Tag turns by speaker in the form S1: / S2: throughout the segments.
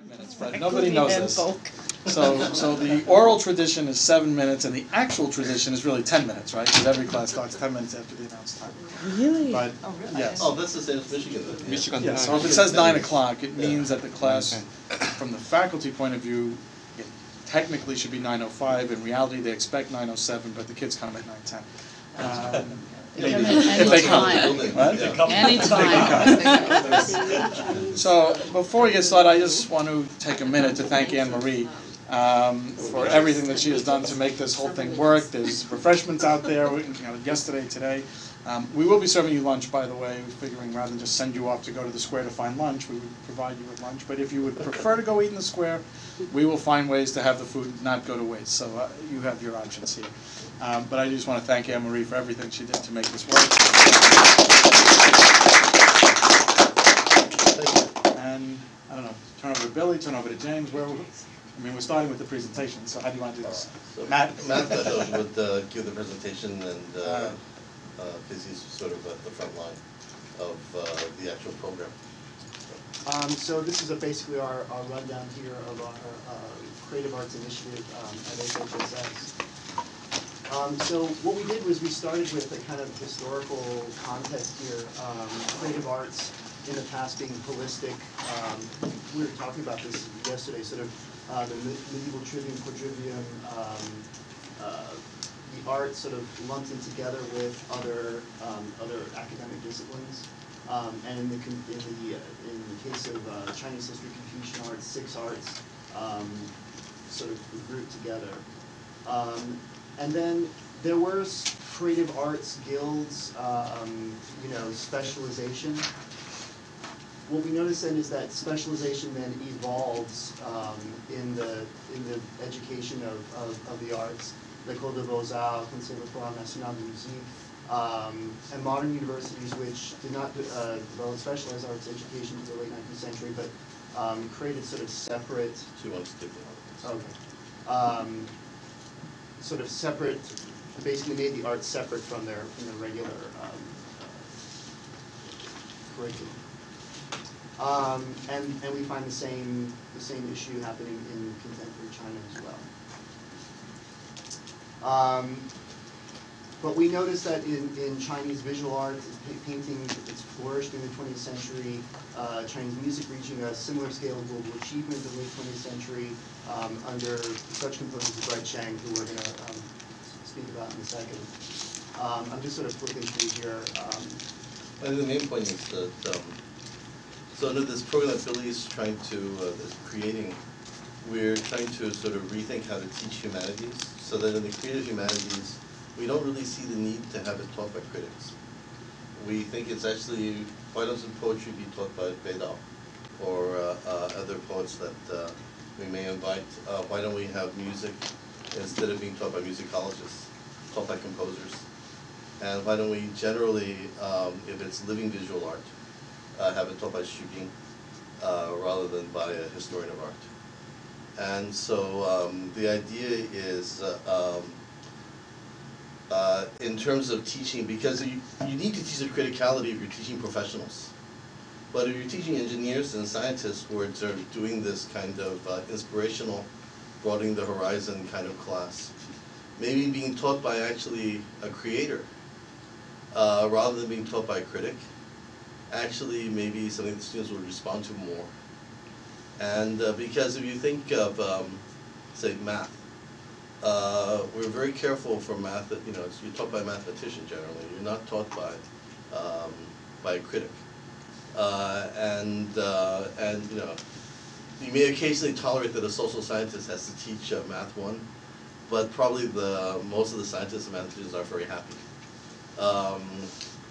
S1: minutes, but nobody knows this. So the oral tradition is 7 minutes, and the actual tradition is really 10 minutes, right? Because every class starts 10 minutes after the announced time.
S2: Really?
S1: But, yes.
S3: Oh, that's the same as Michigan then.
S4: Michigan.
S1: Yeah, so if it says 9 o'clock, it means that the class, from the faculty point of view, it technically should be 9:05. In reality, they expect 9:07, but the kids come at 9:10. Maybe, if they come. What?
S2: Anytime.
S1: So before we get started, I just want to take a minute to thank Anne Marie for everything that she has done to make this whole thing work. There's refreshments out there, yesterday, today. We will be serving you lunch, by the way. We're figuring rather than just send you off to go to the square to find lunch, we would provide you with lunch. But if you would prefer to go eat in the square, we will find ways to have the food not go to waste. So you have your options here. But I just want to thank Anne Marie for everything she did to make this work. And I don't know, turn over to Billy, turn over to James. We're starting with the presentation. So how do you want to do this?
S3: So
S1: Matt
S3: would give the presentation, and because he's sort of at the front line of the actual program.
S5: So this is basically our rundown here of our Creative Arts Initiative at HHSS. So what we did was we started with a kind of historical context here. Creative arts in the past being holistic. We were talking about this yesterday, sort of the medieval trivium, quadrivium, the art sort of lumped in together with other academic disciplines. And in the case of Chinese history, Confucian arts, 6 arts, sort of grouped together. And then there were creative arts guilds, specialization. What we notice then is that specialization then evolves in the education of the arts. L'École des Beaux-Arts, Conservatoire National de Musique, and modern universities which did not develop specialized arts education until the late 19th century, but created sort of separate.
S3: She wants to take the
S5: Okay. Sort of separate, basically made the arts separate from the regular curriculum. And we find the same issue happening in contemporary China as well. But we notice that in Chinese visual art, painting, it's flourished in the 20th century. Chinese music reaching a similar scale of global achievement in the late 20th century under such composers as Bright Cheng, who we're going to speak about in a second. I'm just sort of flipping through here.
S3: I think the main point is that, so under this program that Billy is trying to, is creating, we're trying to sort of rethink how to teach humanities, so that in the creative humanities, we don't really see the need to have it taught by critics. We think it's actually, why doesn't poetry be taught by Beidao or other poets that we may invite? Why don't we have music, instead of being taught by musicologists, taught by composers? And why don't we generally, if it's living visual art, have it taught by Shuging rather than by a historian of art? And so the idea is, in terms of teaching, because you need to teach the criticality if you're teaching professionals. But if you're teaching engineers and scientists who are sort of doing this kind of inspirational, broadening the horizon kind of class, maybe being taught by actually a creator rather than being taught by a critic, actually maybe something the students will respond to more. And because if you think of, say, math, we're very careful for math that, you're taught by a mathematician generally. You're not taught by a critic. And you may occasionally tolerate that a social scientist has to teach Math 1, but probably most of the scientists and mathematicians are very happy.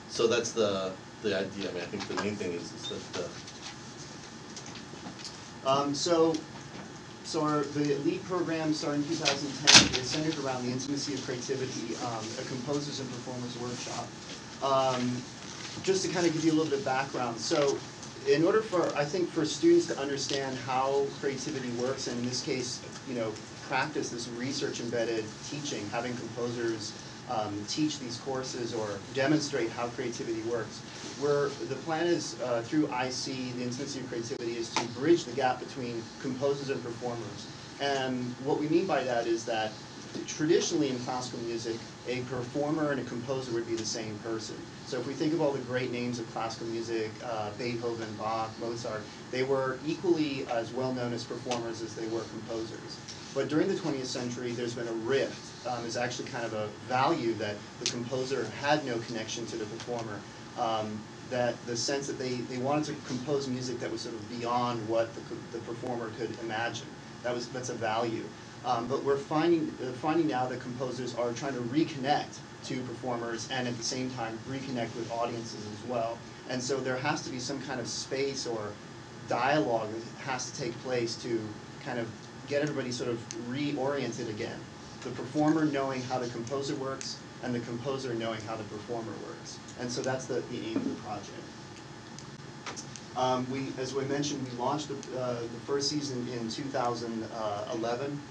S3: So that's the idea. I think the main thing is that.
S5: So the LEAD program started in 2010 is centered around the intimacy of creativity, a composers and performers workshop. Just to kind of give you a little bit of background. So in order for students to understand how creativity works, and in this case, practice this research embedded teaching, having composers teach these courses or demonstrate how creativity works. The plan is, through IC, the Intimacy of Creativity, is to bridge the gap between composers and performers. And what we mean by that is that traditionally in classical music, a performer and a composer would be the same person. So if we think of all the great names of classical music, Beethoven, Bach, Mozart, they were equally as well known as performers as they were composers. But during the 20th century, there's been a rift. There's actually kind of a value that the composer had no connection to the performer. That the sense that they wanted to compose music that was sort of beyond what the performer could imagine. That's a value. But we're finding now that composers are trying to reconnect to performers and at the same time reconnect with audiences as well. And so there has to be some kind of space or dialogue that has to take place to kind of get everybody sort of reoriented again. The performer knowing how the composer works and the composer knowing how the performer works. And so that's the aim of the project. As we mentioned, we launched the first season in 2011.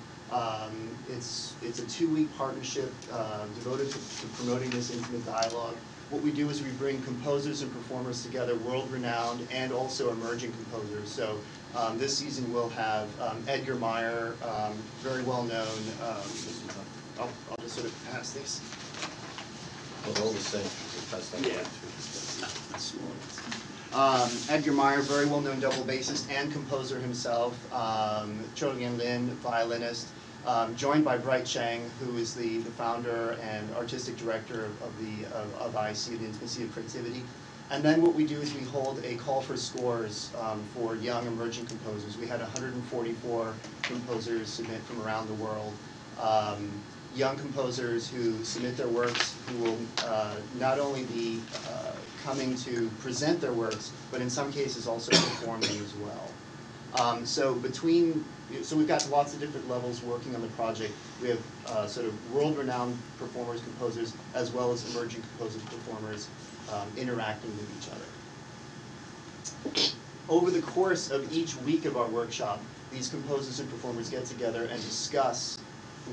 S5: It's a 2-week partnership devoted to promoting this intimate dialogue. What we do is we bring composers and performers together, world-renowned and also emerging composers. So this season we'll have Edgar Meyer, very well-known. I'll just sort of pass these.
S3: Well, all the same. Pass that
S5: Yeah. Edgar Meyer, very well-known double bassist and composer himself. Cho Lin, violinist. Joined by Bright Chang, who is the founder and artistic director of IC, the Intimacy of Creativity. And then what we do is we hold a call for scores for young emerging composers. We had 144 composers submit from around the world. Young composers who submit their works, who will not only be coming to present their works, but in some cases also perform them as well. So we've got lots of different levels working on the project. We have sort of world-renowned performers, composers, as well as emerging composers, performers interacting with each other. Over the course of each week of our workshop, these composers and performers get together and discuss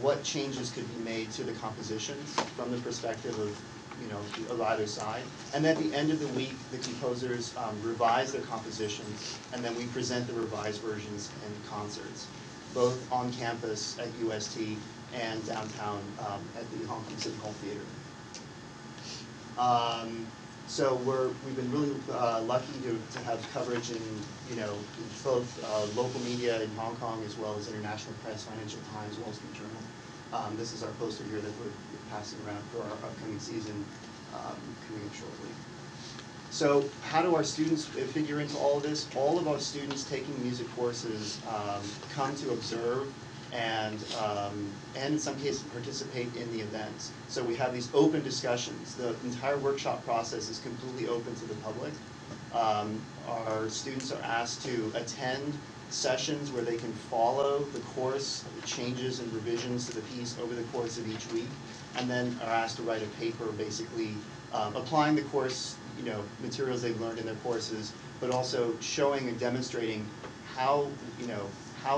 S5: what changes could be made to the compositions from the perspective of either side. And at the end of the week, the composers revise their compositions, and then we present the revised versions in concerts, both on campus at UST and downtown at the Hong Kong City Hall Theater. So we've been really lucky to have coverage in both local media in Hong Kong as well as international press, Financial Times, Wall Street Journal. This is our poster here that we're passing around for our upcoming season coming up shortly. So how do our students figure into all of this? All of our students taking music courses come to observe and in some cases participate in the events. So we have these open discussions. The entire workshop process is completely open to the public. Our students are asked to attend sessions where they can follow the course, the changes and revisions to the piece over the course of each week, and then are asked to write a paper basically applying the course materials they've learned in their courses, but also showing and demonstrating how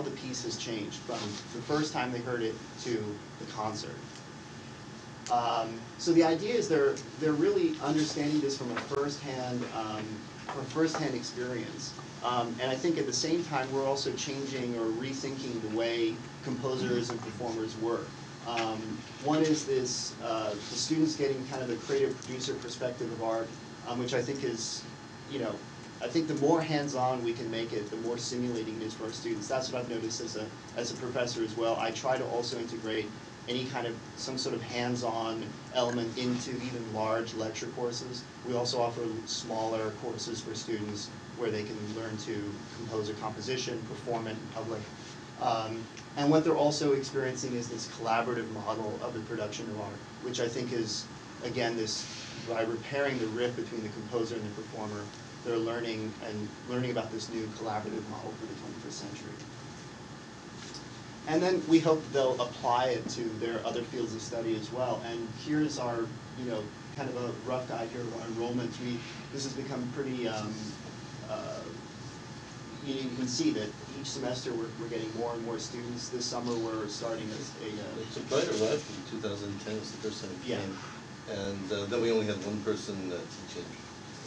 S5: the piece has changed from the first time they heard it to the concert. So the idea is they're really understanding this from a firsthand experience. And I think at the same time we're also changing or rethinking the way composers and performers work. One is this, the students getting kind of a creative producer perspective of art, which I think is, I think the more hands-on we can make it, the more stimulating it is for our students. That's what I've noticed as a professor as well. I try to also integrate some sort of hands-on element into even large lecture courses. We also offer smaller courses for students where they can learn to compose a composition, perform it in public. And what they're also experiencing is this collaborative model of the production of art, which I think is, again, by repairing the rift between the composer and the performer, they're learning about this new collaborative model for the 21st century. And then we hope they'll apply it to their other fields of study as well. And here's our, kind of a rough guide here of our enrollment. This has become pretty, you can see that each semester we're getting more and more students. This summer we're starting
S3: So Bright arrived in 2010, was the first time he came. And then we only had one person teaching,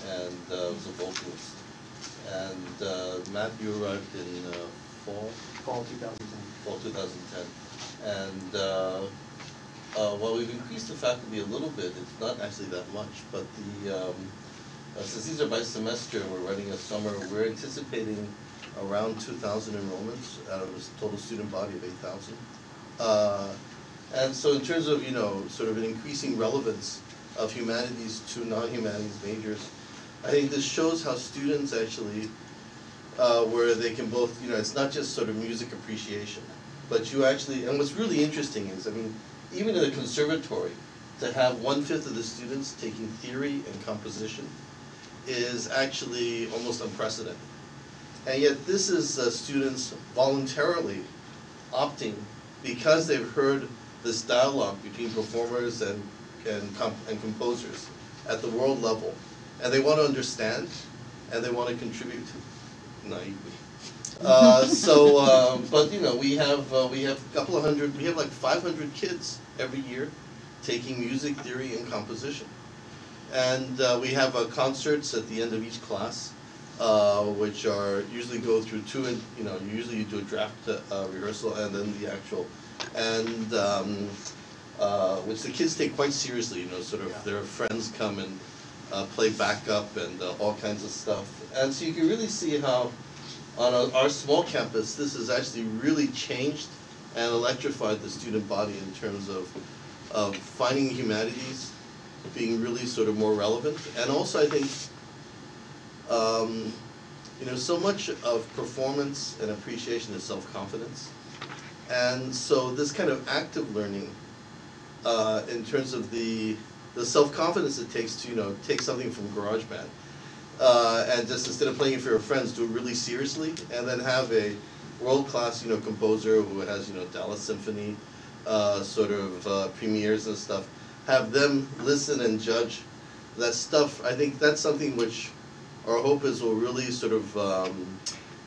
S3: and it was a vocalist. And Matt, you arrived in
S5: fall 2010.
S3: Fall 2010. And while we've increased the faculty a little bit, it's not actually that much, but since these are by semester and we're running a summer, we're anticipating around 2,000 enrollments out of a total student body of 8,000. And so in terms of, sort of an increasing relevance of humanities to non-humanities majors, I think this shows how students actually, where they can both, it's not just sort of music appreciation, but you actually, and what's really interesting is, I mean, even in a conservatory, to have 1/5 of the students taking theory and composition is actually almost unprecedented. And yet this is students voluntarily opting, because they've heard this dialogue between performers and composers at the world level, and they want to understand, and they want to contribute naively. But we have a couple of hundred, we have like 500 kids every year taking music theory and composition, and we have concerts at the end of each class, which are usually go through two, and usually you do a draft rehearsal and then the actual, and which the kids take quite seriously. Sort of their friends come and play backup and all kinds of stuff, and so you can really see how on our small campus this has actually really changed and electrified the student body in terms of finding humanities being really sort of more relevant. And also I think so much of performance and appreciation is self-confidence, and so this kind of active learning in terms of the self-confidence it takes to take something from GarageBand and just, instead of playing it for your friends, do it really seriously, and then have a world-class composer who has Dallas Symphony sort of premieres and stuff, have them listen and judge that stuff. I think that's something which our hope is will really sort of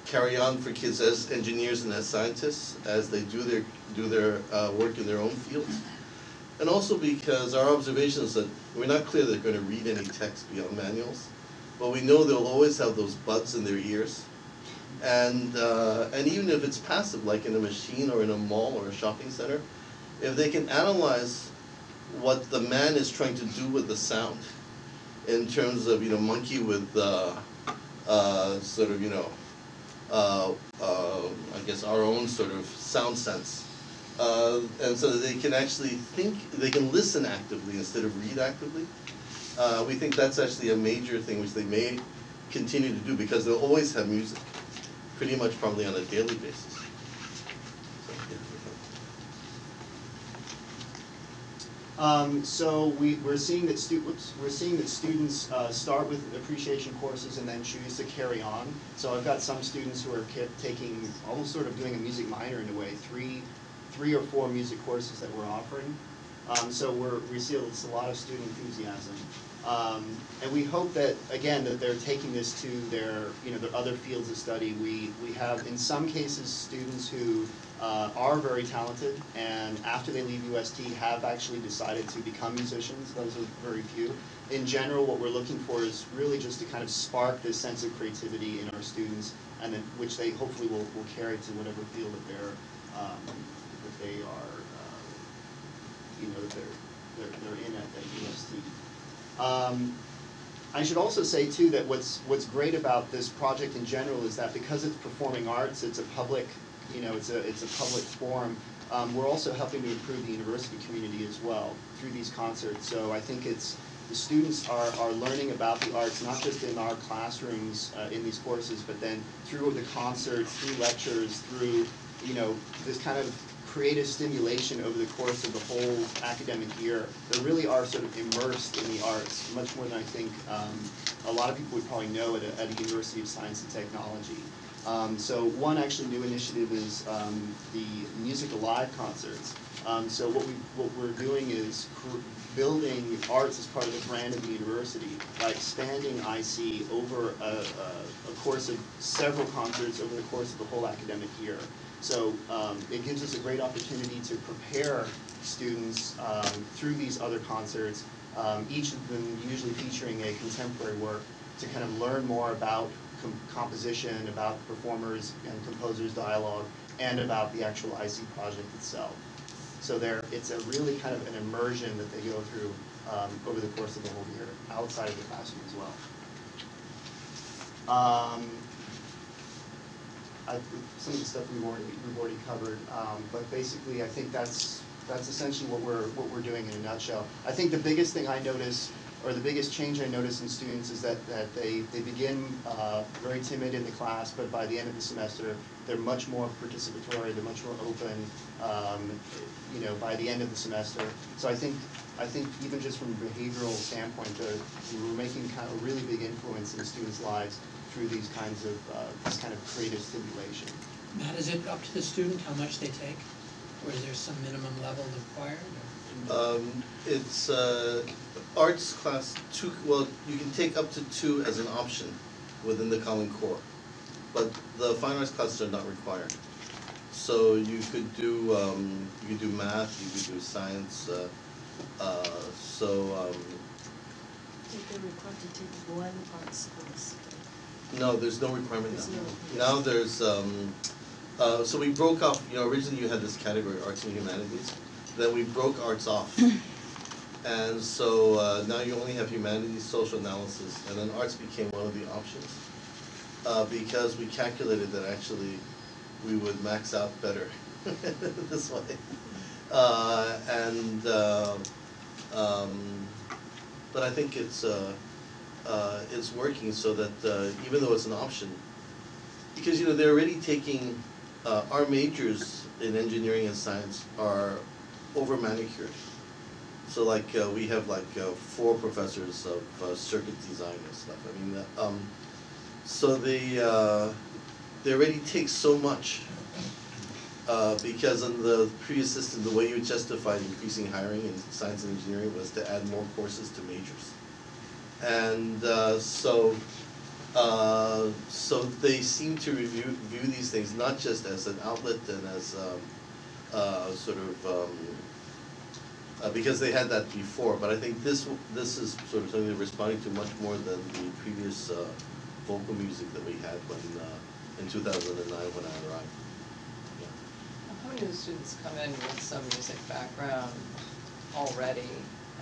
S3: carry on for kids as engineers and as scientists as they do their work in their own fields. And also because our observation is that we're not clear they're going to read any text beyond manuals, but we know they'll always have those buds in their ears. And even if it's passive, like in a machine or in a mall or a shopping center, if they can analyze what the man is trying to do with the sound, in terms of monkey with sort of I guess our own sort of sound sense, and so that they can actually think, they can listen actively instead of read actively. We think that's actually a major thing which they may continue to do, because they'll always have music, pretty much probably on a daily basis.
S5: So we're seeing that students start with appreciation courses and then choose to carry on. So I've got some students who are taking, almost sort of doing a music minor in a way, three or four music courses that we're offering. So we see a lot of student enthusiasm. And we hope that, again, that they're taking this to their other fields of study. We have, in some cases, students who are very talented, and after they leave UST have actually decided to become musicians. Those are very few. In general, what we're looking for is really just to kind of spark this sense of creativity in our students, and then which they hopefully will carry to whatever field that they are, that they're in at UST. I should also say too that what's great about this project in general is that because it's performing arts, it's a public, it's a public forum. We're also helping to improve the university community as well through these concerts. So I think the students are learning about the arts not just in our classrooms in these courses, but then through the concerts, through lectures, through this kind of creative stimulation over the course of the whole academic year. They really are sort of immersed in the arts, much more than I think a lot of people would probably know at a University of Science and Technology. So one actually new initiative is the Music Alive concerts. So what we're doing is building arts as part of the brand of the university by expanding IC over a course of several concerts over the course of the whole academic year. So it gives us a great opportunity to prepare students through these other concerts, each of them usually featuring a contemporary work, to kind of learn more about composition, about performers and composers' dialogue, and about the actual IC project itself. So it's a really kind of an immersion that they go through over the course of the whole year, outside of the classroom as well. Some of the stuff we've already covered, but basically I think that's essentially what we're doing in a nutshell. I think the biggest thing I notice, or the biggest change I notice in students, is that they begin very timid in the class, but by the end of the semester they're much more participatory, they're much more open, by the end of the semester. So I think even just from a behavioral standpoint, we're making kind of a really big influence in students' lives through these kinds of this kind of creative stimulation.
S2: Matt, is it up to the student how much they take, or is there some minimum level required?
S3: It's arts class 2. Well, you can take up to 2 as an option within the Common Core, but the fine arts classes are not required. So you could do math, you could do science.
S4: If they're required to take one arts course.
S3: No, there's no requirement
S4: There's
S3: now.
S4: no-
S3: Now there's so we broke off. Originally you had this category, arts and humanities. Then we broke arts off, and so now you only have humanities, social analysis, and then arts became one of the options because we calculated that actually we would max out better this way, but I think it's working so that even though it's an option, because they're already taking our majors in engineering and science are over manicured. So we have 4 professors of circuit design and stuff. I mean, so they already take so much because in the previous system, the way you justified increasing hiring in science and engineering was to add more courses to majors, and so they seem to view these things not just as an outlet and as because they had that before, but I think this is sort of something they're responding to much more than the previous vocal music that we had when in 2009 when I arrived. Yeah.
S6: How many of the students come in with some music background already,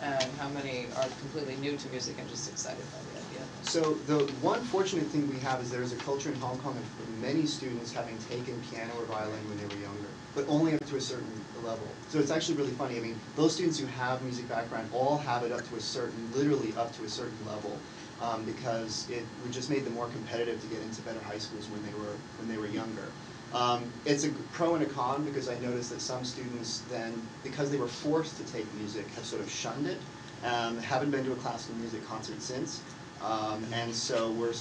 S6: and how many are completely new to music and just excited by the idea?
S5: So the one fortunate thing we have is there is a culture in Hong Kong of many students having taken piano or violin when they were younger, but only up to a certain level. So it's actually really funny. I mean, those students who have music background all have it up to a certain, literally up to a certain level, because we just made them more competitive to get into better high schools when they were younger. It's a pro and a con, because I noticed that some students then, because they were forced to take music, have sort of shunned it, haven't been to a classical music concert since. And so we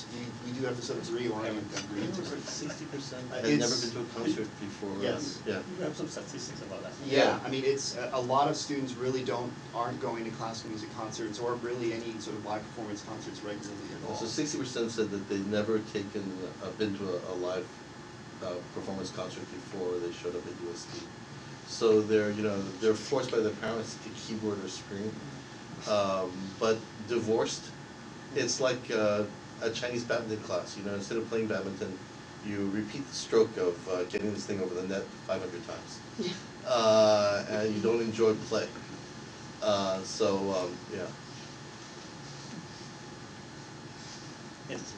S5: do have to sort of reorient them.
S3: 60% had never been to a concert before.
S5: Yes.
S3: Yeah.
S7: You have some statistics about that.
S5: Yeah, I mean, it's a lot of students really aren't going to classical music concerts or really any sort of live performance concerts regularly at all.
S3: So 60% said that they'd never been to a live performance concert before they showed up at UST. So they're forced by their parents to keyboard or scream, but divorced. It's like a Chinese badminton class. Instead of playing badminton, you repeat the stroke of getting this thing over the net 500 times, and you don't enjoy play. Yeah.
S7: Yes.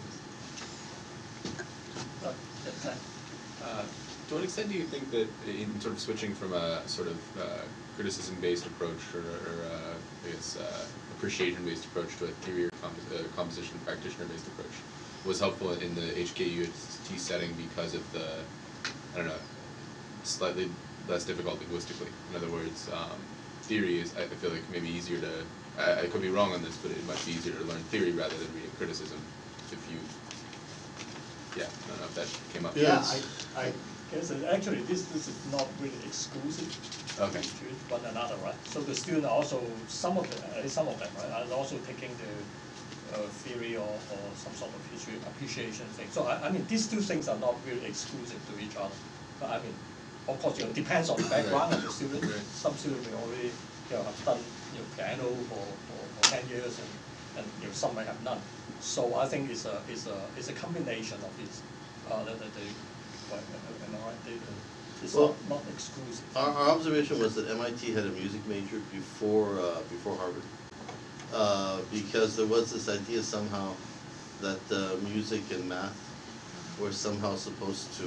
S8: To what extent do you think that in sort of switching from a sort of criticism-based approach or I guess appreciation-based approach to a theory or composition practitioner-based approach was helpful in the HKUT setting because of the, slightly less difficult linguistically? In other words, theory is, I feel like, maybe easier to, I could be wrong on this, but it might be easier to learn theory rather than reading criticism if you Yeah, I don't know if that came up.
S5: Yeah,
S3: Yes.
S5: I
S7: Yes, and actually, this is not really exclusive
S8: Okay.
S7: to one another, right? So the student also, some of them, right, are also taking the theory or some sort of history appreciation thing. So I mean, these two things are not really exclusive to each other. But I mean, of course, depends on the background of the student.
S8: Right.
S7: Some students may already, have done, piano for 10 years, and some may have none. So I think it's a combination of these. Am I right? It's
S3: Well,
S7: not exclusive.
S3: Our observation was that MIT had a music major before Harvard, because there was this idea somehow that music and math were somehow supposed to.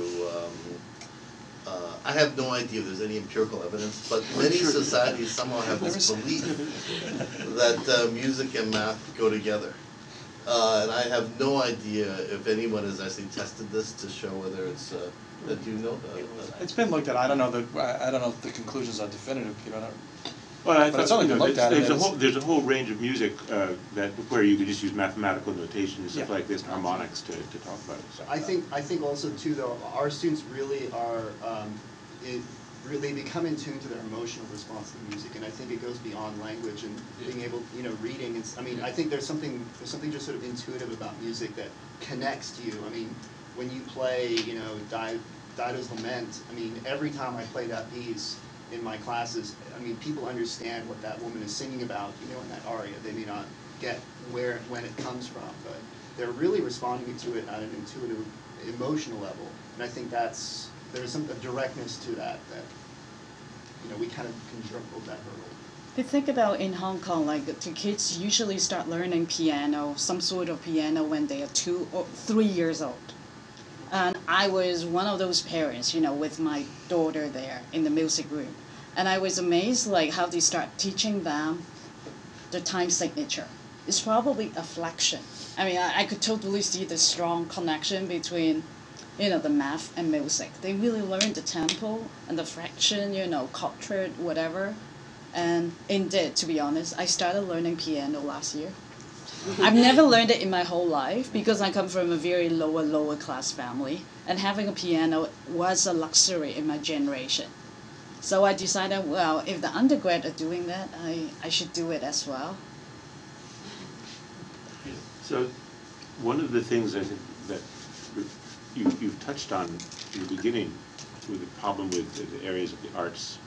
S3: I have no idea if there's any empirical evidence, but many societies somehow have this belief that music and math go together. And I have no idea if anyone has actually tested this to show whether it's. Do you know?
S1: It's been looked at. I don't know if the conclusions are definitive, Peter. I don't-
S9: Well, I
S1: But it's
S9: thought,
S1: only been looked at, and
S9: there's a whole range of music that where you could just use mathematical notation and stuff
S1: Yeah.
S9: like this, and harmonics to talk about it. So.
S5: I think also too though, our students really are they become in tune to their emotional response to music, and I think it goes beyond language and being able, reading. And I mean, I think there's something just sort of intuitive about music that connects to you. I mean, when you play, Dido's Lament, I mean, every time I play that piece in my classes, I mean, people understand what that woman is singing about, in that aria. They may not get when it comes from, but they're really responding to it at an intuitive, emotional level. And I think there's a directness to that we kind of can jump over that hurdle.
S10: But think about in Hong Kong, like the kids usually start learning piano, some sort of piano when they are 2 or 3 years old. And I was one of those parents, with my daughter there in the music room. And I was amazed like how they start teaching them the time signature. It's probably a flexion. I mean, I could totally see the strong connection between, the math and music. They really learn the tempo and the fraction, quartet, whatever. And indeed, to be honest, I started learning piano last year. I've never learned it in my whole life because I come from a very lower class family, and having a piano was a luxury in my generation. So I decided, well, if the undergrad are doing that, I should do it as well.
S9: So, one of the things I think that you've touched on in the beginning with the problem with the areas of the arts,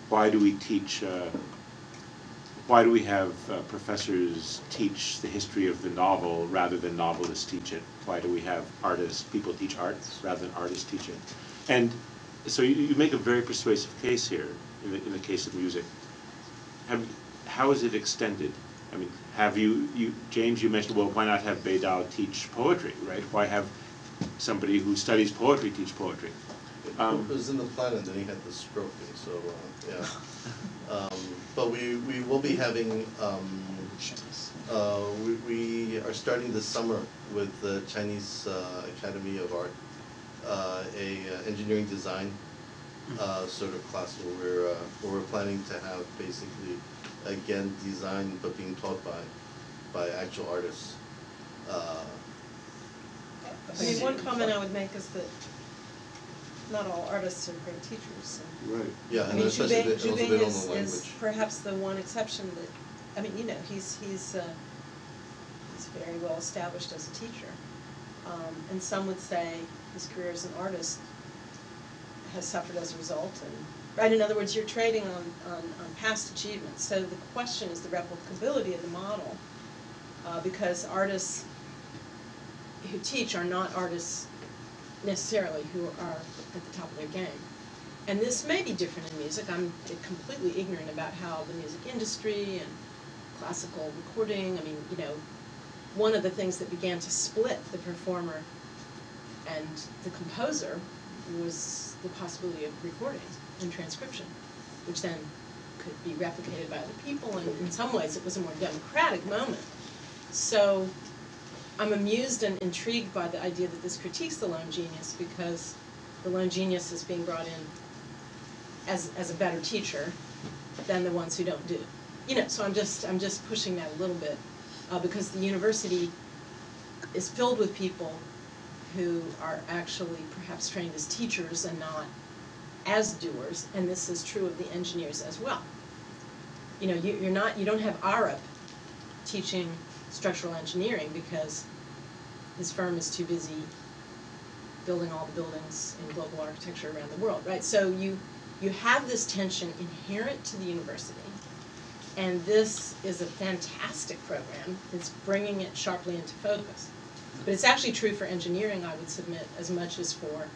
S9: why do we teach? Why do we have professors teach the history of the novel rather than novelists teach it? Why do we have people teach art rather than artists teach it? And so you make a very persuasive case here in the case of music. How is it extended? I mean, James, you mentioned, well, why not have Beidao teach poetry, right? Why have somebody who studies poetry teach poetry?
S3: It was in the plan, and then he had the stroke, and so yeah. But we will be having. We are starting this summer with the Chinese Academy of Art, engineering design sort of class where we're planning to have basically again design, but being taught by actual artists.
S4: I mean, one comment I would make is that not all artists are great teachers.
S9: Right.
S3: Yeah,
S4: I
S3: and
S4: mean,
S3: especially if they
S4: Jubing
S3: don't know
S4: is
S3: language.
S4: perhaps the one exception that, I mean, he's very well established as a teacher. And some would say his career as an artist has suffered as a result. Right, in other words, you're trading on past achievements. So the question is the replicability of the model, because artists who teach are not artists necessarily who are at the top of their game. And this may be different in music. I'm completely ignorant about how the music industry and classical recording, I mean, one of the things that began to split the performer and the composer was the possibility of recording and transcription, which then could be replicated by other people, and in some ways it was a more democratic moment. So I'm amused and intrigued by the idea that this critiques the lone genius, because the lone genius is being brought in as a better teacher than the ones who don't do. So I'm just pushing that a little bit, because the university is filled with people who are actually perhaps trained as teachers and not as doers, and this is true of the engineers as well. You know, you don't have Arup teaching structural engineering because his firm is too busy building all the buildings in global architecture around the world, right? So you have this tension inherent to the university, and this is a fantastic program. It's bringing it sharply into focus. But it's actually true for engineering, I would submit, as much as for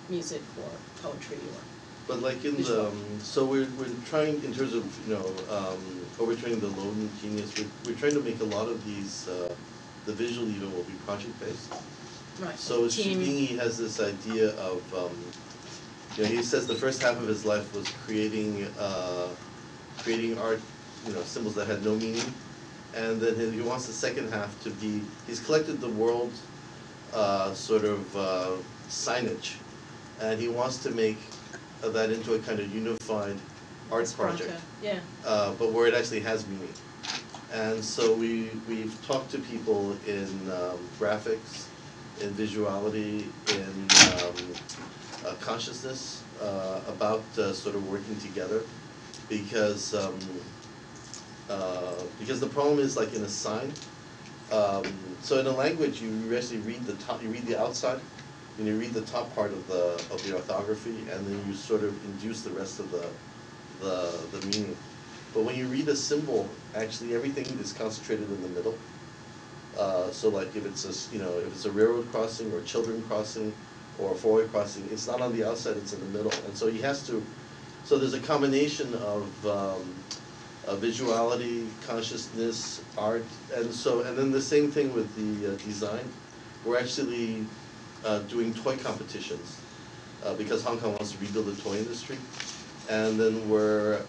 S4: music or poetry or.
S3: But like in the, so we're trying, in terms of, you know, overtraining the lone genius, we're trying to make a lot of these, the visual even will be project-based.
S4: Right.
S3: So
S4: Team.
S3: Shibingi has this idea of, you know, he says the first half of his life was creating art, you know, symbols that had no meaning. And then he wants the second half to be, he's collected the world's sort of signage, and he wants to make that into a kind of unified arts project.
S4: Yeah.
S3: But where it actually has meaning. And so we've talked to people in graphics, in visuality, in consciousness, about sort of working together, because the problem is like in a sign. So in a language, you actually read the top, you read the outside, and you read the top part of the orthography, and then you sort of induce the rest of the meaning. But when you read a symbol, actually everything is concentrated in the middle. So like if it's a railroad crossing or children crossing or a four-way crossing, it's not on the outside, it's in the middle. And so he has to, so there's a combination of visuality, consciousness, art, and then the same thing with the design. We're actually doing toy competitions because Hong Kong wants to rebuild the toy industry, and then we're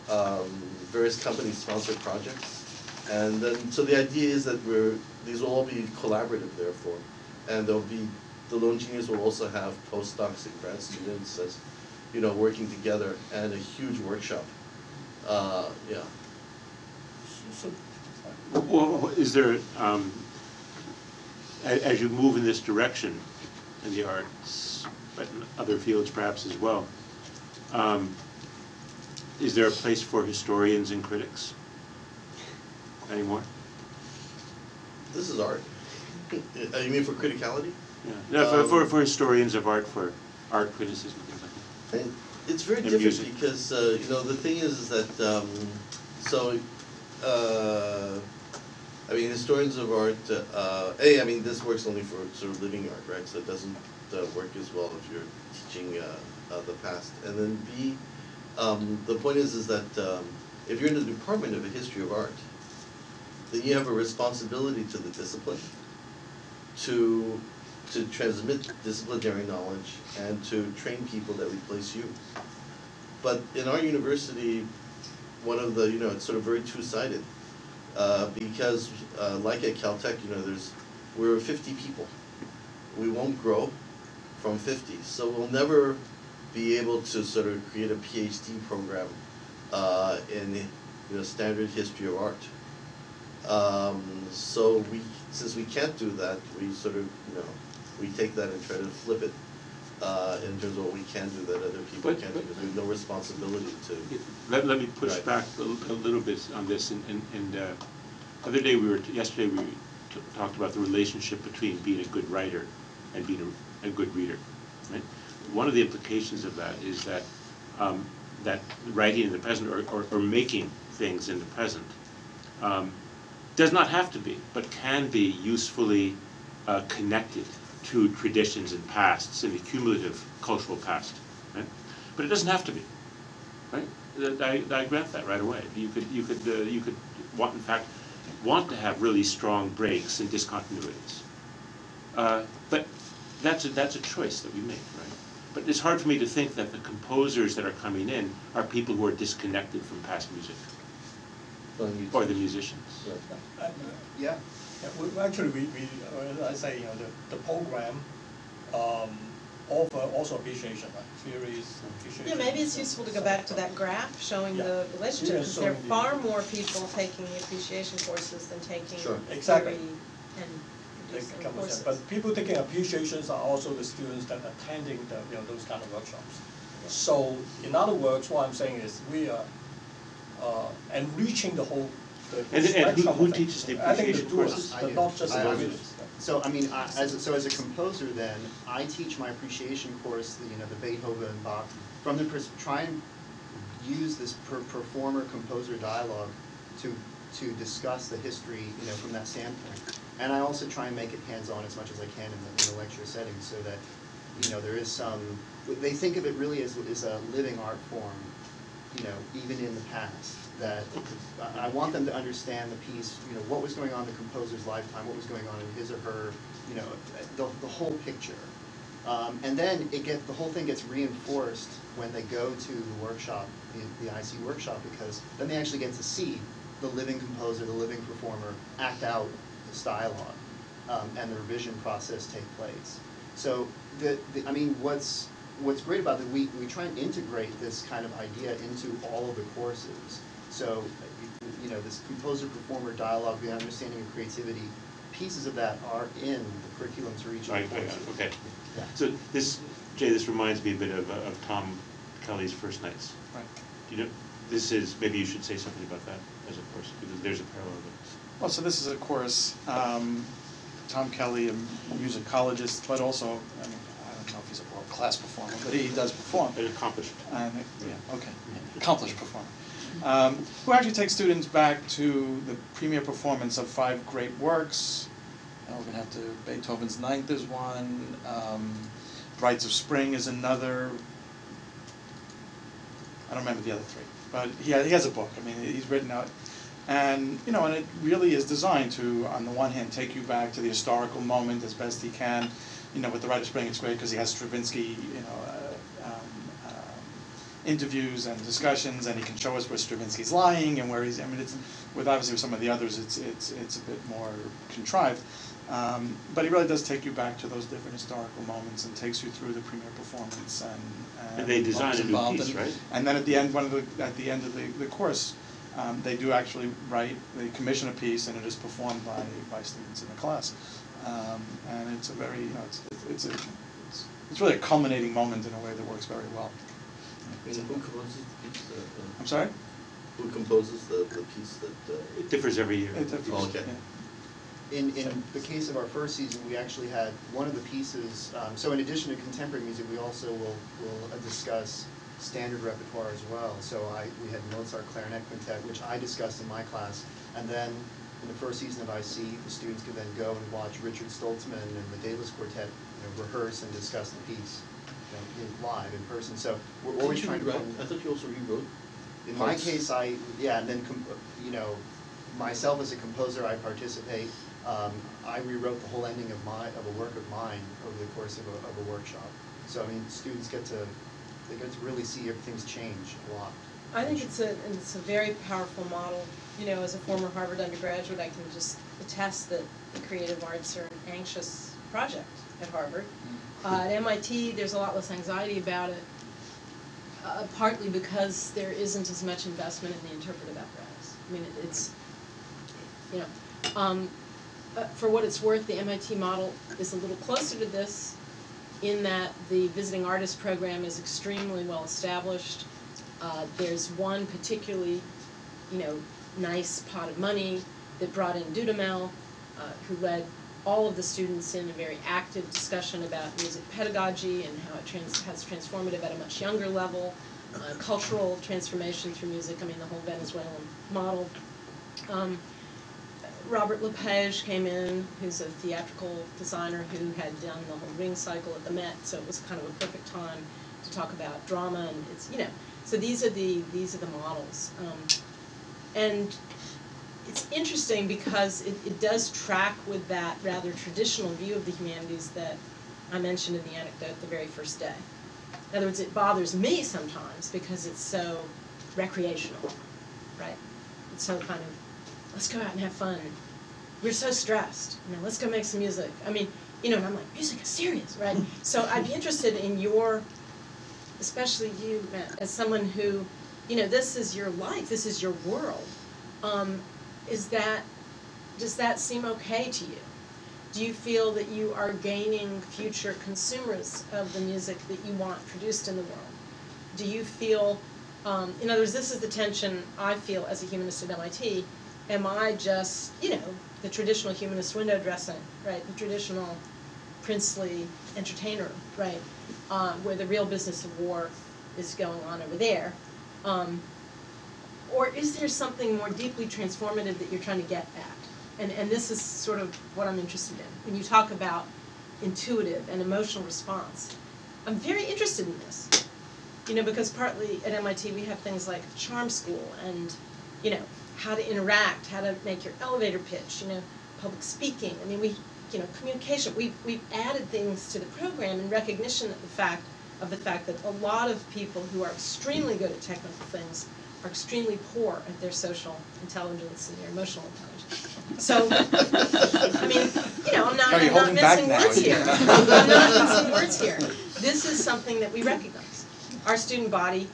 S3: various companies sponsor projects, and then so the idea is that these will all be collaborative, therefore, and there'll be the lone genius will also have postdocs and grad students as working together, and a huge workshop. Yeah.
S9: Well, is there, as you move in this direction, in the arts, but in other fields perhaps as well, is there a place for historians and critics anymore?
S3: This is art. You mean for criticality?
S9: Yeah, no, for historians of art, for art criticism, things like that.
S3: It's very
S9: And
S3: different
S9: music.
S3: because the thing is that I mean, historians of art. A, I mean, this works only for sort of living art, right? So it doesn't work as well if you're teaching the past. And then B, the point is that if you're in the department of a history of art, then you have a responsibility to the discipline to transmit disciplinary knowledge and to train people that replace you. But in our university, one of the, it's sort of very two-sided, because like at Caltech, we're 50 people. We won't grow from 50, so we'll never be able to sort of create a PhD program in standard history of art. So since we can't do that, we sort of, we take that and try to flip it in terms of what we can do that other people can't do, because we have no responsibility to.
S9: Let me push back a little bit on this. Yesterday we talked about the relationship between being a good writer and being a good reader. Right? One of the implications of that is that that writing in the present or making things in the present does not have to be, but can be usefully connected to traditions and pasts and the cumulative cultural past, right? But it doesn't have to be, right? I grant that right away. You could want to have really strong breaks and discontinuities, but that's a choice that we make, right? But it's hard for me to think that the composers that are coming in are people who are disconnected from past music, or the musicians.
S5: Yeah.
S7: Actually, I say, the program offer also appreciation, right? Theories, appreciation.
S4: Yeah, maybe it's useful to go back to that graph showing the relationship, because there are far more people taking the appreciation courses than taking
S7: Exactly.
S4: theory and piece of
S7: come with
S4: courses.
S7: that. But people taking appreciations are also the students that are attending the, those kind of workshops. So in other words, what I'm saying is we are enriching the whole.
S9: And
S7: spectrum
S9: who
S7: of
S9: teaches the
S7: I think the
S9: appreciation
S7: doers,
S9: courses?
S7: but not just the
S5: I do.
S7: composers.
S5: So I mean, as a composer, then I teach my appreciation course, the Beethoven and Bach, from the try and use this performer-composer dialogue to discuss the history, from that standpoint. And I also try and make it hands-on as much as I can in the lecture setting, so that there is some. They think of it really as a living art form, even in the past. That I want them to understand the piece, what was going on in the composer's lifetime, what was going on in his or her, the whole picture. And then the whole thing gets reinforced when they go to the workshop, the IC workshop, because then they actually get to see the living composer, the living performer act out this dialogue, and the revision process take place. So I mean, what's great about it, we try and integrate this kind of idea into all of the courses. So, this composer-performer dialogue, the understanding of creativity, pieces of that are in the curriculums for each of the courses.
S9: Okay.
S5: Yeah.
S9: So this reminds me a bit of Tom Kelly's First Nights.
S1: Right.
S9: Maybe you should say something about that as a course, because there's a parallel there.
S1: Well, so this is a course, Tom Kelly, a musicologist, but also, I don't know if he's a world-class performer, but he does perform.
S9: An accomplished.
S1: Accomplished performer. Who actually takes students back to the premiere performance of 5 great works. We're going to have Beethoven's Ninth is one, Rites of Spring is another. I don't remember the other 3, but he has a book. I mean, he's written out, and and it really is designed to, on the one hand, take you back to the historical moment as best he can. With the Rite of Spring, it's great because he has Stravinsky, interviews and discussions, and he can show us where Stravinsky's lying and where he's. I mean, it's obviously with some of the others, it's a bit more contrived, but he really does take you back to those different historical moments and takes you through the premiere performance
S9: and they design a new piece, right?
S1: And then at the end, at the end of the course, they do actually they commission a piece, and it is performed by students in the class, and it's a very it's really a culminating moment in a way that works very well.
S3: And who composes the piece?
S1: I'm sorry?
S3: Who composes the piece that?
S9: It differs every year.
S1: It differs.
S3: Oh, okay.
S1: Yeah.
S5: In the case of our first season, we actually had one of the pieces, so in addition to contemporary music, we also will discuss standard repertoire as well. So we had Mozart Clarinet Quintet, which I discussed in my class, and then in the first season of IC, the students could then go and watch Richard Stoltzman and the Davis Quartet rehearse and discuss the piece live in person. So we're always trying to.
S3: I thought you also rewrote.
S5: In my case, and then myself as a composer, I participate. I rewrote the whole ending of a work of mine over the course of a workshop. So I mean, students get to really see everything's changed a lot.
S4: I think it's a very powerful model. As a former Harvard undergraduate, I can just attest that the creative arts are an anxious project at Harvard. At MIT, there's a lot less anxiety about it, partly because there isn't as much investment in the interpretive apparatus. I mean, it's for what it's worth, the MIT model is a little closer to this in that the visiting artist program is extremely well established. There's one particularly, nice pot of money that brought in Dudamel, who led all of the students in a very active discussion about music pedagogy and how it has transformed at a much younger level, cultural transformation through music. I mean, the whole Venezuelan model. Robert Lepage came in, who's a theatrical designer who had done the whole Ring cycle at the Met, so it was kind of a perfect time to talk about drama, and it's so these are the models, and it's interesting because it does track with that rather traditional view of the humanities that I mentioned in the anecdote the very first day. In other words, it bothers me sometimes because it's so recreational, right? It's so kind of, let's go out and have fun. We're so stressed, let's go make some music. I mean, and I'm like, music is serious, right? So I'd be interested in especially you, Matt, as someone who, this is your life, this is your world. Does that seem okay to you? Do you feel that you are gaining future consumers of the music that you want produced in the world? Do you feel, in other words, this is the tension I feel as a humanist at MIT. Am I just, the traditional humanist window dressing, right? The traditional princely entertainer, right? Where the real business of war is going on over there. Or is there something more deeply transformative that you're trying to get at? And this is sort of what I'm interested in. When you talk about intuitive and emotional response, I'm very interested in this. Because partly at MIT we have things like charm school and, how to interact, how to make your elevator pitch, public speaking. I mean, communication. We've added things to the program in recognition of the fact that a lot of people who are extremely good at technical things are extremely poor at their social intelligence and their emotional intelligence. So, I mean, I'm not missing words here. I'm not missing words here. This is something that we recognize. Our student body,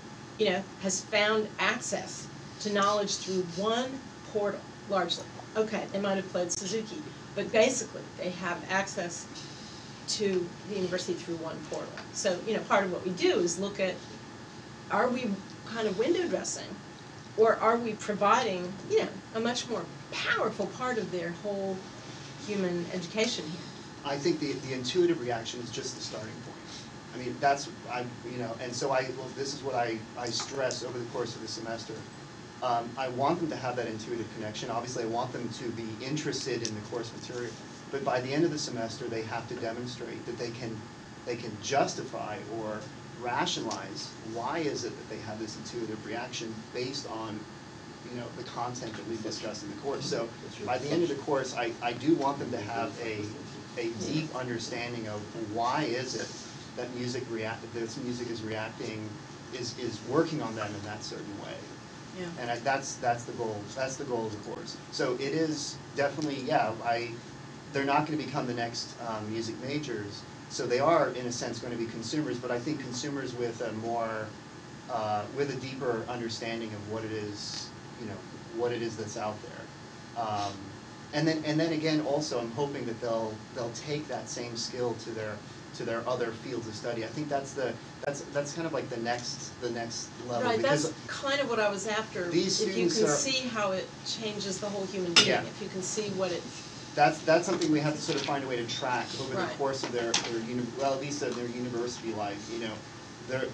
S4: has found access to knowledge through one portal, largely. Okay, they might have played Suzuki, but basically they have access to the university through one portal. So, part of what we do is look at, are we kind of window dressing, or are we providing, a much more powerful part of their whole human education here?
S5: I think the intuitive reaction is just the starting point. I mean, and so this is what I stress over the course of the semester. I want them to have that intuitive connection. Obviously, I want them to be interested in the course material. But by the end of the semester, they have to demonstrate that they can justify or rationalize why is it that they have this intuitive reaction based on the content that we've discussed in the course. So by the end of the course, I do want them to have a deep understanding of why is it that this music is reacting, is working on them in that certain way.
S4: Yeah.
S5: And that's the goal. That's the goal of the course. So it is definitely, they're not going to become the next music majors. So they are, in a sense, going to be consumers. But I think consumers with with a deeper understanding of what it is, what it is that's out there. And then again, also, I'm hoping that they'll take that same skill to their other fields of study. I think that's kind of like the next level.
S4: Right, that's kind of what I was after.
S5: These
S4: if you can
S5: students
S4: see how it changes the whole human being,
S5: Yeah.
S4: if you can see what it.
S5: That's something we have to sort of find a way to track over
S4: Right.
S5: the course of their at least their university life.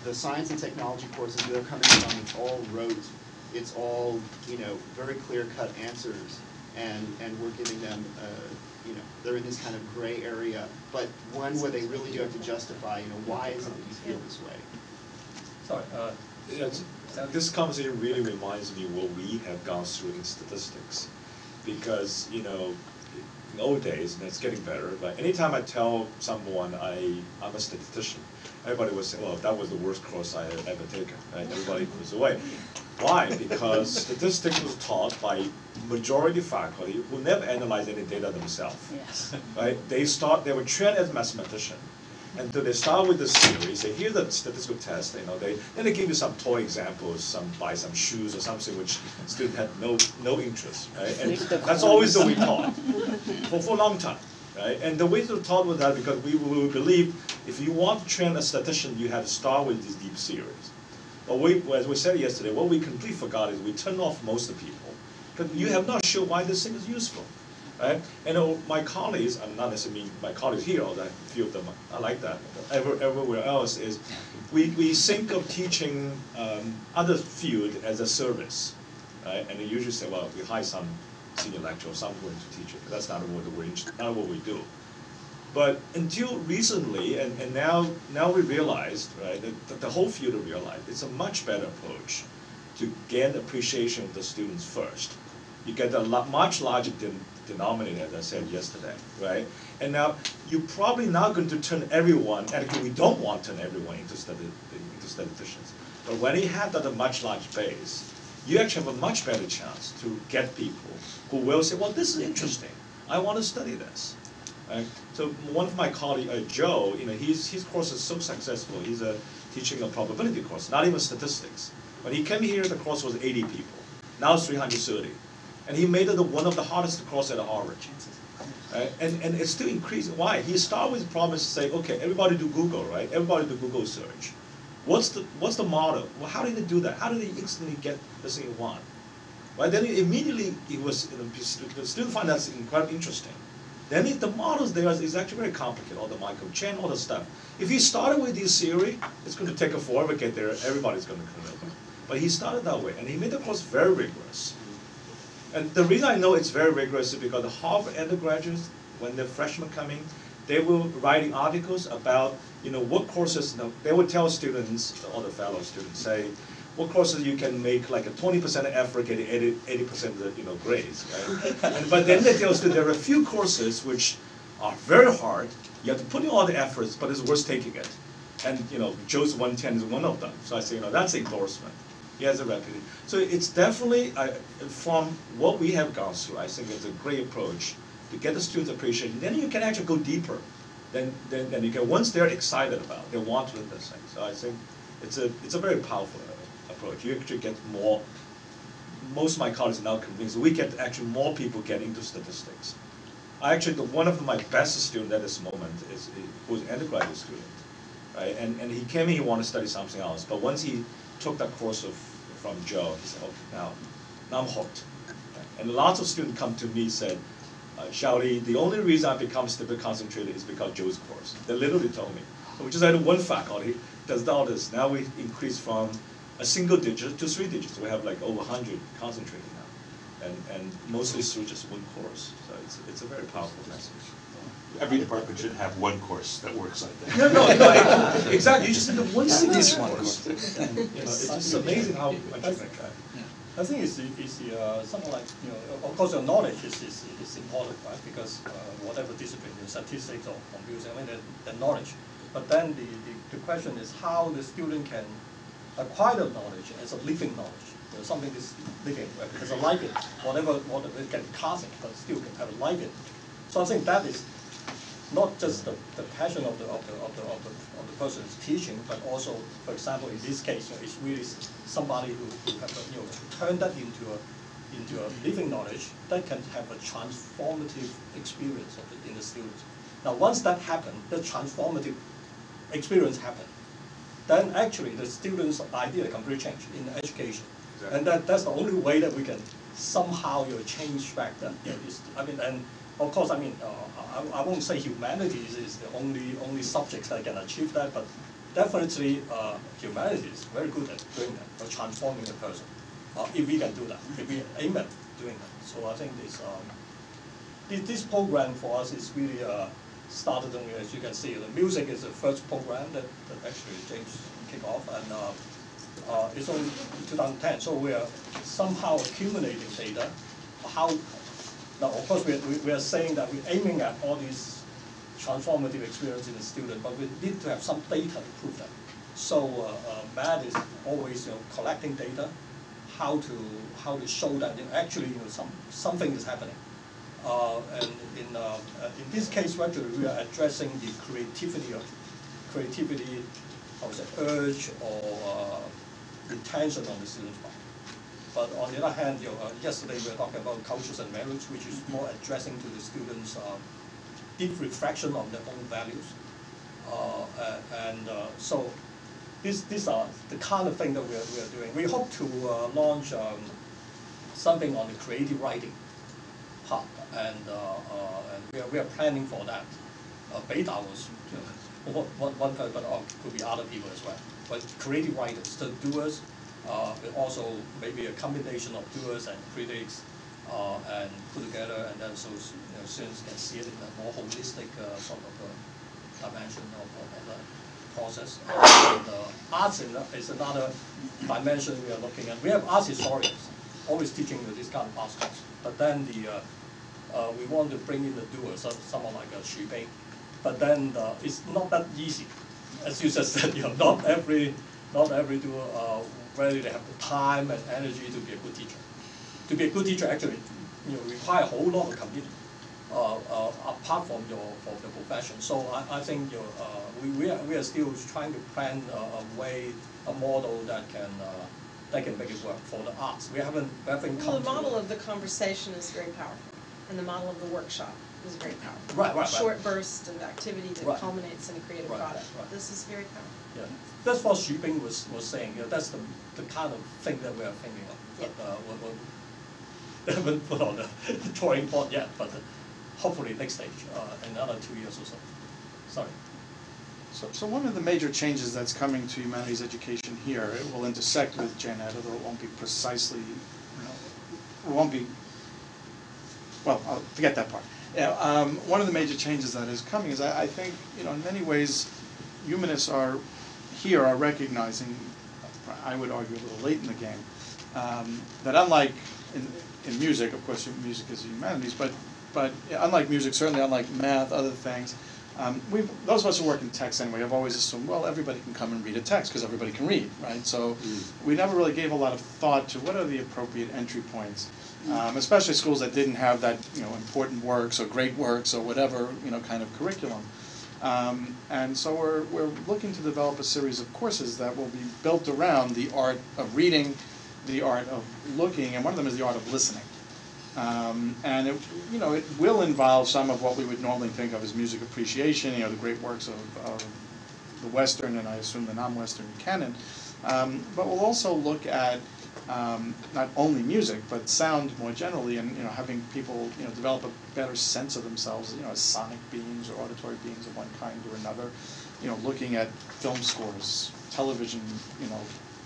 S5: The science and technology courses they're coming from, it's all rote, it's all very clear-cut answers, and we're giving them they're in this kind of gray area, but one where they really do have to justify why is it that you feel this way.
S7: Sorry.
S11: This conversation really reminds me what we have gone through in statistics, because in old days, and it's getting better, but anytime I tell someone I'm a statistician, everybody would say, well, that was the worst course I had ever taken, right? Everybody puts away. Why? Because statistics was taught by majority faculty who never analyzed any data themselves.
S10: Yes.
S11: Right? They were trained as mathematicians. And so they start with the theory, say, here's the statistical test, then they give you some toy examples, buy some shoes or something which students had no interest, right? And that's always the way taught for a long time, right? And the way we taught was that because we believe if you want to train a statistician, you have to start with these deep theories. But as we said yesterday, what we completely forgot is we turn off most of the people, because you have not sure why this thing is useful. Right? And my colleagues, I'm not necessarily my colleagues here, although a few of them are like that. Everywhere else is, we think of teaching other field as a service, right? And they usually say, well, we hire some senior lecturer, some going to teach it. But that's not what we do. But until recently, and now we realized, right, that the whole field realized it's a much better approach to gain appreciation of the students first. You get a much larger denominator, as I said yesterday, right? And now you're probably not going to turn everyone, and we don't want to turn everyone into statisticians. But when you have that a much larger base, you actually have a much better chance to get people who will say, well, this is interesting. I want to study this. Right? So one of my colleagues, Joe, his course is so successful. He's teaching a probability course, not even statistics. When he came here, the course was 80 people. Now it's 330. And he made it one of the hardest courses at Harvard. And it's still increasing. Why? He started with the promise to say, okay, everybody do Google, right? Everybody do Google search. What's the model? Well, how did they do that? How did they instantly get the thing you want? Right? Then immediately the student find that's incredibly interesting. Then the models there is actually very complicated, all the micro-chain, all the stuff. If he started with this theory, it's going to take a forever to get there. Everybody's going to come over. But he started that way, and he made the course very rigorous. And the reason I know it's very rigorous is because the Harvard undergraduates, when they're freshmen coming, they will writing articles about, what courses, they would tell students, all the fellow students, say, what courses you can make like a 20% effort, get 80% of the, grades, right? But then they tell us that there are a few courses which are very hard, you have to put in all the efforts, but it's worth taking it. And, Joe's 110 is one of them. So I say, that's endorsement. He has a reputation. So it's definitely, from what we have gone through, I think it's a great approach to get the students' appreciation. Then you can actually go deeper. Then you can, once they're excited about it, they want to learn this thing. So I think it's a very powerful approach. You actually get more, most of my colleagues are now convinced we get actually more people get into statistics. One of my best students at this moment was an undergraduate student, right? And he came in, he wanted to study something else, but once he took that course from Joe, he said, now I'm hooked. And lots of students come to me and said, Xiaoli, the only reason I become stable concentrated is because Joe's course. They literally told me. So we just had one faculty does all this. Now we increased from a single digit to 3 digits. We have like over 100 concentrated now. And mostly through just one course. So it's a very powerful message.
S9: Every department should have one course that works like that.
S11: No, exactly. You just need one single
S1: This one
S11: course. It's just amazing how much you make that.
S7: I think it's something like, of course your knowledge is important, right? Because whatever discipline, statistics or computing, the knowledge. But then the question is how the student can acquire the knowledge as a living knowledge. Something is living, right? Because a life in whatever it can be classic, but still can have a life in it. So I think that is not just the passion of the person who's teaching, but also, for example, in this case, it's really somebody who have turn that into a living knowledge that can have a transformative experience in the students. Now, once that happens, the transformative experience happens, then actually the students' idea completely change in education, exactly. And that's the only way that we can somehow change back that. And of course, I won't say humanities is the only subjects that can achieve that, but definitely humanities is very good at doing that, or transforming the person. If we can do that, if we aim at doing that. So I think this program for us is really started, as you can see, the music is the first program that actually James kicked off, and it's only 2010, so we are somehow accumulating data. Now, of course, we are saying that we're aiming at all these transformative experience in the student, but we need to have some data to prove that. So Matt is always collecting data, how to show that actually something is happening. And in this case, actually, we are addressing the creativity, I would say, urge or intention on the student's part. But on the other hand, yesterday we were talking about cultures and values, which is more addressing to the students' deep reflection on their own values. So these are the kind of thing that we are doing. We hope to launch something on the creative writing part, and we are planning for that. Beta was one person, but could be other people as well. But creative writers, the doers. Also maybe a combination of doers and critics, and put together, and then so students can see it in a more holistic sort of dimension of the process. And arts is another dimension we are looking at. We have arts historians always teaching this kind of arts course, but then we want to bring in the doers, someone like Xu Bing. But then it's not that easy, as you just said. Not every doer ready to have the time and energy to be a good teacher. To be a good teacher actually require a whole lot of commitment apart from the profession. So I think we are still trying to plan a model that can that can make it work for the arts. We haven't
S4: Well,
S7: come
S4: the
S7: to
S4: model of the conversation is very powerful, and the model of the workshop is very powerful.
S7: Right.
S4: Short bursts of activity that
S7: Right.
S4: culminates in a creative
S7: Right,
S4: product.
S7: right.
S4: This is very powerful.
S7: Yeah, that's what Xu Bing was saying. That's the kind of thing that we are thinking of. But we haven't put on the drawing board yet. But hopefully next stage, another 2 years or so. Sorry.
S1: So one of the major changes that's coming to humanities education here, it will intersect with Gen Ed, although it won't be precisely, it won't be, well, I'll forget that part. Yeah, one of the major changes that is coming is I think, in many ways, humanists are recognizing, I would argue a little late in the game, that unlike in music, of course music is humanities, but unlike music, certainly unlike math, other things, those of us who work in text anyway have always assumed, well, everybody can come and read a text because everybody can read, right? So we never really gave a lot of thought to what are the appropriate entry points, especially schools that didn't have that, important works or great works or whatever, kind of curriculum. And so we're looking to develop a series of courses that will be built around the art of reading, the art of looking, and one of them is the art of listening. And it will involve some of what we would normally think of as music appreciation, the great works of the Western and I assume the non-Western canon. But we'll also look at not only music but sound more generally, and having people develop a better sense of themselves, as sonic beings or auditory beings of one kind or another. Looking at film scores, television,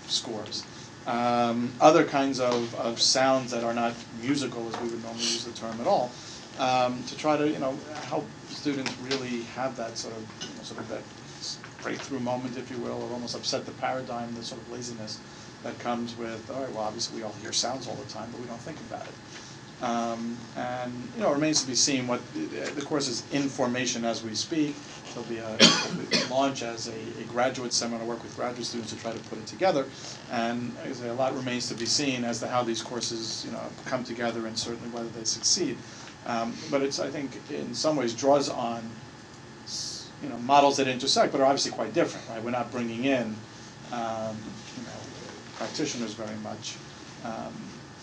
S1: scores. Other kinds of sounds that are not musical as we would normally use the term at all, to try to help students really have that sort of that breakthrough moment, if you will, or almost upset the paradigm, the sort of laziness that comes with, all right, well, obviously we all hear sounds all the time, but we don't think about it. And it remains to be seen what the course is in formation as we speak. There'll be a launch as a graduate seminar, work with graduate students to try to put it together. And as I say, a lot remains to be seen as to how these courses come together and certainly whether they succeed. But it's, I think, in some ways draws on models that intersect, but are obviously quite different, right? We're not bringing in practitioners very much,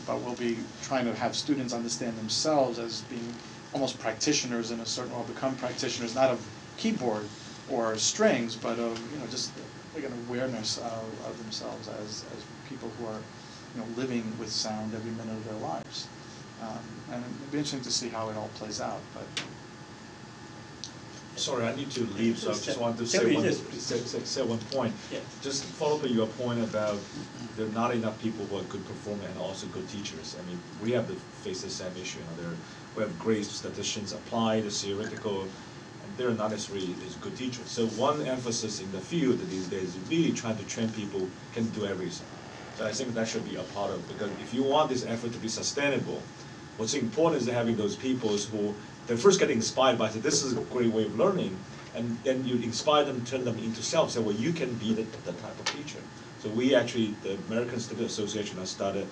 S1: but we'll be trying to have students understand themselves as being almost practitioners in a certain way, become practitioners not of keyboard or strings, but of just an awareness of themselves as people who are living with sound every minute of their lives. And it'll be interesting to see how it all plays out. But
S11: sorry, I need to leave, so I just want to say one point.
S7: Yeah.
S11: Just follow up your point about there are not enough people who are good performers and also good teachers. I mean, we have to face the same issue. We have great statisticians apply the theoretical, and they're not necessarily as good teachers. So one emphasis in the field these days is really trying to train people who can do everything. So I think that should be a part of it, because if you want this effort to be sustainable, what's important is having those people who they first get inspired by, say, this is a great way of learning, and then you inspire them, turn them into self, say, well, you can be the type of teacher. So we actually, the American Statistics Association has started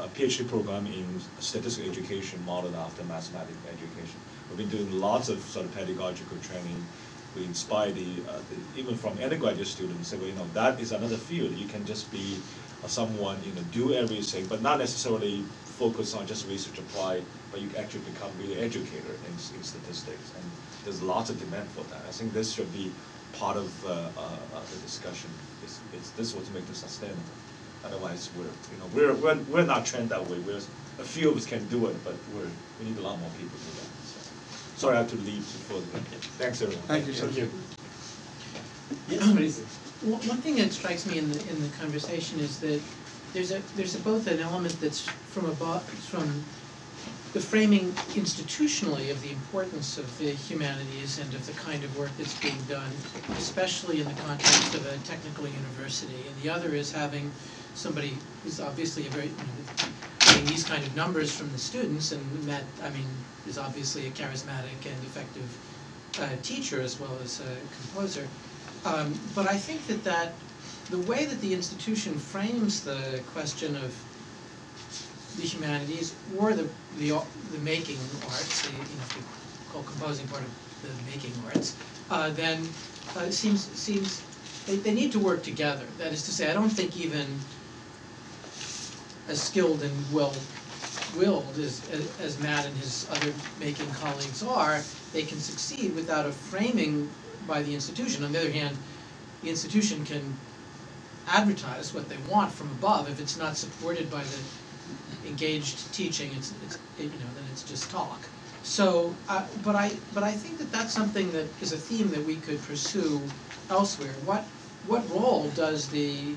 S11: a PhD program in statistical education modeled after mathematical education. We've been doing lots of sort of pedagogical training. We inspire even from undergraduate students, say, well, that is another field. You can just be someone, do everything, but not necessarily focus on just research applied, but you actually become really educator in statistics, and there's lots of demand for that. I think this should be part of the discussion. This will make it sustainable. Otherwise, we're not trained that way. A few of us can do it, but we need a lot more people to do that. So, sorry, I have to leave before. Thanks, everyone.
S1: thank you.
S7: Thank you.
S2: Yes, please. One thing that strikes me in the conversation is that there's both an element that's from the framing institutionally of the importance of the humanities and of the kind of work that's being done, especially in the context of a technical university. And the other is having somebody who's obviously getting these kind of numbers from the students, and Matt, is obviously a charismatic and effective teacher as well as a composer. But I think that the way that the institution frames the question of the humanities or the making arts, if you call composing part of the making arts, then seems they need to work together. That is to say, I don't think even as skilled and well-willed as Matt and his other making colleagues are, they can succeed without a framing by the institution. On the other hand, the institution can advertise what they want from above. If it's not supported by the engaged teaching, then it's just talk. So, but I think that that's something that is a theme that we could pursue elsewhere. What role does the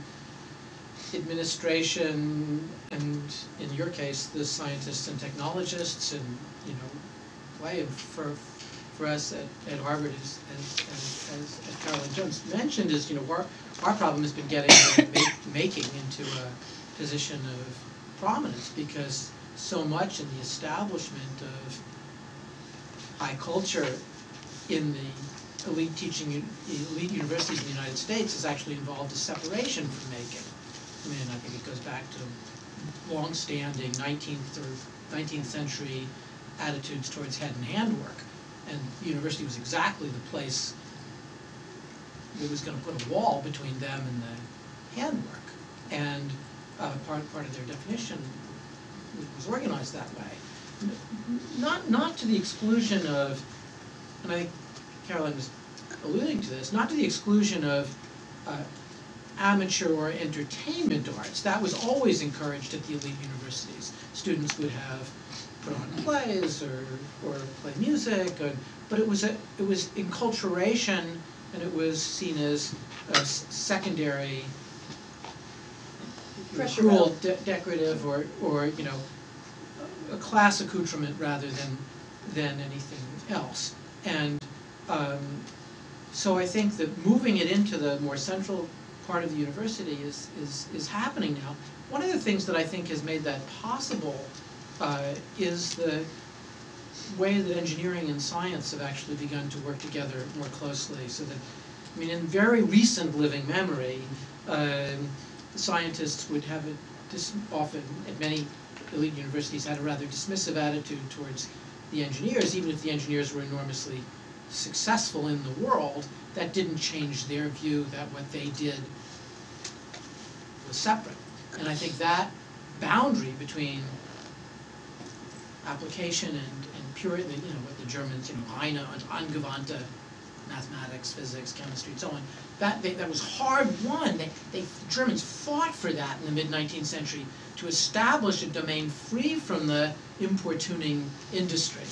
S2: administration and, in your case, the scientists and technologists and play? And for us at Harvard, as Carolyn Jones mentioned, is our problem has been getting making into a position of prominence, because so much in the establishment of high culture in the elite universities in the United States has actually involved a separation from making. I mean, I think it goes back to long-standing 19th century attitudes towards head and hand work, and the university was exactly the place that was going to put a wall between them and the handwork, and part of their definition was organized that way. Not to the exclusion of, and I think Caroline was alluding to this, not to the exclusion of amateur or entertainment arts. That was always encouraged at the elite universities. Students would have put on plays or play music, but it was enculturation, and it was seen as a secondary, cruel, decorative, or a class accoutrement rather than anything else. And so I think that moving it into the more central part of the university is happening now. One of the things that I think has made that possible is the way that engineering and science have actually begun to work together more closely. So that, I mean, in very recent living memory, scientists would have often, at many elite universities, had a rather dismissive attitude towards the engineers, even if the engineers were enormously successful in the world. That didn't change their view that what they did was separate. And I think that boundary between application and pure, what the Germans, reine und angewandte mathematics, physics, chemistry, and so on, that was hard won. The Germans fought for that in the mid-19th century to establish a domain free from the importuning industry.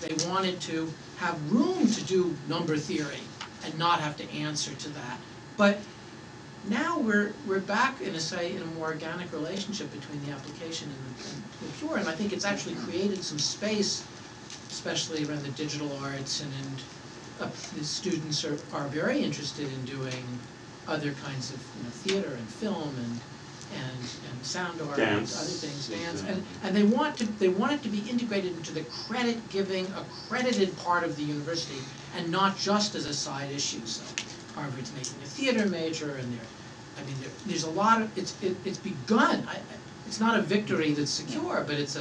S2: They wanted to have room to do number theory and not have to answer to that. But now we're back in a more organic relationship between the application and the pure, and I think it's actually created some space, especially around the digital arts, and the students are very interested in doing other kinds of theater and film and sound art
S9: Dance.
S2: and other things, dance, and they want it to be integrated into the credit-giving, accredited part of the university, and not just as a side issue. So Harvard's making a theater major, and there's a lot of it's begun. It's not a victory that's secure, but it's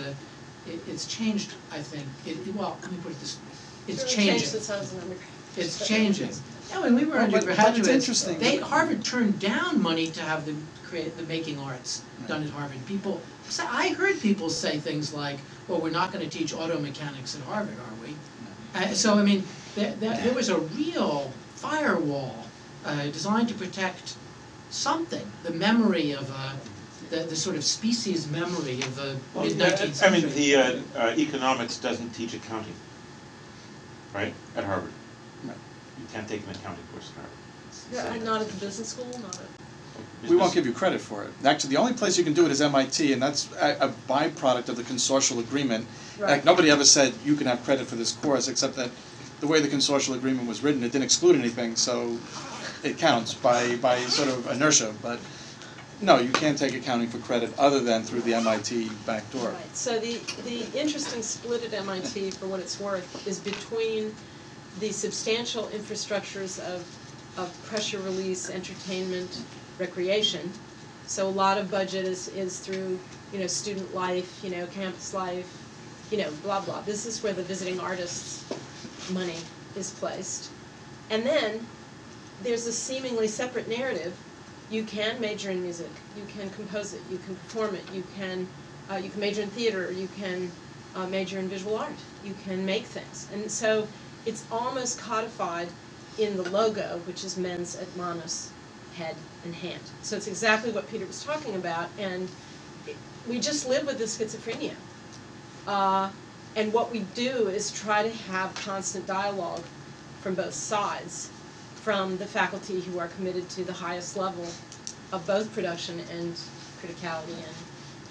S2: changed. I think well, let me put it this way: it's changing. It's changing. Yeah, when we were undergraduates,
S1: it's interesting.
S2: Harvard turned down money to have them create the making arts done at Harvard. I heard people say things like, "Well, we're not going to teach auto mechanics at Harvard, are we?" So I mean, there was a real firewall designed to protect something, the memory of the sort of species memory of the mid-19th century.
S9: I mean, the economics doesn't teach accounting, right, at Harvard.
S1: Right.
S9: You can't take an accounting course at Harvard.
S4: Yeah, not at the business school, not at...
S1: We won't give you credit for it. Actually, the only place you can do it is MIT, and that's a byproduct of the consortial agreement.
S4: Right.
S1: Like, nobody ever said you can have credit for this course, except that the way the consortial agreement was written, it didn't exclude anything, so it counts by sort of inertia. But no, you can't take accounting for credit other than through the MIT back door.
S4: Right. So the interesting split at MIT, for what it's worth, is between the substantial infrastructures of pressure release, entertainment, recreation. So a lot of budget is through, student life, campus life, blah, blah. This is where the visiting artists' money is placed. And then there's a seemingly separate narrative you can major in music, you can compose it, you can perform it, you can major in theater, you can major in visual art, you can make things. And so it's almost codified in the logo, which is mens et manus, head and hand. So it's exactly what Peter was talking about, and we just live with this schizophrenia. And what we do is try to have constant dialogue from both sides, from the faculty who are committed to the highest level of both production and criticality, and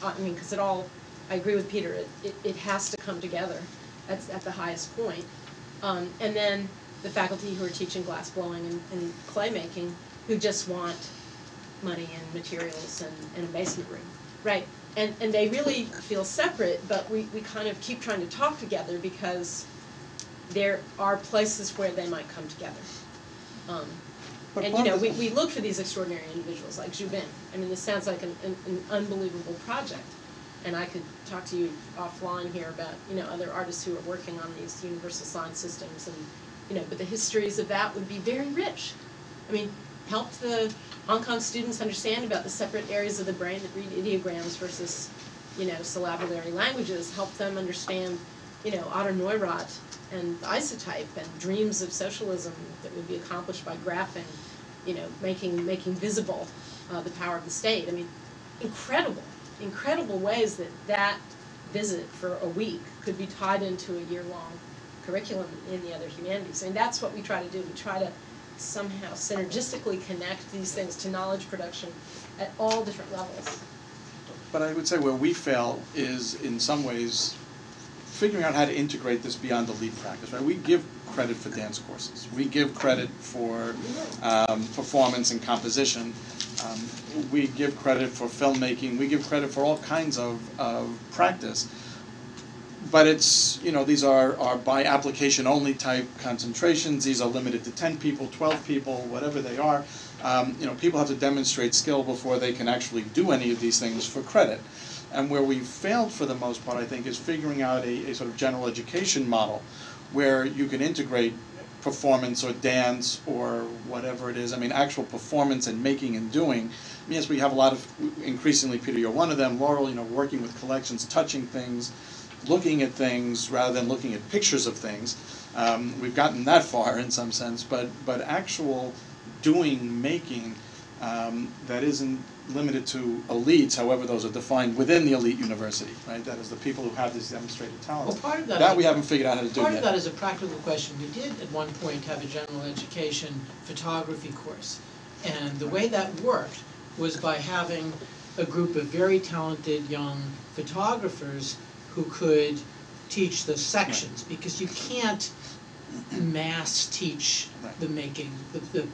S4: I mean, because I agree with Peter, it has to come together at the highest point. And then the faculty who are teaching glass blowing and clay making, who just want money and materials and a basement room, right? And they really feel separate, but we kind of keep trying to talk together because there are places where they might come together. And you know, we look for these extraordinary individuals like Jubin. I mean, this sounds like an unbelievable project. And I could talk to you offline here about, you know, other artists who are working on these universal sign systems, and, you know, but the histories of that would be very rich. I mean, help the Hong Kong students understand about the separate areas of the brain that read ideograms versus, you know, syllabulary languages. Help them understand, you know, Otto Neurath and the isotype and dreams of socialism that would be accomplished by graphing, you know, making visible the power of the state. I mean, incredible ways that visit for a week could be tied into a year-long curriculum in the other humanities. I mean, that's what we try to do. We try to somehow synergistically connect these things to knowledge production at all different levels.
S1: But I would say where we fail is, in some ways, figuring out how to integrate this beyond the lead practice, right? We give credit for dance courses. We give credit for performance and composition. We give credit for filmmaking. We give credit for all kinds of practice. But it's, you know, these are by application only type concentrations. These are limited to 10 people, 12 people, whatever they are. You know, people have to demonstrate skill before they can actually do any of these things for credit. And where we've failed for the most part, I think, is figuring out a sort of general education model where you can integrate performance or dance or whatever it is. I mean, actual performance and making and doing. I mean, yes, we have a lot of, increasingly, Peter, you're one of them, Laurel, you know, working with collections, touching things, looking at things rather than looking at pictures of things. We've gotten that far in some sense, but actual doing, making, that isn't limited to elites, however those are defined within the elite university, right? That is the people who have these demonstrated talents.
S2: Well, part of that
S1: we haven't figured out how to do yet.
S2: Part of that is a practical question. We did at one point have a general education photography course, and the way that worked was by having a group of very talented young photographers who could teach the sections, because you can't mass teach the making, the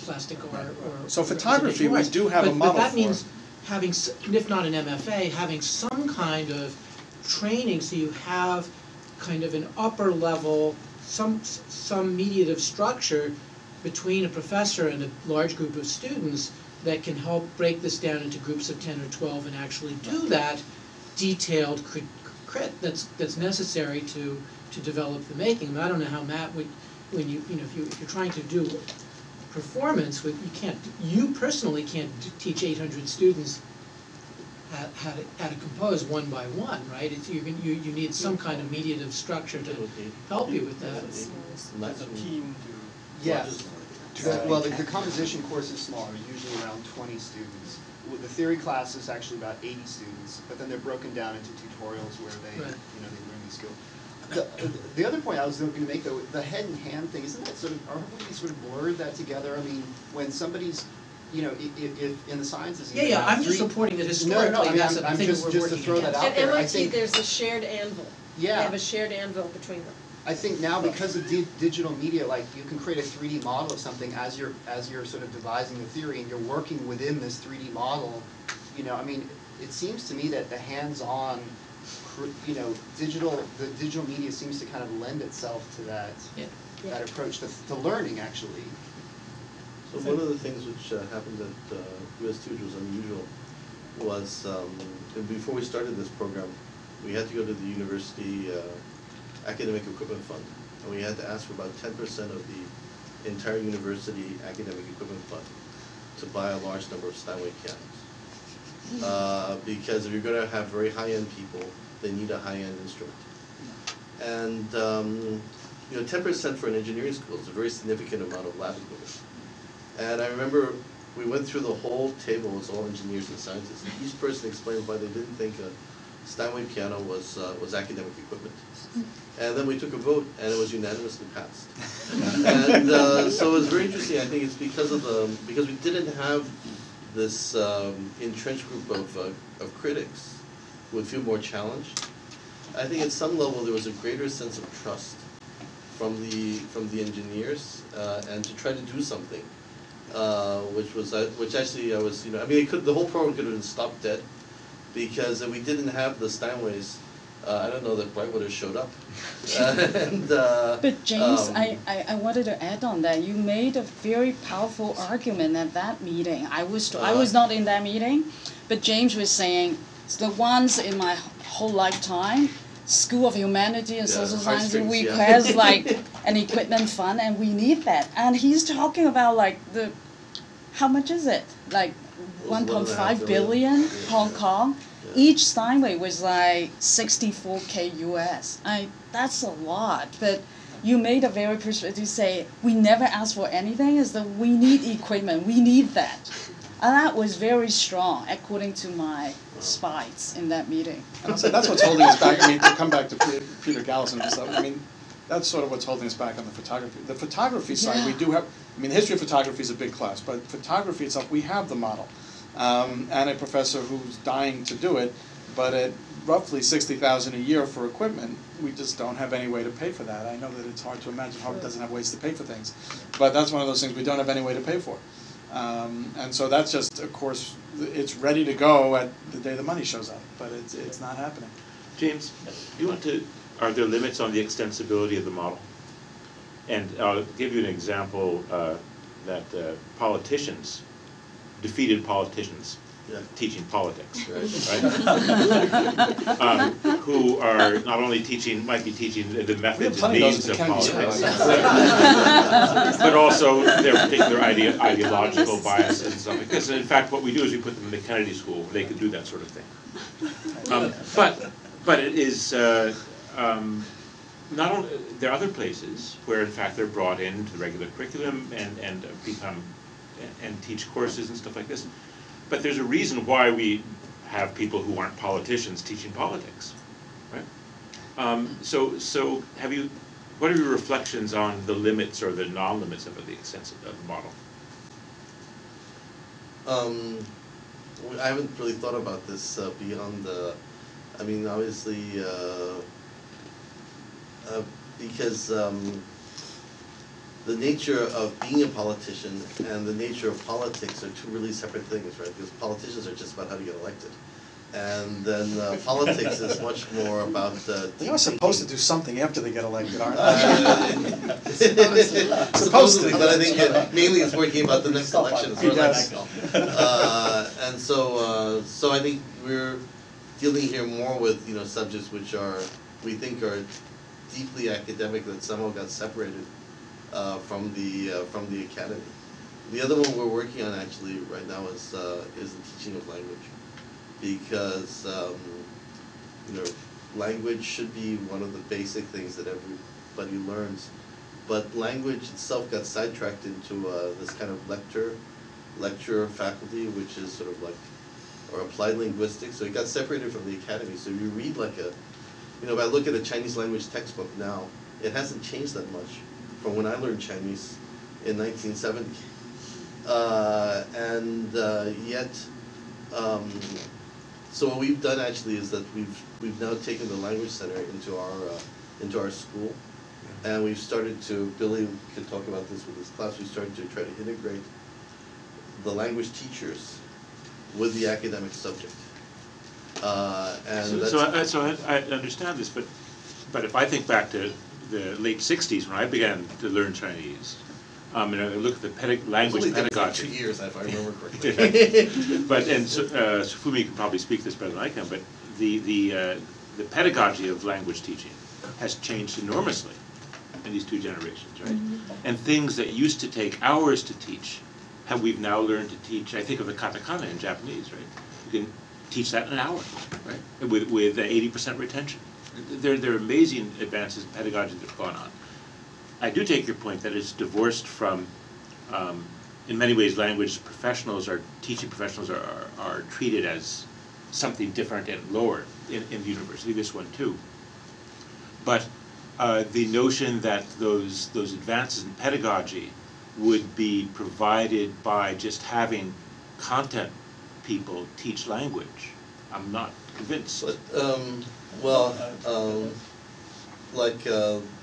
S2: plastic or
S1: so photography, we do have a model
S2: but that
S1: for.
S2: means having, if not an MFA, having some kind of training, so you have kind of an upper level, some mediative structure between a professor and a large group of students that can help break this down into groups of 10 or 12 and actually do that detailed crit that's necessary to develop the making. And I don't know how Matt would, when you know, if you're trying to do performance, you personally can't teach 800 students how to compose one by one, right? You need some kind of mediative structure to help you with that.
S7: As a team to.
S5: Yes. Well, the composition course is smaller, usually around 20 students. The theory class is actually about 80 students, but then they're broken down into tutorials where they,
S2: right,
S5: you know, they learn these skills. The other point I was going to make, though, the head and hand thing, isn't that sort of, are we sort of blurred that together? I mean, when somebody's, you know, if in the sciences.
S2: Yeah, I'm just supporting that historically.
S5: No, I mean,
S2: that's
S5: I'm
S2: the thing
S5: just to throw that out
S4: At
S5: there.
S4: MIT, there's a shared anvil.
S5: Yeah.
S4: They have a shared anvil between them.
S5: I think now, because of digital media, like, you can create a 3D model of something as you're sort of devising the theory, and you're working within this 3D model. You know, I mean, it seems to me that the hands-on, you know, the digital media seems to kind of lend itself to that that approach to learning, actually.
S3: So one of the things which happened at US2, which was unusual, was before we started this program, we had to go to the university academic equipment fund, and we had to ask for about 10% of the entire university academic equipment fund. to buy a large number of Steinway pianos. Because if you're going to have very high-end people, they need a high-end instrument. And 10% for an engineering school is a very significant amount of lab equipment. And I remember we went through the whole table, it was all engineers and scientists, and each person explained why they didn't think a Steinway piano was academic equipment. And then we took a vote, and it was unanimously passed. And so it was very interesting. I think it's because we didn't have this entrenched group of critics who would feel more challenged. I think at some level there was a greater sense of trust from the engineers and to try to do something, which actually I was, the whole program could have been stopped dead, because if we didn't have the Steinways, I don't know that Bright would have showed up.
S10: But James, I wanted to add on that. You made a very powerful argument at that meeting. I was not in that meeting, but James was saying, the ones in my whole lifetime, School of Humanity and Social Science requires like an equipment fund, and we need that. And he's talking about like how much is it? Like 1.5 billion Hong Kong.
S3: Yeah.
S10: Each Steinway was like 64K US. That's a lot, but you made a very persuasive say, we never ask for anything, is that we need equipment, we need that. And that was very strong, according to my spies in that meeting.
S1: And I'll say that's what's holding us back. I mean, to come back to Peter Gallison and stuff, I mean, that's sort of what's holding us back on the photography. The photography side, we do have, the history of photography is a big class, but photography itself, we have the model. And a professor who's dying to do it, but at roughly $60,000 a year for equipment, we just don't have any way to pay for that. I know that it's hard to imagine Harvard doesn't have ways to pay for things, but that's one of those things we don't have any way to pay for. And so that's just, of course, it's ready to go at the day the money shows up, but it's not happening.
S9: James, are there limits on the extensibility of the model? And I'll give you an example that politicians, defeated politicians, teaching politics, right? Who are not only might be teaching the methods and means of politics, but also their particular ideological bias and stuff. Because in fact, what we do is we put them in the Kennedy School where they could do that sort of thing. But it is not only there are other places where in fact they're brought into the regular curriculum and become and teach courses and stuff like this. But there's a reason why we have people who aren't politicians teaching politics, right? So what are your reflections on the limits or the non-limits of the model?
S3: I haven't really thought about this beyond obviously, because the nature of being a politician and the nature of politics are two really separate things, right? Because politicians are just about how to get elected. And then politics is much more about
S1: They are supposed to do something after they get elected, aren't they?
S3: Supposedly, but I think mainly it's working about the next election as far as I know. And so I think we're dealing here more with subjects which we think are deeply academic, that somehow got separated from the academy. The other one we're working on actually right now is the teaching of language, because language should be one of the basic things that everybody learns, but language itself got sidetracked into this kind of lecture faculty, which is sort of like, or applied linguistics. So it got separated from the academy. So if you read like if I look at a Chinese language textbook now, it hasn't changed that much from when I learned Chinese in 1970. So what we've done actually is that we've now taken the Language Center into our school, and we've started to, Billy could talk about this with his class, we started to try to integrate the language teachers with the academic subject.
S9: So I understand this, but if I think back to the late °60s when I began to learn Chinese, and I look at the language pedagogy.
S3: 2 years, if I remember correctly.
S9: But Fumi can probably speak this better than I can. But the pedagogy of language teaching has changed enormously in these two generations, right? Mm-hmm. And things that used to take hours to teach we've now learned to teach, I think of the katakana in Japanese, right? You can teach that in an hour, right? With 80% retention. There are amazing advances in pedagogy that have gone on. I do take your point that it's divorced from, in many ways, language professionals or teaching professionals are treated as something different and lower in the university, this one too. But the notion that those advances in pedagogy would be provided by just having content people teach language, I'm not convinced.
S3: But,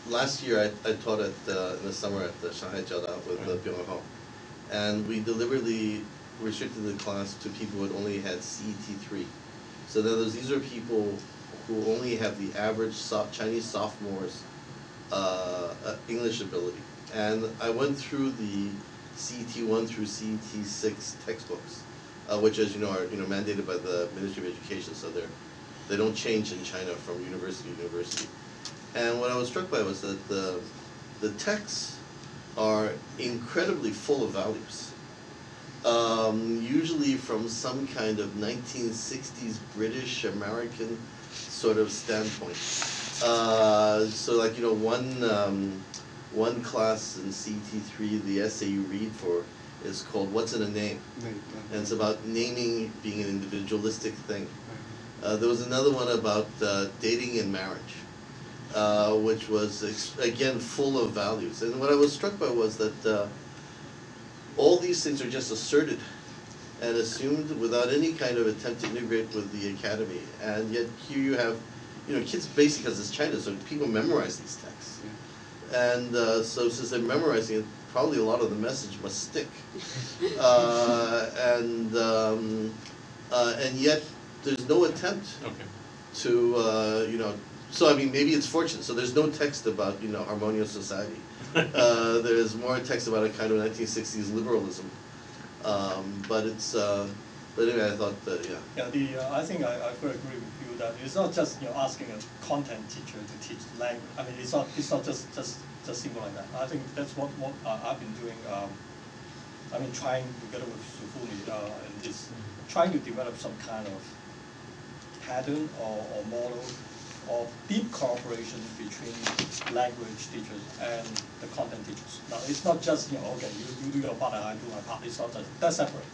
S3: last year I taught in the summer at the Shanghai Jiaodao with Byung Hong, and we deliberately restricted the class to people who had only had CET 3. So in other words, these are people who only have the average Chinese sophomore's English ability. And I went through the CET 1 through CET 6 textbooks, which, as you know, are mandated by the Ministry of Education, so they don't change in China from university to university. And what I was struck by was that the texts are incredibly full of values. Usually from some kind of 1960s British American sort of standpoint. So like, one class in CET3, the essay you read for is called What's in a Name? And it's about naming being an individualistic thing. There was another one about dating and marriage, which was, again, full of values. And what I was struck by was that all these things are just asserted and assumed without any kind of attempt to integrate with the academy. And yet here you have, kids, basically, because it's China, so people memorize these texts. Yeah. And so since they're memorizing it, probably a lot of the message must stick. And yet there's no attempt to, so I mean, maybe it's fortunate. So there's no text about, harmonious society. There's more text about a kind of 1960s liberalism. But it's, but anyway, I thought that, yeah.
S7: Yeah, I think I very agree with you that it's not just asking a content teacher to teach language. I mean, it's not just simple like that. I think that's what I've been doing. I mean, trying together with Sufuni and is trying to develop some kind of pattern or model of deep cooperation between language teachers and the content teachers. Now, it's not just, okay, you do your part and I do my part. It's not just, that's separate.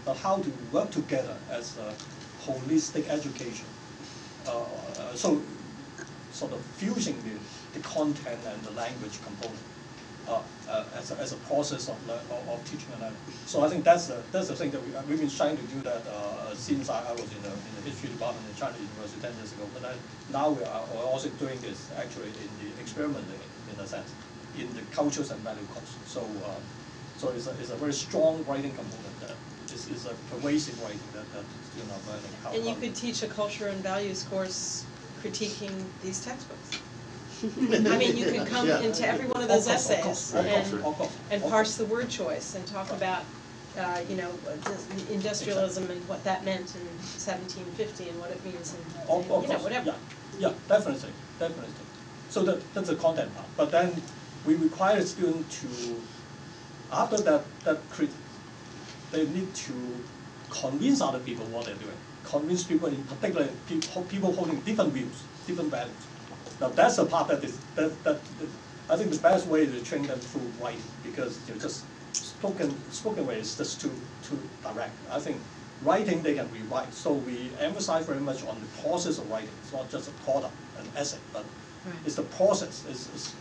S7: But how to work together as a holistic education. So sort of fusing the content and the language component as a process of teaching and learning. So I think that's the thing that we've been trying to do that since I was in the history department in China University 10 years ago. But then now we're also doing this actually in the experimenting in a sense in the cultures and value course. So so it's a very strong writing component that is a pervasive writing that students are learning how.
S4: And you could teach a culture and values course critiquing these textbooks. I mean, you can come into every one of those essays and parse the word choice and talk about, industrialism and what that meant in 1750 and what it means in, whatever.
S7: Yeah, definitely. So that's the content part. But then we require a student to, after that they need to convince other people what they're doing. Convince people, in particular, people holding different views, different values. Now that's the part that I think the best way is to train them through writing, because just spoken way is just too direct. I think writing they can rewrite. So we emphasize very much on the process of writing. It's not just a product, an essay, but it's the process. It's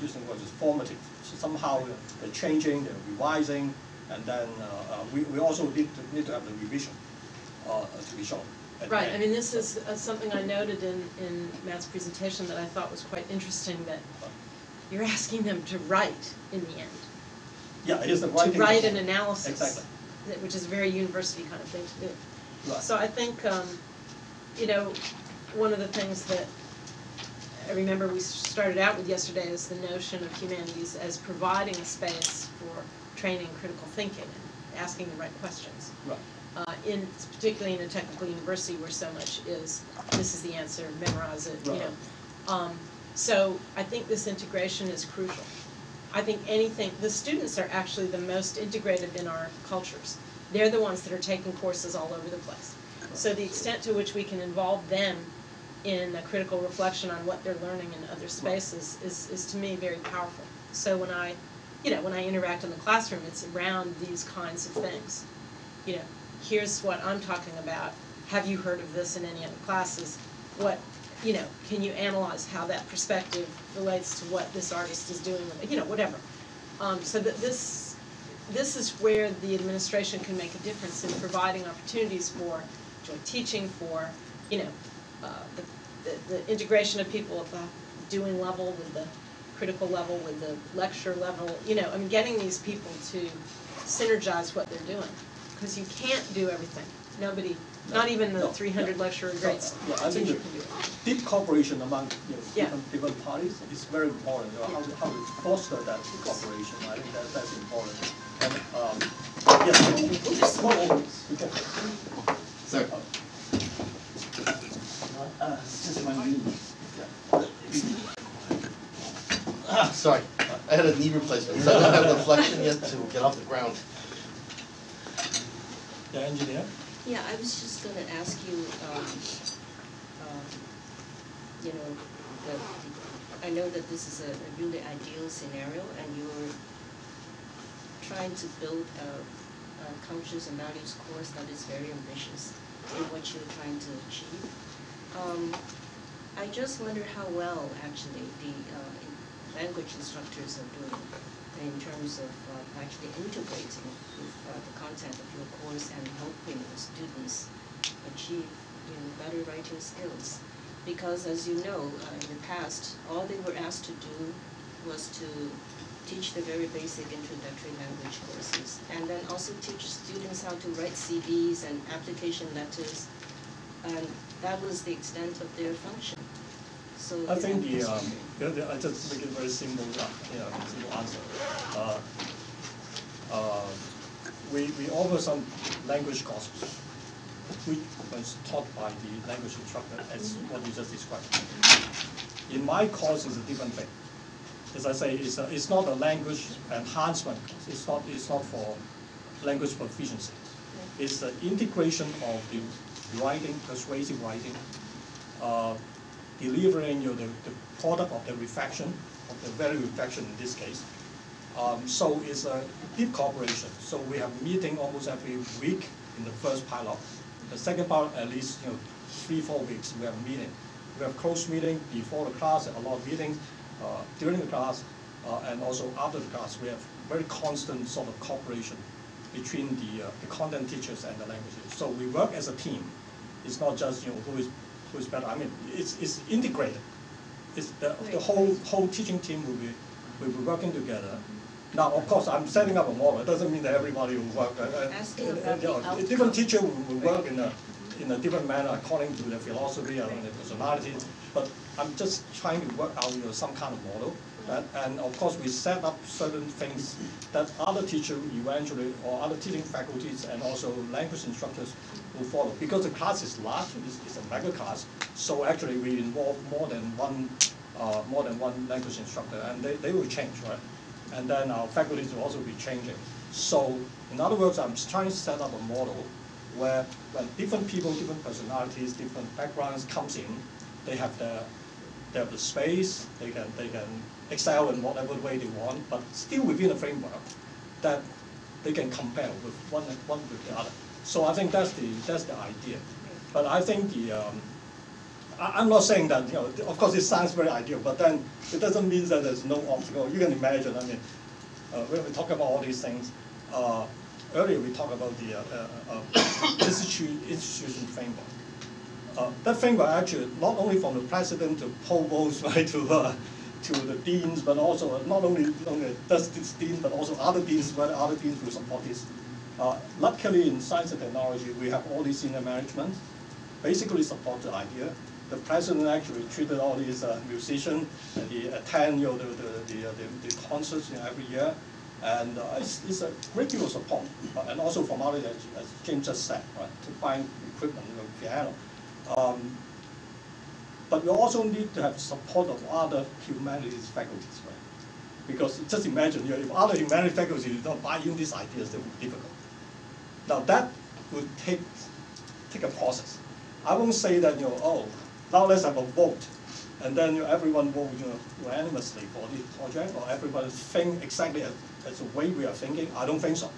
S7: using what is formative. So somehow they're changing, they're revising, and then we also need to have the revision to be shown.
S4: Right, I mean, this is something I noted in Matt's presentation that I thought was quite interesting, that you're asking them to write in the end.
S7: Yeah, it is the writing.
S4: To write an analysis.
S7: Exactly.
S4: Which is a very university kind of thing to do.
S7: Right.
S4: So I think, one of the things that I remember we started out with yesterday is the notion of humanities as providing a space for training critical thinking and asking the right questions.
S7: Right.
S4: Particularly in a technical university where so much is, this is the answer, memorize it,
S7: Right.
S4: So I think this integration is crucial. I think anything, the students are actually the most integrated in our cultures. They're the ones that are taking courses all over the place. So the extent to which we can involve them in a critical reflection on what they're learning in other spaces is to me very powerful. So when I interact in the classroom, it's around these kinds of things. Here's what I'm talking about. Have you heard of this in any other classes? Can you analyze how that perspective relates to what this artist is doing with, whatever. So that this is where the administration can make a difference in providing opportunities for joint teaching, for, the integration of people at the doing level with the critical level, with the lecture level, getting these people to synergize what they're doing. Because you can't do everything. Nobody, not even the 300 lecturer grade
S7: I think
S4: teacher can do it.
S7: deep cooperation among
S4: Yeah.
S7: different parties is very important. How to foster that cooperation, I think that's important. And yes,
S3: Sir.
S5: Just my knee.
S3: Sorry, I had a knee replacement, so I don't have the flexion yet to get off the ground.
S7: yeah, engineer.
S12: Yeah, I was just gonna ask you, I know that this is a really ideal scenario, and you're trying to build a cultures and values course that is very ambitious in what you're trying to achieve. I just wonder how well actually the language instructors are doing in terms of actually integrating with the content of your course and helping the students achieve better writing skills. Because as you know, in the past, all they were asked to do was to teach the very basic introductory language courses, and then also teach students how to write CVs and application letters, and that was the extent of their function. So
S7: I think I just make it very simple, simple answer. We offer some language courses, which was taught by the language instructor, as what you just described. In my course, it's a different thing. As I say, it's not a language enhancement course. It's not for language proficiency. It's the integration of the writing, persuasive writing, delivering the product of the reflection, of the value reflection in this case. So it's a deep cooperation. So we have meeting almost every week in the first pilot. The second part, at least 3-4 weeks, we have a meeting. We have close meeting before the class, a lot of meetings during the class, and also after the class. We have very constant sort of cooperation between the content teachers and the languages. So we work as a team. It's not just who is better. I mean, it's integrated. It's the whole teaching team will be working together. Now, of course, I'm setting up a model. It doesn't mean that everybody will work. Different teachers will work in a different manner according to their philosophy and their personality. But I'm just trying to work out some kind of model. And of course, we set up certain things that other teachers eventually, or other teaching faculties and also language instructors will follow. Because the class is large, it's a mega class. So actually, we involve more than one language instructor, and they will change, right? And then our faculties will also be changing. So in other words, I'm trying to set up a model where when different people, different personalities, different backgrounds comes in, they have the space, they can excel in whatever way they want, but still within a framework that they can compare with one with the other. So I think that's the idea. But I think I'm not saying that, of course it sounds very ideal, but then it doesn't mean that there's no obstacle. You can imagine, I mean, when we talk about all these things, earlier we talked about the institution framework. That framework actually, not only from the president to provost, right, to the deans, but also not only does this dean, but also other deans, whether other deans will support this. Luckily in science and technology, we have all these senior management basically support the idea. The president actually treated all these musicians, and he attend the concerts every year, and it's a great deal of support. And also from others, as James just said, right, to find equipment, piano. But we also need to have support of other humanities faculties, right? Because just imagine, if other humanities faculty don't buy in these ideas, that would be difficult. Now that would take a process. I won't say that, oh, now let's have a vote, and then everyone vote unanimously for this project, or everybody think exactly as the way we are thinking. I don't think so.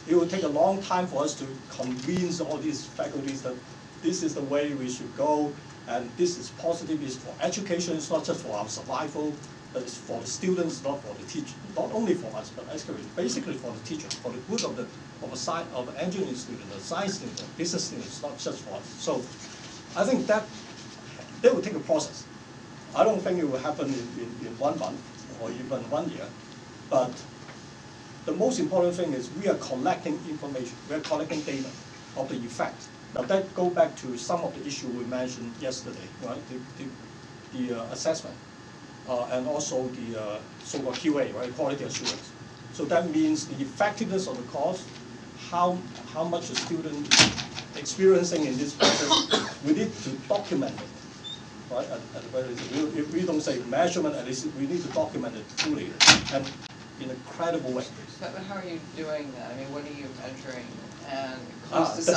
S7: It will take a long time for us to convince all these faculties that this is the way we should go, and this is positive, it's for education, it's not just for our survival, but it's for the students, not for the teachers. Not only for us, but actually basically for the teachers, for the good of the engineering students, the science students, the business students, not just for us. So I think that will take a process. I don't think it will happen in 1 month or even 1 year, but the most important thing is we are collecting information, we are collecting data of the effect. Now that go back to some of the issue we mentioned yesterday, right? The assessment, and also the so-called QA, right? Quality assurance. So that means the effectiveness of the course, how much the student experiencing in this process, we need to document it, right? If we don't say measurement, at least we need to document it fully and in a credible way.
S6: But how are you doing that? I mean, what are you measuring, and
S7: That's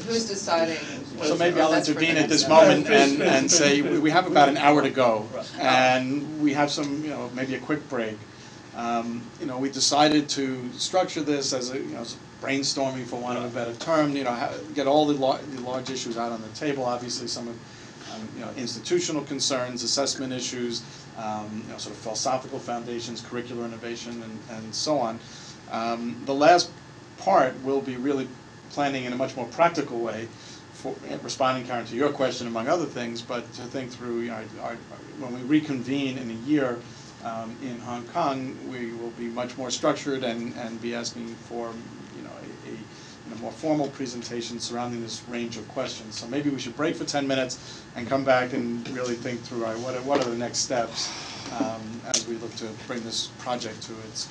S6: who's deciding?
S1: So maybe I'll intervene at this moment and say we have about an hour to go, and we have some, maybe a quick break. We decided to structure this as a, brainstorming, for want of a better term. Get all the large issues out on the table. Obviously, some of institutional concerns, assessment issues, sort of philosophical foundations, curricular innovation, and so on. The last part will be really planning in a much more practical way, for responding, Karen, to your question among other things, but to think through, when we reconvene in a year in Hong Kong, we will be much more structured and be asking for a more formal presentation surrounding this range of questions. So maybe we should break for 10 minutes and come back and really think through what are the next steps as we look to bring this project to its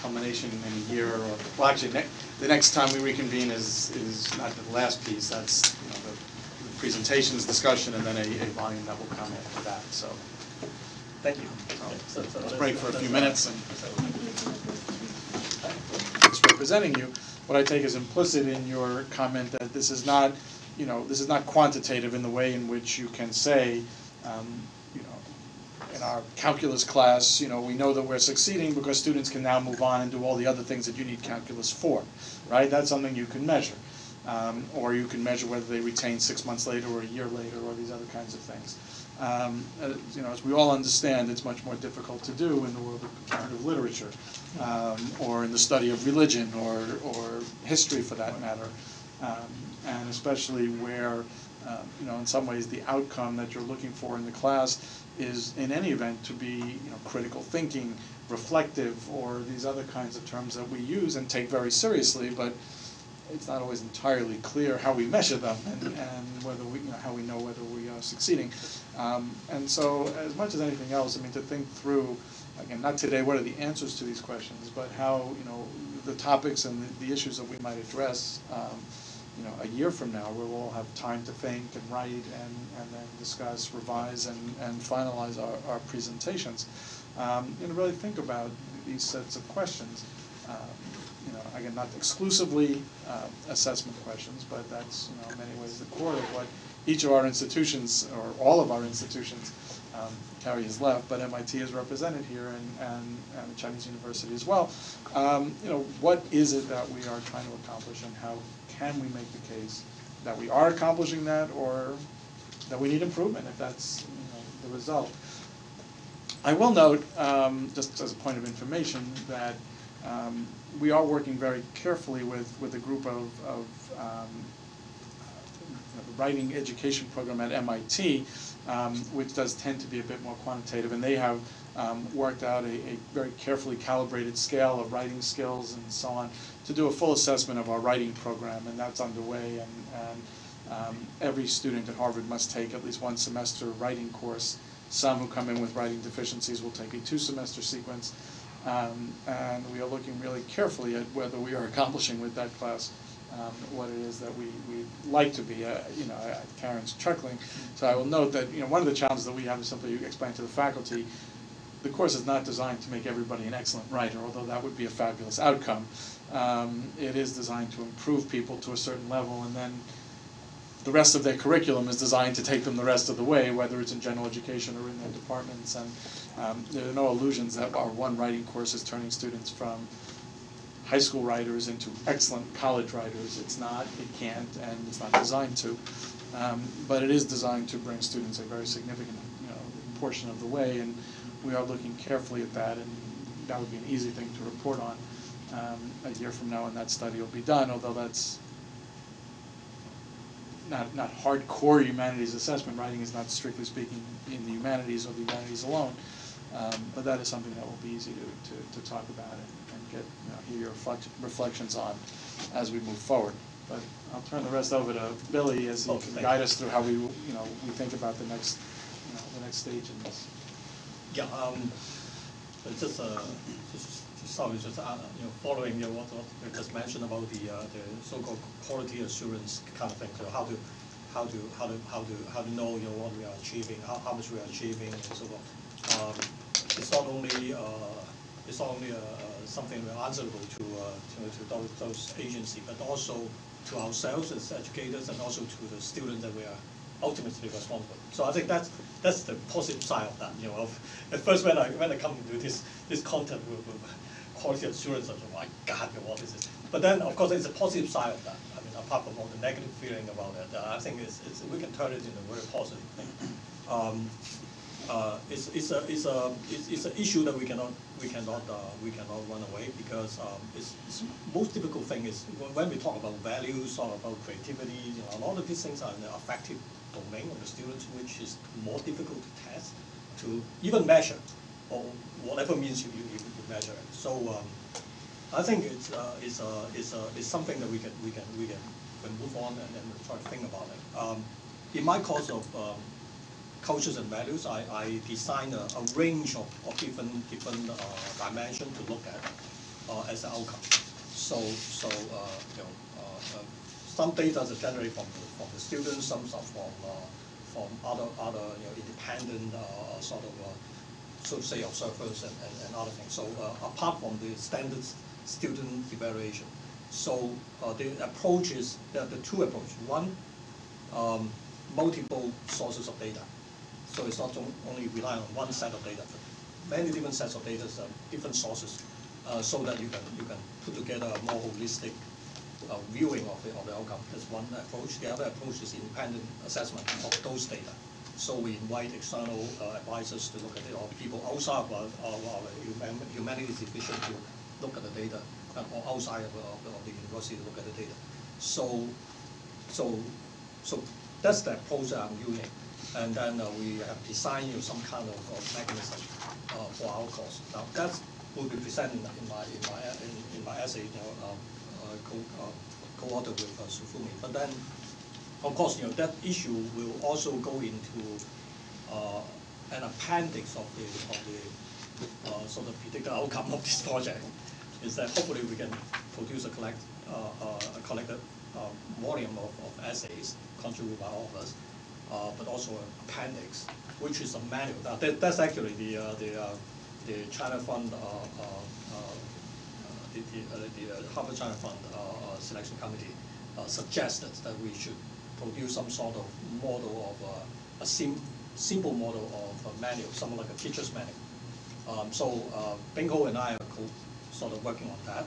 S1: culmination in a year. Or well, actually, the next time we reconvene is not the last piece. That's the presentations, discussion, and then a volume that will come after that. So
S7: Thank you.
S1: Let's break for a few minutes. And representing you, what I take as implicit in your comment that this is not, this is not quantitative in the way in which you can say, in our calculus class, we know that we're succeeding because students can now move on and do all the other things that you need calculus for, right? That's something you can measure. Or you can measure whether they retain 6 months later or a year later or these other kinds of things. As we all understand, it's much more difficult to do in the world of comparative literature, or in the study of religion or history for that matter, and especially where, in some ways the outcome that you're looking for in the class is, in any event, to be critical thinking, reflective, or these other kinds of terms that we use and take very seriously, but it's not always entirely clear how we measure them and whether we, how we know whether we are succeeding. And so, as much as anything else, to think through, again, not today, what are the answers to these questions, but how, the topics and the issues that we might address, a year from now, where we'll have time to think and write and then discuss, revise, and finalize our presentations. And really think about these sets of questions. Again, not exclusively assessment questions, but that's in many ways the core of what each of our institutions, or all of our institutions, Carrie has left, but MIT is represented here, and the Chinese University as well. What is it that we are trying to accomplish, and how can we make the case that we are accomplishing that, or that we need improvement if that's the result. I will note, just as a point of information, that we are working very carefully with a group of the writing education program at MIT, which does tend to be a bit more quantitative, and they have worked out a very carefully calibrated scale of writing skills and so on to do a full assessment of our writing program, and that's underway. And every student at Harvard must take at least one semester writing course. Some who come in with writing deficiencies will take a 2-semester sequence. And we are looking really carefully at whether we are accomplishing with that class what it is that we'd like to be. Karen's chuckling, so I will note that one of the challenges that we have is simply explain to the faculty, the course is not designed to make everybody an excellent writer, although that would be a fabulous outcome. It is designed to improve people to a certain level, and then the rest of their curriculum is designed to take them the rest of the way, whether it's in general education or in their departments. And there are no illusions that our one writing course is turning students from high school writers into excellent college writers. It's not, it can't, and it's not designed to. But it is designed to bring students a very significant portion of the way, and we are looking carefully at that, and that would be an easy thing to report on a year from now when that study will be done, although that's not hardcore humanities assessment. Writing is not, strictly speaking, in the humanities or the humanities alone, but that is something that will be easy to talk about and get hear your reflections on as we move forward. But I'll turn the rest over to Billy as he can guide us through how we we think about the next stage in this.
S7: Yeah, just sorry, just following what you just mentioned about the so-called quality assurance kind of thing. So how to know what we are achieving, how much we are achieving, and so on. It's not only something we're answerable to those agencies, but also to ourselves as educators, and also to the students that we are ultimately responsible. So I think that's the positive side of that. At first when I come to this content with quality assurance, I was like, my God, what is this? But then of course it's a positive side of that. I mean, apart from all the negative feeling about it, I think we can turn it into a very positive thing. It's an issue that we cannot run away, because it's most difficult thing is when we talk about values or about creativity. A lot of these things are in the affective domain of the students, which is more difficult to test, to even measure, or whatever means you measure it. So I think it's something that we can move on and try to think about it. In my course of cultures and values, I designed a range of different dimensions to look at as an outcome. So some data are generated from the students, some are from other independent sort of so to say observers and other things. So apart from the standard student evaluation, so the approach is there are the two approaches. One, multiple sources of data. So it's not only rely on one set of data, but many different sets of data, different sources, so that you can put together a more holistic viewing of the outcome. That's one approach. The other approach is independent assessment of those data. So we invite external advisors to look at it, or people outside of our humanities division to look at the data, or outside of the university to look at the data. So that's the approach that I'm using. And then we have designed some kind of mechanism for our course. Now that will be presented in my essay, co-authored with Sufumi. But then, of course, that issue will also go into an appendix of the sort of predicted outcome of this project. Is that hopefully we can produce a collected volume of essays contributed by all of us. But also an appendix, which is a manual. Now that's actually the China Fund, the Harvard China Fund selection committee suggested that we should produce some sort of model of a simple model of a manual, something like a teacher's manual. So Bingo and I are sort of working on that.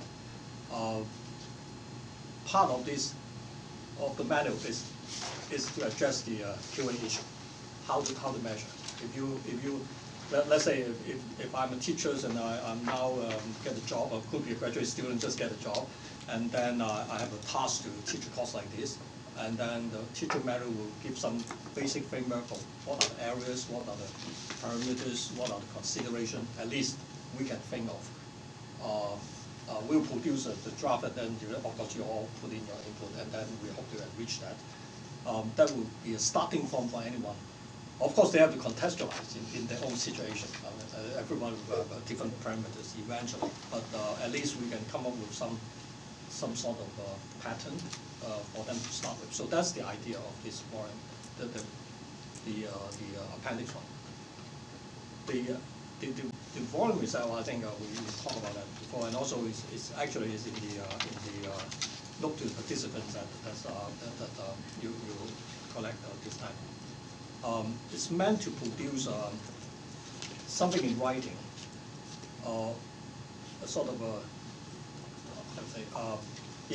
S7: Part of the manual is to address the QA issue, how to measure. Let's say if I'm a teacher and I'm now get a job, or could be a graduate student just get a job, and then I have a task to teach a course like this, and then the teacher manual will give some basic framework of what are the areas, what are the parameters, what are the considerations, at least we can think of. We'll produce the draft, and then of course you all put in your input, and then we hope to enrich that. That will be a starting point for anyone. Of course, they have to contextualize in their own situation. Everyone will have different parameters eventually, but at least we can come up with some sort of pattern for them to start with. So that's the idea of this forum, the appendix one. The the volume itself, I think we talked about that before, and also it's actually is in the note to the participants that you collect this time. It's meant to produce something in writing, a sort of how to say,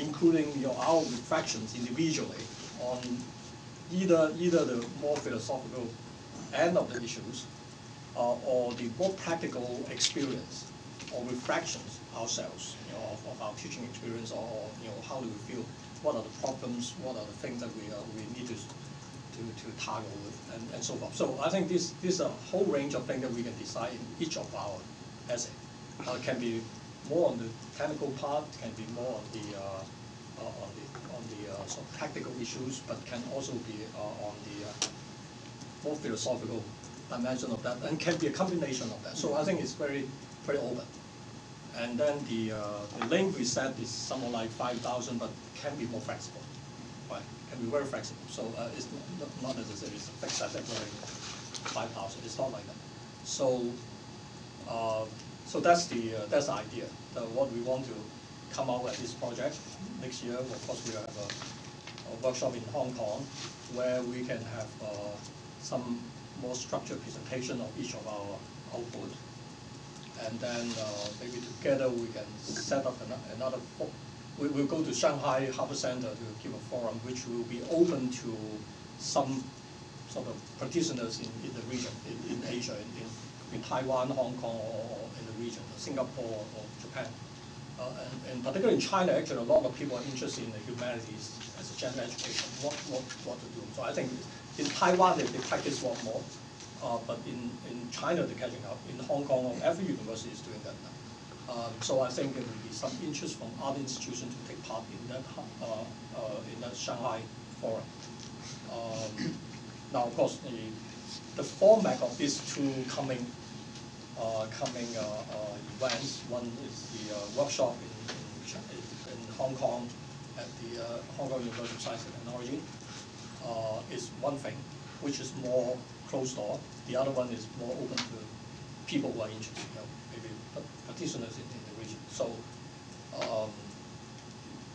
S7: including our reflections individually on either the more philosophical end of the issues, or the more practical experience or reflections ourselves, of our teaching experience, or how do we feel, what are the problems, what are the things that we need to tackle with, and so forth. So I think this is a whole range of things that we can decide in each of our essay. Can be more on the technical part, can be more on the sort of tactical issues, but can also be on the more philosophical dimension of that, and can be a combination of that. So I think it's very open. And then the length we set is somewhere like 5,000, but can be more flexible. Right? Can be very flexible. So it's not necessarily fixed at like 5,000. It's not like that. So so that's the idea. What we want to come out with this project next year. Of course, we have a workshop in Hong Kong where we can have some more structured presentation of each of our output, and then maybe together we can set up another. We will go to Shanghai Harbour Center to give a forum, which will be open to some sort of practitioners in the region, in Asia, in Taiwan, Hong Kong, or in the region, Singapore or Japan. And particularly in China, actually, a lot of people are interested in the humanities as a general education, what to do. So I think in Taiwan, they practice a lot more, but in China, they're catching up. In Hong Kong, every university is doing that now. So I think there will be some interest from other institutions to take part in that Shanghai forum. Now, of course, the format of these two coming events. One is the workshop in Hong Kong at the Hong Kong University of Science and Technology. Is one thing, which is more closed door. The other one is more open to people who are interested, maybe practitioners in the region. So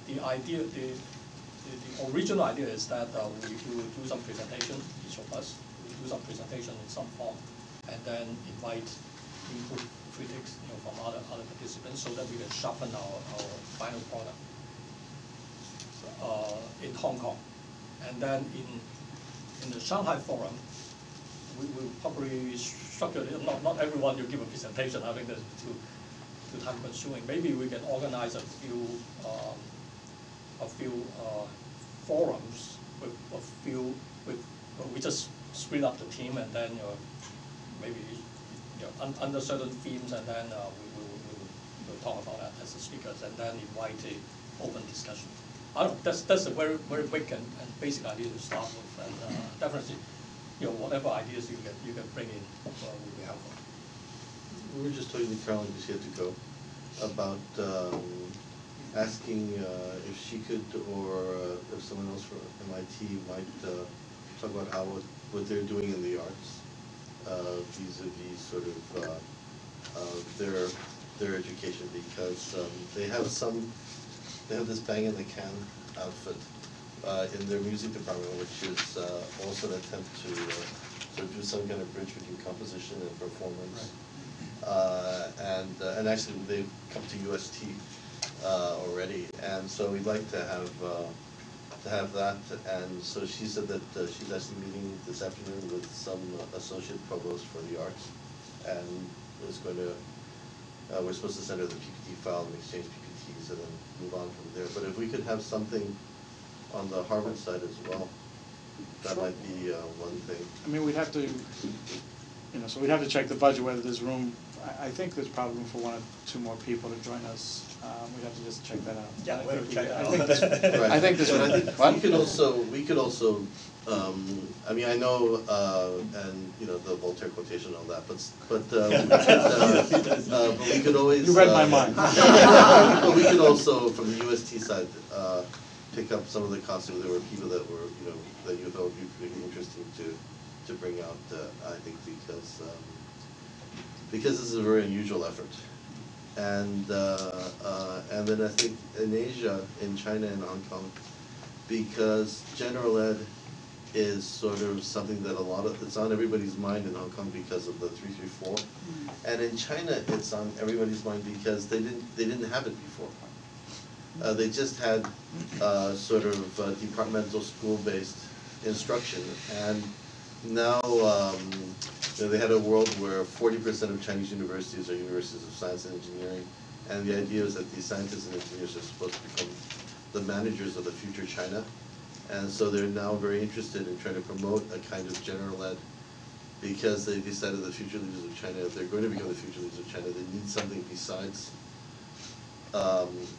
S7: the idea, the original idea is that we will do some presentation, each of us will do some presentation in some form, and then invite input critics, from other participants, so that we can sharpen our final product in Hong Kong. And then in the Shanghai forum, we will probably structure it. Not everyone will give a presentation. I think that's too time consuming. Maybe we can organize a few forums we just split up the team, and then maybe under certain themes, and then we'll talk about that as the speakers, and then invite a open discussion. I don't know, that's a very quick and basic idea to start with, and definitely, whatever ideas you can bring in will be helpful.
S3: We were just talking to Caroline, because she had to go, about asking if she could, or if someone else from MIT might talk about what they're doing in the arts, vis-a-vis sort of their education, because they have this bang in the can outfit in their music department, which is also an attempt to sort of do some kind of bridge between composition and performance. And actually they've come to UST already, and so we'd like to have that. And so she said that she's actually meeting this afternoon with some associate provost for the arts, and is going to. We're supposed to send her the PPT file and exchange PPTs, and then move on from there. But if we could have something on the Harvard side as well, that might be one thing.
S1: I mean, we'd have to, so we'd have to check the budget, whether there's room. I think there's probably room for one or two more people to join us. We'd have to just check that out.
S7: Yeah, we'll check that out.
S1: I think this.
S3: What? We could also. I mean, I know, and the Voltaire quotation and all that, but we could always.
S1: You read my mind.
S3: But we could also, from the UST side, pick up some of the costs if there were people that were, that you thought would be pretty interesting to bring out. I think because because this is a very unusual effort. And then I think in Asia, in China and Hong Kong, because general ed is sort of something that it's on everybody's mind in Hong Kong because of the 334, and in China it's on everybody's mind because they didn't have it before. They just had sort of departmental school-based instruction, and now they had a world where 40% of Chinese universities are universities of science and engineering, and the idea is that these scientists and engineers are supposed to become the managers of the future China. And so they're now very interested in trying to promote a kind of general ed, because they decided the future leaders of China, if they're going to become the future leaders of China, they need something besides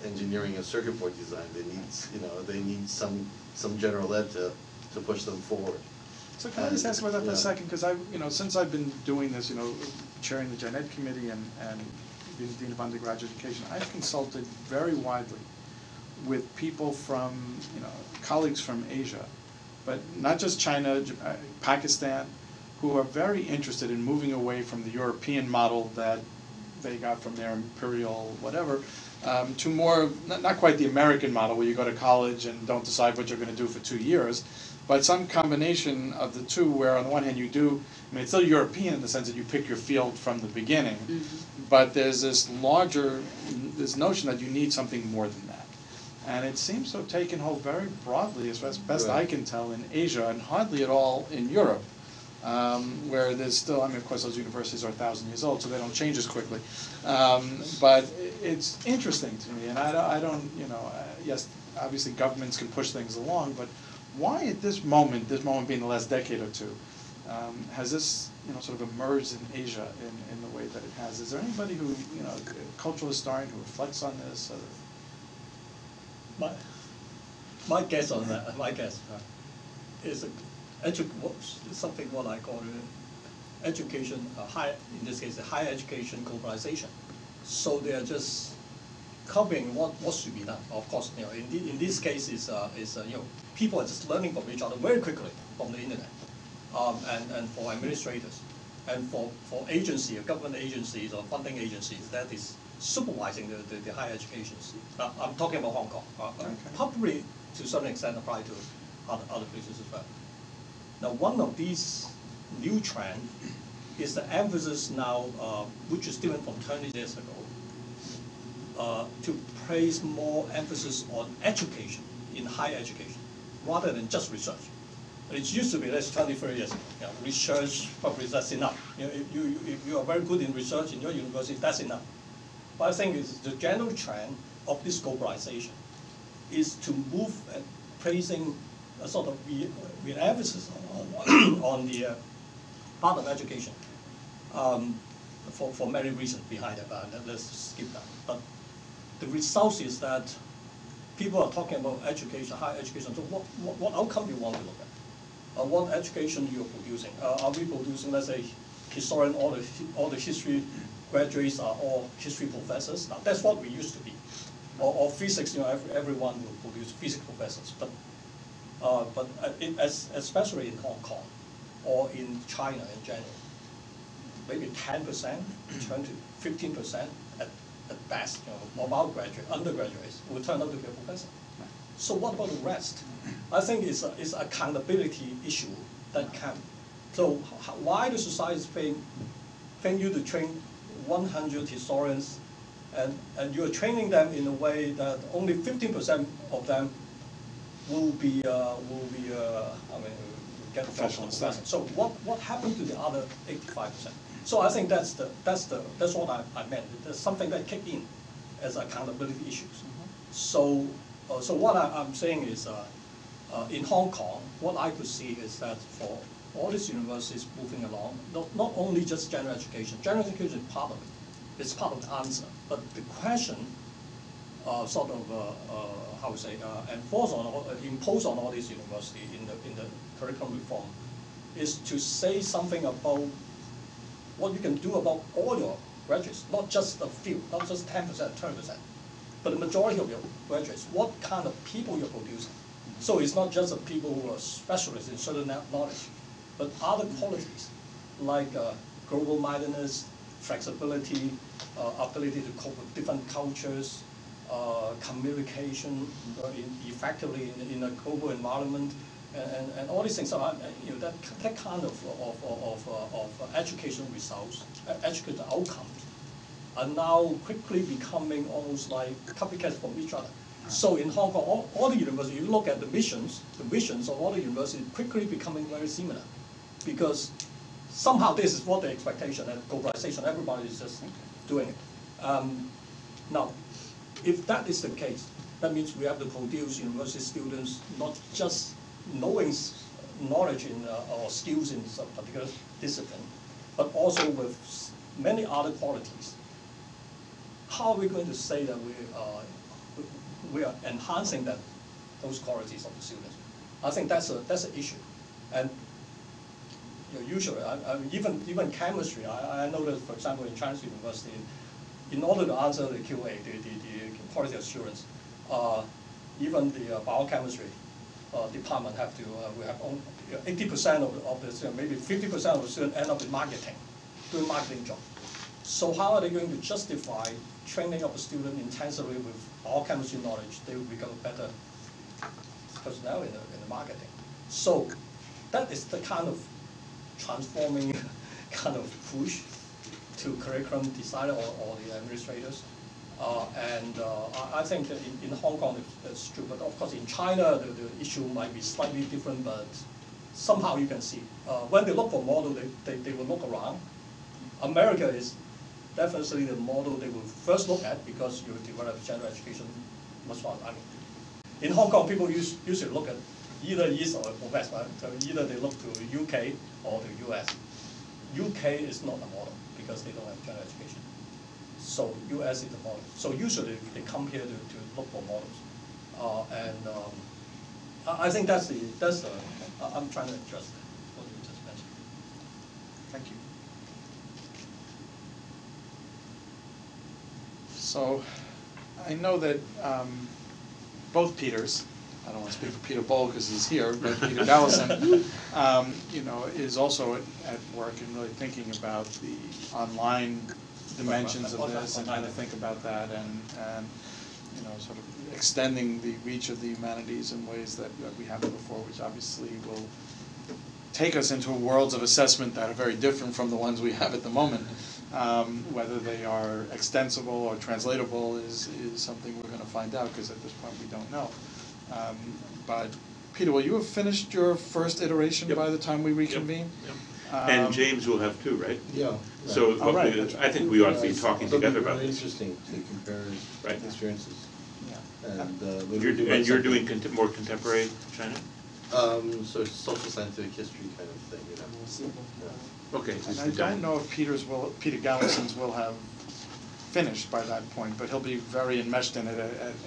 S3: engineering and circuit board design. They need some general ed to push them forward.
S1: So can I just ask about that for a second? Because since I've been doing this, chairing the Gen Ed committee and being Dean of Undergraduate Education, I've consulted very widely with people from, colleagues from Asia, but not just China, Pakistan, who are very interested in moving away from the European model that they got from their imperial whatever, to more, not quite the American model where you go to college and don't decide what you're going to do for 2 years, but some combination of the two where on the one hand you do, it's still European in the sense that you pick your field from the beginning, but there's this notion that you need something more than that. And it seems to have taken hold very broadly, as best I can tell, in Asia, and hardly at all in Europe, where there's still, of course those universities are 1,000 years old, so they don't change as quickly. But it's interesting to me, and I don't, yes, obviously governments can push things along, but why at this moment being the last decade or two, has this, sort of emerged in Asia in the way that it has? Is there anybody who, a cultural historian who reflects on this?
S7: My guess on that, is something what I call education, in this case, higher education globalization. So they are just copying what should be done. Of course, in this case, people are just learning from each other very quickly from the internet, and for administrators, and for agencies, government agencies or funding agencies, that is supervising the higher educations. I'm talking about Hong Kong. Probably to some extent apply to other places as well. Now, one of these new trends is the emphasis now, which is different from 20 years ago, to place more emphasis on education in higher education rather than just research. It used to be, that's 20, 30 years ago. Research, probably that's enough. If you are very good in research in your university, that's enough. But I think it's the general trend of this globalization is to move and placing a sort of emphasis on the part of education for many reasons behind it. Let's skip that. But the result is that people are talking about education, higher education. So what outcome you want to look at? What education you're producing? Are we producing, let's say, historian, all the history graduates are all history professors? Now that's what we used to be. Or physics, everyone will produce physics professors. But especially in Hong Kong or in China in general, maybe 10%, 15% at best, of our undergraduates will turn out to be a professor. So what about the rest? I think it's an accountability issue that can. So why the society is paying you to train 100 historians, and you're training them in a way that only 15% of them will be get professional status. So what happened to the other 85%? So I think that's what I meant. There's something that kicked in as accountability issues. So what I'm saying is, in Hong Kong, what I could see is that for all these universities moving along, not only just general education. General education is part of it. It's part of the answer. But the question, impose on all these universities in the curriculum reform, is to say something about what you can do about all your graduates, not just a few, not just 10%, 20%, but the majority of your graduates. What kind of people you're producing? So it's not just the people who are specialists in certain knowledge, but other qualities like global mindedness, flexibility, ability to cope with different cultures, communication effectively in a global environment, and all these things. So that kind of educational results, educational outcomes, are now quickly becoming almost like copycats from each other. So in Hong Kong, all the universities, you look at the missions of all the universities quickly becoming very similar, because somehow this is what the expectation, and globalization, everybody is just doing it. Now, if that is the case, that means we have to produce university students not just knowledge or skills in some particular discipline, but also with many other qualities. How are we going to say that we are enhancing those qualities of the students? I think that's an issue, and usually, even chemistry. I know that, for example, in Chinese University, in order to answer the QA, the quality assurance, even the biochemistry department have to. We have 80% of the students, maybe 50% of the students end up in marketing, doing marketing job. So how are they going to justify training of a student intensively with biochemistry knowledge? They will become a better personnel in the marketing. So that is the kind of transforming kind of push to curriculum designer or the administrators. I think that in Hong Kong that's true, but of course in China the issue might be slightly different, but somehow you can see. When they look for model, they will look around. America is definitely the model they will first look at, because you develop general education much faster. I mean, in Hong Kong, people usually look at either East or West, right? So either they look to UK or the US. UK is not a model because they don't have general education. So US is the model. So usually they come here to look for models. I think that's I'm trying to address what you just mentioned.
S1: Thank you. So I know that both Peters, I don't want to speak for Peter Bowl because he's here, but Peter Dallison, is also at work and really thinking about the online dimensions of this and how to think about that, and sort of extending the reach of the humanities in ways that we haven't before, which obviously will take us into worlds of assessment that are very different from the ones we have at the moment. Whether they are extensible or translatable is something we're going to find out, because at this point we don't know. But Peter, will you have finished your first iteration by the time we reconvene?
S9: Yep. And James will have too, right?
S3: Yeah.
S9: So I think we ought to be talking together about
S3: It'll be
S9: this.
S3: very interesting to compare experiences.
S1: Yeah.
S3: And
S9: you're doing more contemporary China?
S3: So social scientific history kind of thing,
S9: Okay.
S1: And I don't know if Peter Gallison's will have finished by that point, but he'll be very enmeshed in it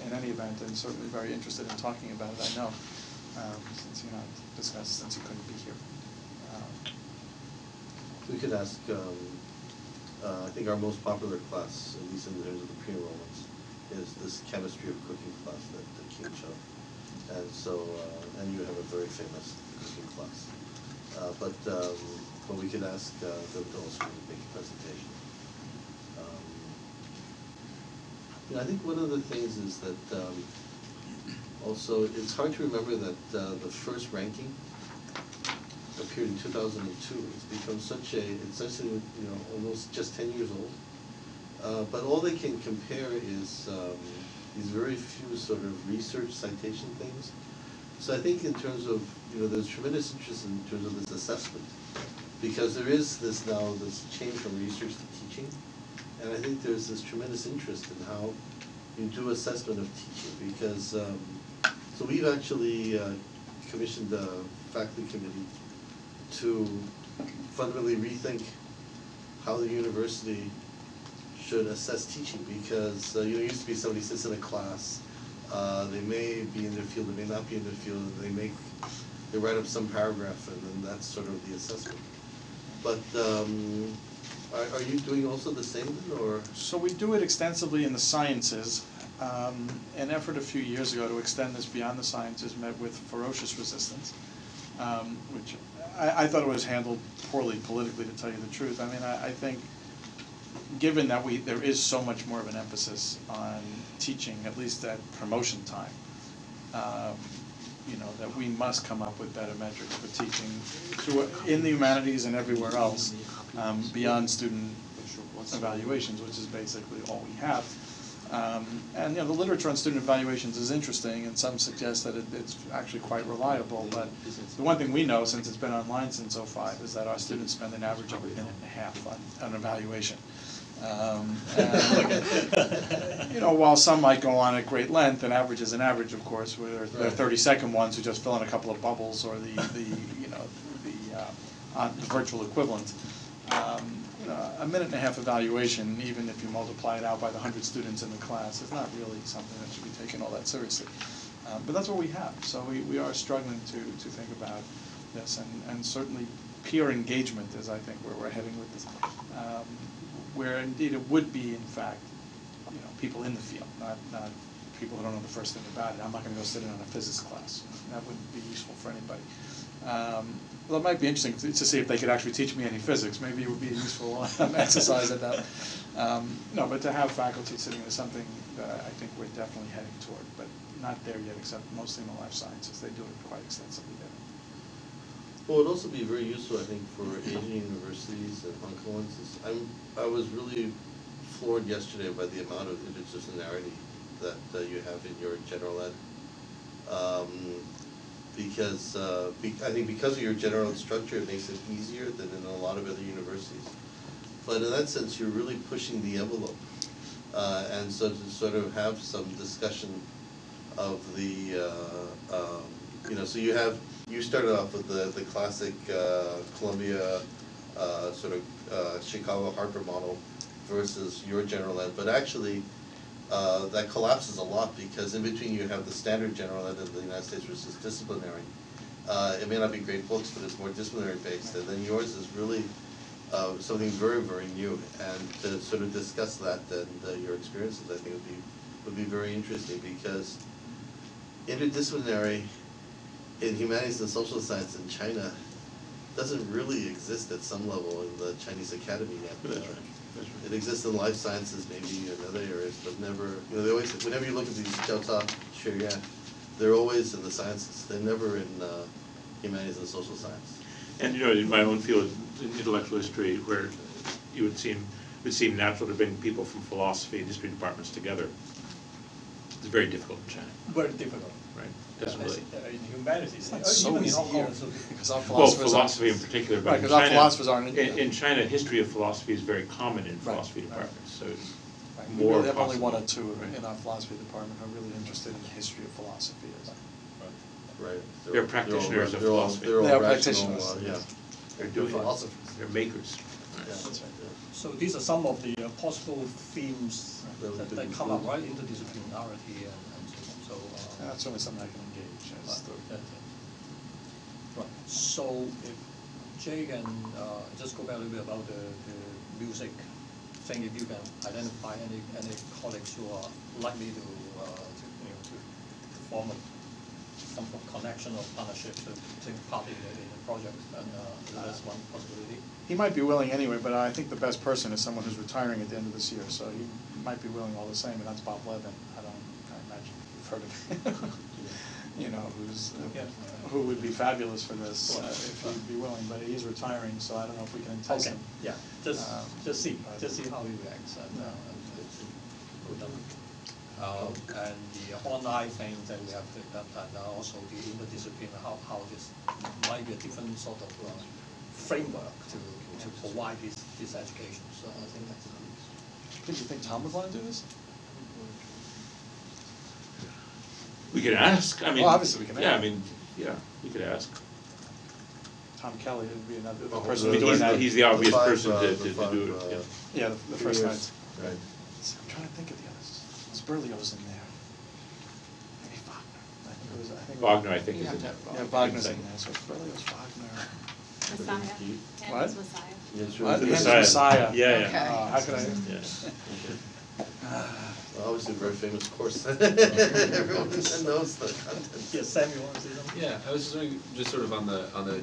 S1: in any event, and certainly very interested in talking about it, I know, since since he couldn't be here.
S3: We could ask, I think our most popular class, at least in terms of the pre-enrollments, is this chemistry of cooking class that King showed. And so, and you have a very famous cooking class. But we could ask them to also make a presentation. I think one of the things is that also it's hard to remember that the first ranking appeared in 2002. It's become it's essentially almost just 10 years old. But all they can compare is these very few sort of research citation things. So I think in terms of there's tremendous interest in terms of this assessment, because there is this change from research to teaching, and I think there's this tremendous interest in how you do assessment of teaching, because so we've actually commissioned a faculty committee to fundamentally rethink how the university should assess teaching, because it used to be somebody sits in a class, they may be in their field, they may not be in their field, and they write up some paragraph, and then that's sort of the assessment. But are you doing also the same then, or?
S1: So we do it extensively in the sciences. An effort a few years ago to extend this beyond the sciences met with ferocious resistance, which I thought it was handled poorly politically, to tell you the truth. I mean, I think given that there is so much more of an emphasis on teaching, at least at promotion time, you know, that we must come up with better metrics for teaching in the humanities and everywhere else, beyond student evaluations, which is basically all we have. And you know, the literature on student evaluations is interesting, and some suggest that it's actually quite reliable. But the one thing we know, since it's been online since '05, is that our students spend an average of 1.5 minutes on evaluation. And, you know, while some might go on at great length, an average is an average, of course. Where there are 30-second ones who just fill in a couple of bubbles, or the virtual equivalent. You know, 1.5 minute evaluation, even if you multiply it out by the 100 students in the class, is not really something that should be taken all that seriously. But that's what we have. So we are struggling to think about this, and certainly peer engagement is, I think, where we're heading with this. Where indeed it would be, in fact, you know, people in the field, not people who don't know the first thing about it. I'm not going to go sit in on a physics class. That wouldn't be useful for anybody. Well, it might be interesting to see if they could actually teach me any physics. Maybe it would be a useful exercise at that. No, but to have faculty sitting is something that I think we're definitely heading toward, but not there yet, except mostly in the life sciences. They do it quite extensively there.
S3: Well, it'd also be very useful, I think, for Asian universities and Hong Kong ones. I was really floored yesterday by the amount of interdisciplinarity that you have in your general ed. Because I think because of your general ed structure, it makes it easier than in a lot of other universities. But in that sense, you're really pushing the envelope. And so to sort of have some discussion of the, you know, so you started off with the classic Columbia sort of Chicago Harper model versus your general ed, but actually that collapses a lot, because in between you have the standard general ed of the United States versus disciplinary. It may not be great books, but it's more disciplinary based, and then yours is really something very, very new. And to sort of discuss that and your experiences, I think would be very interesting, because interdisciplinary in humanities and social science in China doesn't really exist at some level in the Chinese academy yet.
S9: That's right. That's right.
S3: It exists in life sciences, maybe in other areas, but never, you know, they always, whenever you look at these Jiao Ta, Xueyuan, they're always in the sciences. They're never in humanities and social science.
S9: And you know, in my own field, in intellectual history, where it would seem natural to bring people from philosophy and history departments together, it's very difficult in China.
S7: Very difficult.
S9: Right. Doesn't really.
S7: In humanities,
S1: It's not so
S7: even in
S1: easy
S7: Hong Kong,
S1: here,
S7: it's
S1: because our
S9: Well,
S1: philosophers
S9: philosophy in particular, but
S1: Right,
S9: in
S1: 'cause our
S9: China,
S1: philosophers aren't
S9: in China, history of philosophy is very common in
S1: Right,
S9: philosophy
S1: right.
S9: departments. So it's
S1: Right.
S9: more
S1: We really have only
S9: possible.
S1: one or two in our philosophy department who are really interested in the history of philosophy.
S3: Right.
S9: They're practitioners of
S3: they're all-
S9: philosophy.
S3: They're
S1: They
S3: all
S1: are
S3: rational,
S1: practitioners,
S3: yeah.
S1: yes.
S9: They're doing it.
S3: Philosophers.
S9: They're makers.
S3: Yeah,
S1: That's right.
S3: yeah.
S7: So these are some of the possible themes
S3: That we
S7: that
S3: could
S7: come up,
S3: include.
S7: right? Interdisciplinarity and so on.
S1: And that's certainly something I can engage as
S7: Right. So if Jay can just go back a little bit about the music thing, if you can identify any colleagues who are likely to form some connection or partnership to take part in the project, and that's one possibility.
S1: He might be willing anyway, but I think the best person is someone who's retiring at the end of this year, so he might be willing all the same, and that's Bob Levin. I imagine you've heard of him. You know, who would be fabulous for this if he'd be willing, but he's retiring, so I don't know if we can entice him.
S7: Yeah, just see how he reacts, and and the online thing that we have to look at, and also the interdiscipline, how this might be a different sort of framework to provide this education. So I think that's.
S1: Do you think Tom would want to do this?
S9: We could ask. I mean,
S1: Well, obviously we can
S9: Yeah,
S1: ask.
S9: I mean, yeah, we could ask.
S1: Tom Kelly would be another
S3: Oh,
S1: person
S3: the-
S1: to doing that.
S9: He's the obvious
S3: five,
S9: person to
S3: the
S9: do
S3: five,
S9: it. Yeah.
S1: Yeah, the first
S3: years.
S1: night.
S3: Right.
S1: I'm trying to think of the others. Was Berlioz in there? Maybe Wagner. I think it was.
S9: Wagner, I think,
S6: You
S9: is
S6: have
S9: in
S6: to
S9: that.
S6: have
S1: Yeah, Wagner's in there. So it's Berlioz, Wagner.
S13: Messiah.
S1: What?
S13: Hand's Messiah.
S3: Yes,
S1: What?
S3: right.
S1: Hand's Messiah.
S9: Yeah, yeah.
S6: Okay.
S1: Oh, how could I?
S9: Yeah.
S3: Obviously, a very famous course. Everyone knows the content.
S7: Yes, Sam, you want to say something?
S8: Yeah, I was just wondering, just sort of on the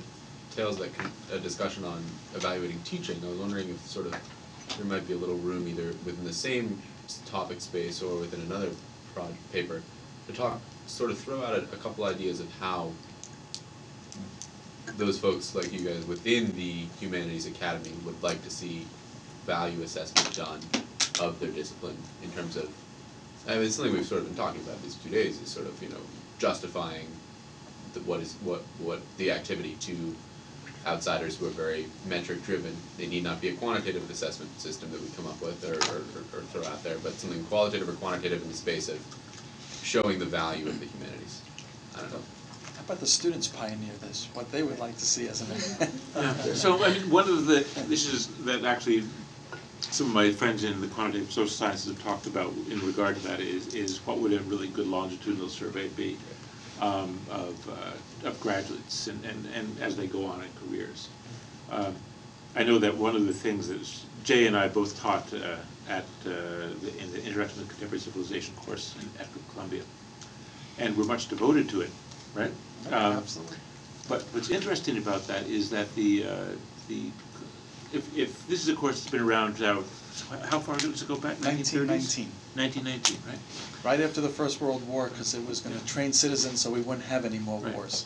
S8: tails of that discussion on evaluating teaching, I was wondering if sort of there might be a little room either within the same topic space or within another paper to talk, sort of throw out a couple ideas of how those folks like you guys within the Humanities Academy would like to see value assessment done of their discipline in terms of, I mean, it's something we've sort of been talking about these 2 days, is sort of, you know, justifying what the activity to outsiders who are very metric driven. They need not be a quantitative assessment system that we come up with or throw out there, but something qualitative or quantitative in the space of showing the value of the humanities. I don't know.
S1: How about the students pioneer this, what they would like to see as an
S9: Yeah. So, I mean, one of the issues that actually some of my friends in the quantitative social sciences have talked about in regard to that is what would a really good longitudinal survey be of graduates and as they go on in careers. I know that one of the things that Jay and I both taught in the Introduction to Contemporary Civilization course at Columbia, and we're much devoted to it, right?
S1: Absolutely.
S9: But what's interesting about that is that if this is a course that's been around now, how far does it go back?
S1: 1919.
S9: 1919, right?
S1: Right after the First World War, because it was going to train citizens so we wouldn't have any more
S9: Right.
S1: wars.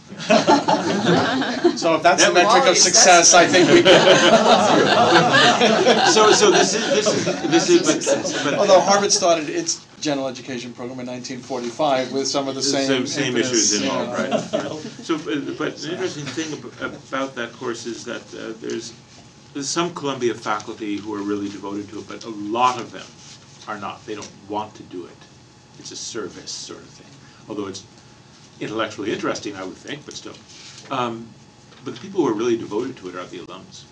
S1: So if that's the
S9: That
S1: metric of
S6: quality
S1: success, I think we can.
S9: So this is but
S1: Although Harvard started its general education program in 1945 with some of the same
S9: same
S1: impetus,
S9: issues
S1: you
S9: involved,
S1: know.
S9: right? Yeah. So, but an interesting thing about that course is that there's some Columbia faculty who are really devoted to it, but a lot of them are not. They don't want to do it. It's a service sort of thing. Although it's intellectually interesting, I would think, but still. But the people who are really devoted to it are the alums,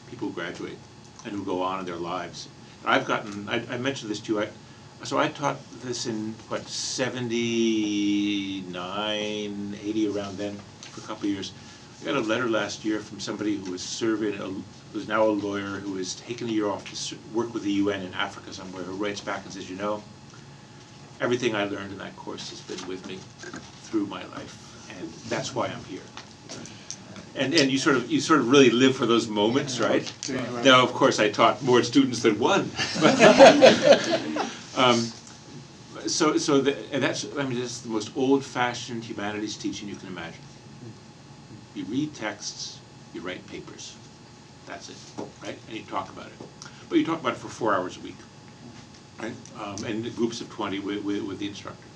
S9: people who graduate and who go on in their lives. And I've gotten, I mentioned this to you, so I taught this in, 79, 80, around then, for a couple of years. I got a letter last year from somebody who was serving, who's now a lawyer, who has taken a year off to work with the UN in Africa somewhere, who writes back and says, you know, everything I learned in that course has been with me through my life, and that's why I'm here. And you sort of really live for those moments, right? Now, of course, I taught more students than one. And that's, I mean, that's the most old-fashioned humanities teaching you can imagine. You read texts, you write papers. That's it, right? And you talk about it. But you talk about it for 4 hours a week, right? And groups of 20 with the instructor.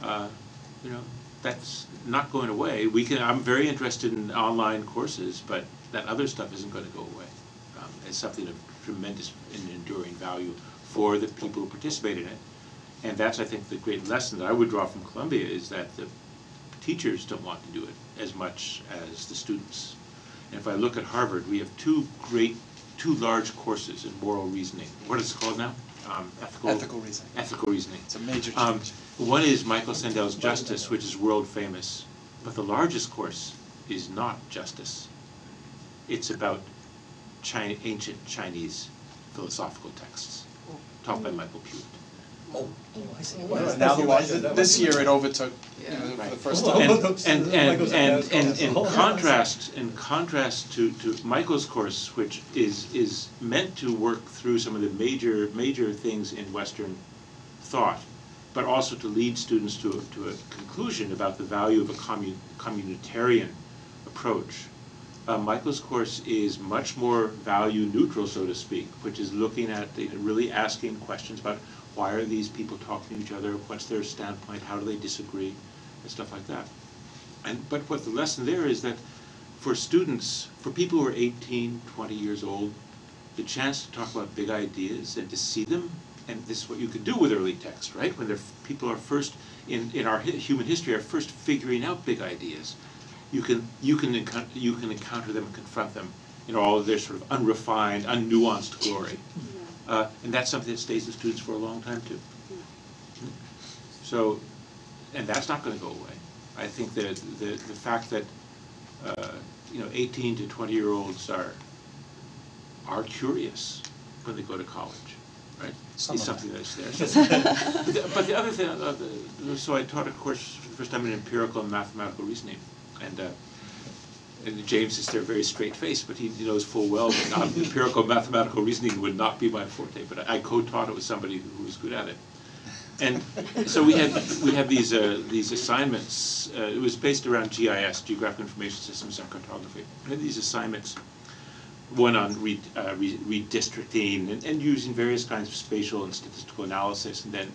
S9: You know, that's not going away. I'm very interested in online courses, but that other stuff isn't going to go away. It's something of tremendous and enduring value for the people who participate in it. And that's, I think, the great lesson that I would draw from Columbia, is that the teachers don't want to do it as much as the students. And if I look at Harvard, we have two large courses in moral reasoning. What is it called now?
S1: Ethical reasoning.
S9: Ethical reasoning.
S1: It's a major change.
S9: One is Michael Sandel's Justice, which is world famous. But the largest course is not justice. It's about ancient Chinese philosophical texts, taught by Michael Pewitt.
S1: Now this year it overtook, you know, for the first time.
S9: And in contrast to Michael's course, which is meant to work through some of the major things in Western thought, but also to lead students to a conclusion about the value of a communitarian approach. Michael's course is much more value neutral, so to speak, which is looking at really asking questions about why are these people talking to each other, what's their standpoint, how do they disagree, and stuff like that. But what the lesson there is that for students, for people who are 18, 20 years old, the chance to talk about big ideas and to see them, and this is what you can do with early text, right? When people are first, in our human history, are first figuring out big ideas, you can encounter them and confront them in all of their sort of unrefined, unnuanced glory. And that's something that stays with students for a long time too. So, and that's not going to go away. I think that the fact that 18 to 20-year-olds are curious when they go to college, right? Is something that's there. But the other thing, so I taught a course for the first time in empirical and mathematical reasoning, and and James is there very straight faced, but he knows full well that empirical mathematical reasoning would not be my forte. But I co-taught it with somebody who was good at it. And so we had these assignments. It was based around GIS, Geographic Information Systems and Cartography. We had these assignments, one on redistricting and using various kinds of spatial and statistical analysis, and then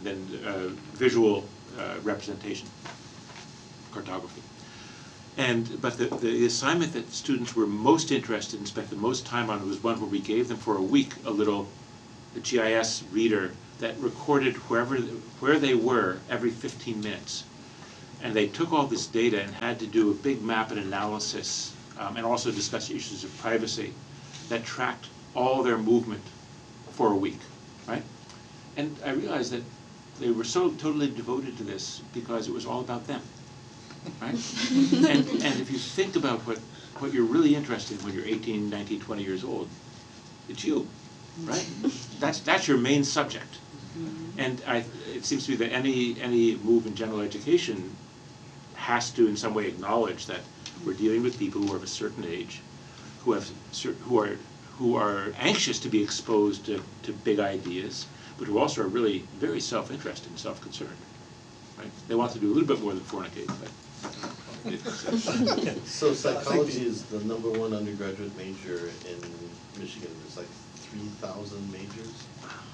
S9: visual representation, cartography. But the assignment that students were most interested in, spent the most time on, was one where we gave them for a week a GIS reader that recorded where they were every 15 minutes. And they took all this data and had to do a big map and analysis, and also discuss issues of privacy that tracked all their movement for a week, right? And I realized that they were so totally devoted to this because it was all about them, right? and if you think about what you're really interested in when you're 18, 19, 20 years old, it's you, right? That's your main subject. And it seems to me that any move in general education has to in some way acknowledge that we're dealing with people who are of a certain age, who are anxious to be exposed to big ideas, but who also are really very self-interested and self-concerned. Right? They want to do a little bit more than fornicate, but.
S3: So psychology is the #1 undergraduate major in Michigan. There's like 3,000 majors.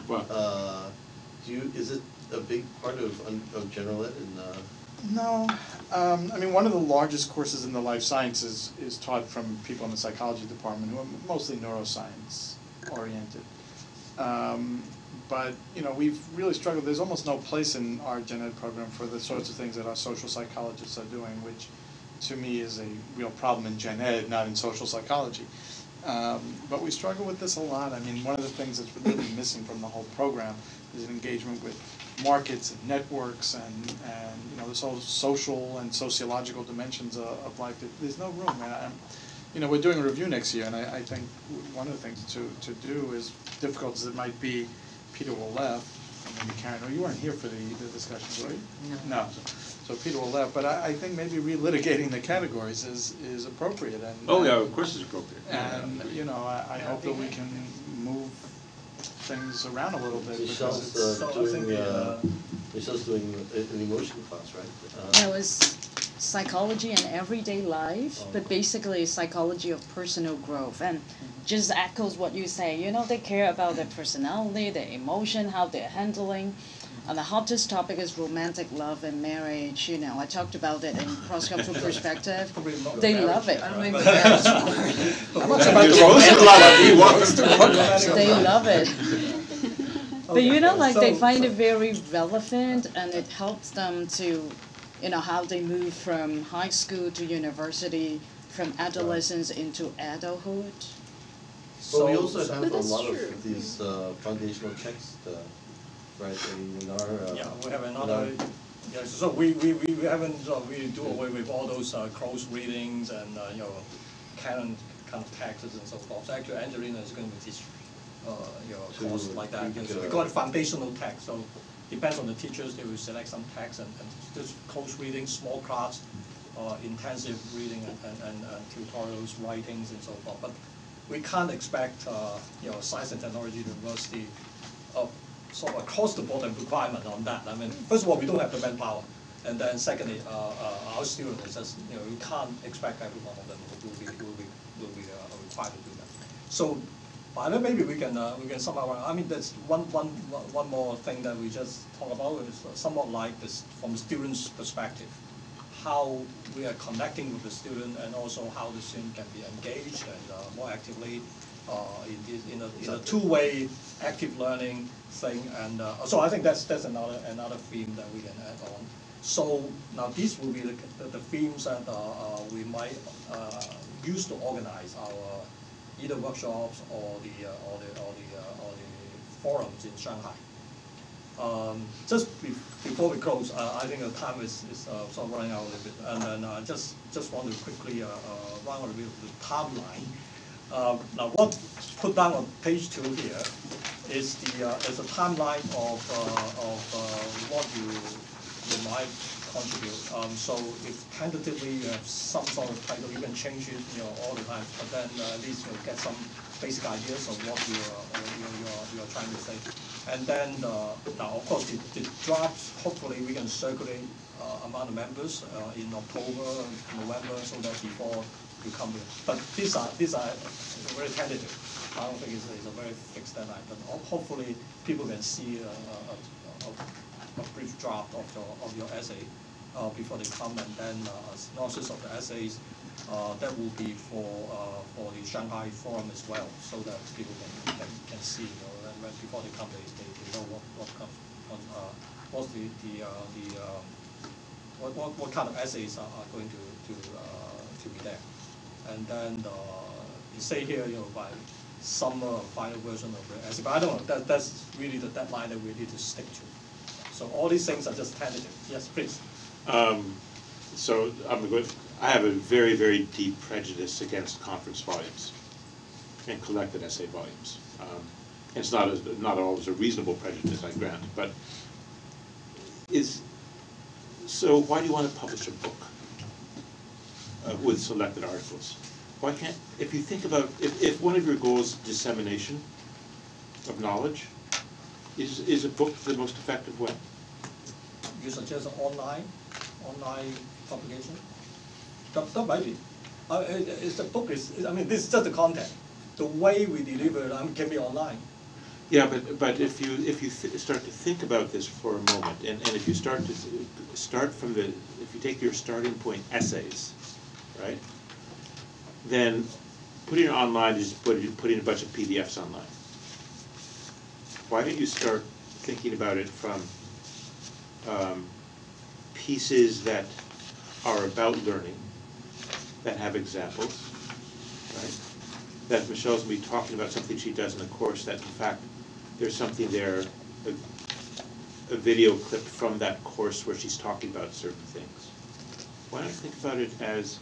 S9: Wow.
S3: Is it a big part of general ed?
S1: No, I mean, one of the largest courses in the life sciences is taught from people in the psychology department who are mostly neuroscience oriented. But, you know, we've really struggled. There's almost no place in our gen ed program for the sorts of things that our social psychologists are doing, which to me is a real problem in gen ed, not in social psychology. But we struggle with this a lot. I mean, one of the things that's really missing from the whole program is an engagement with markets and networks and you know, this whole social and sociological dimensions of life. There's no room. You know, we're doing a review next year, and I think one of the things to do, as difficult as it might be, Peter will left, and maybe Karen, oh, you weren't here for the discussions, were you? No. So Peter will left, but I think maybe relitigating the categories is appropriate. And
S9: oh yeah, of course it's appropriate.
S1: And you know, I hope that we can move things around a little bit.
S3: Michelle's doing an emotion class, right?
S10: That was psychology and everyday life, but basically psychology of personal growth, and just echoes what you say. You know, they care about their personality, their emotion, how they're handling. And the hottest topic is romantic love and marriage. You know, I talked about it in cross-cultural perspective. They love it.
S6: I don't even think that's
S10: They love it. But you know, like they find it very relevant, and it helps them to, you know, how they move from high school to university, from adolescence into adulthood.
S3: But we also have a lot of these foundational texts, right? In our
S7: yeah, we have another. Yeah, so we haven't really do away with all those close readings and you know, canon kind of texts and so forth. So actually, Angelina is going to teach you know, a course like that. So we call it foundational text. So depends on the teachers. They will select some text and just close reading, small class, intensive reading and tutorials, writings and so forth. But we can't expect you know, Science and Technology University sort of across the board requirement on that. I mean, first of all, we don't have the manpower, and then secondly, our students, just, you know, you can't expect every one of them will be required to do that. So, but then maybe we can somehow. I mean, there's one more thing that we just talk about is somewhat like this from the student's perspective, how we are connecting with the student, and also how the student can be engaged and more actively in a two-way active learning thing. And so I think that's another theme that we can add on. So now these will be the themes that we might use to organize our either workshops or the forums in Shanghai. Just before we close, I think the time is sort of running out a little bit, and then just want to quickly run a little bit of the timeline. Now, what put down on page 2 here is a timeline of what you might contribute. So if tentatively you have some sort of title, you can change it, all the time. But then at least you'll get some basic ideas of what you're trying to say. And then now, of course, the drafts. Hopefully, we can circulate among the members in October, November, so that before you come with. But these are very tentative. I don't think it's a very fixed deadline. But hopefully, people can see a brief draft of your essay before they come, and then synopsis of the essays. That will be for the Shanghai Forum as well, so that people can see, and before they come, they know what comes, what's what kind of essays are going to be there, and then you say here, by summer final version of the essay, but I don't know. That's really the deadline that we need to stick to. So all these things are just tentative. Yes, please.
S9: So I have a very, very deep prejudice against conference volumes and collected essay volumes. It's not always a reasonable prejudice, I grant, but so why do you want to publish a book with selected articles? Why can't, if you think about, if one of your goals is dissemination of knowledge, is a book the most effective way?
S7: You suggest online publication? That might be. It's the book is. I mean, this is just the content. The way we deliver it can be online.
S9: Yeah, but if you start to think about this for a moment, and if you start from if you take your starting point essays, right? Then putting it online is putting a bunch of PDFs online. Why don't you start thinking about it from pieces that are about learning, that have examples, right? That Michelle's going to be talking about something she does in the course, that in fact there's something there, a video clip from that course where she's talking about certain things. Why not think about it as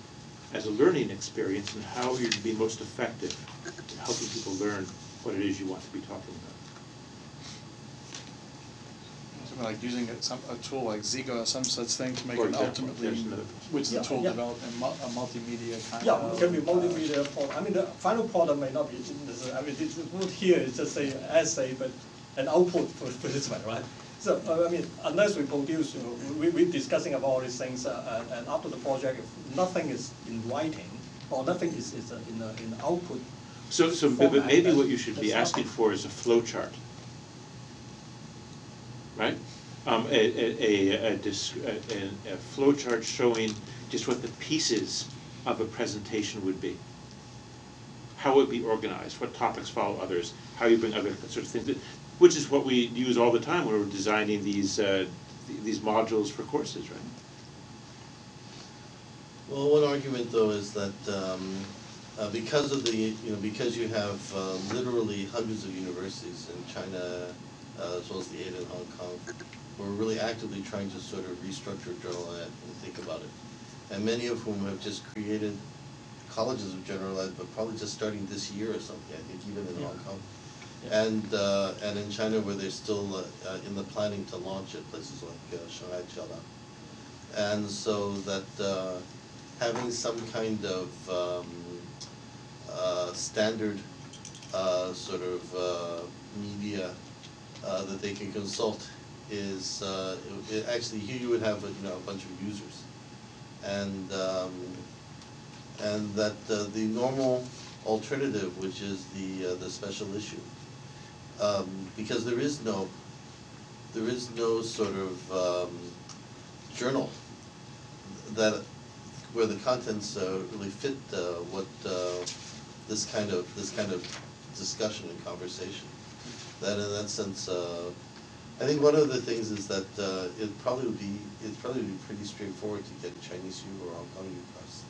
S9: a learning experience and how you're to be most effective in helping people learn what it is you want to be talking about?
S1: Something like using a tool like Ziga or some such thing to make
S9: For
S1: it
S9: example,
S1: ultimately, which the tool developed a multimedia kind of.
S7: Yeah, it can be multimedia. I mean, the final product may not be necessary. I mean, the word here is just say essay, but an output for this one, right? So I mean, unless we produce, we're discussing about all these things, and after the project, if nothing is in writing or nothing is in output.
S9: So
S7: format,
S9: but maybe what you should be asking for is a flow chart, right? A flow chart showing just what the pieces of a presentation would be, how it would be organized, what topics follow others, how you bring other sorts of things, which is what we use all the time when we're designing these modules for courses, right?
S3: Well, one argument though is that because of because you have literally hundreds of universities in China, as well as the 8 in Hong Kong, we're really actively trying to sort of restructure General Ed and think about it. And many of whom have just created colleges of General Ed, but probably just starting this year or something, I think, even in Hong Kong. Yeah. And in China, where they're still in the planning to launch at places like Shanghai, Jiaotang. And so that having some kind of standard sort of media that they can consult is actually here you would have a bunch of users, and that the normal alternative, which is the special issue, because there is no sort of journal that where the contents really fit what this kind of discussion and conversation. That in that sense, I think one of the things is that it'd probably be pretty straightforward to get Chinese U or Hong Kong U press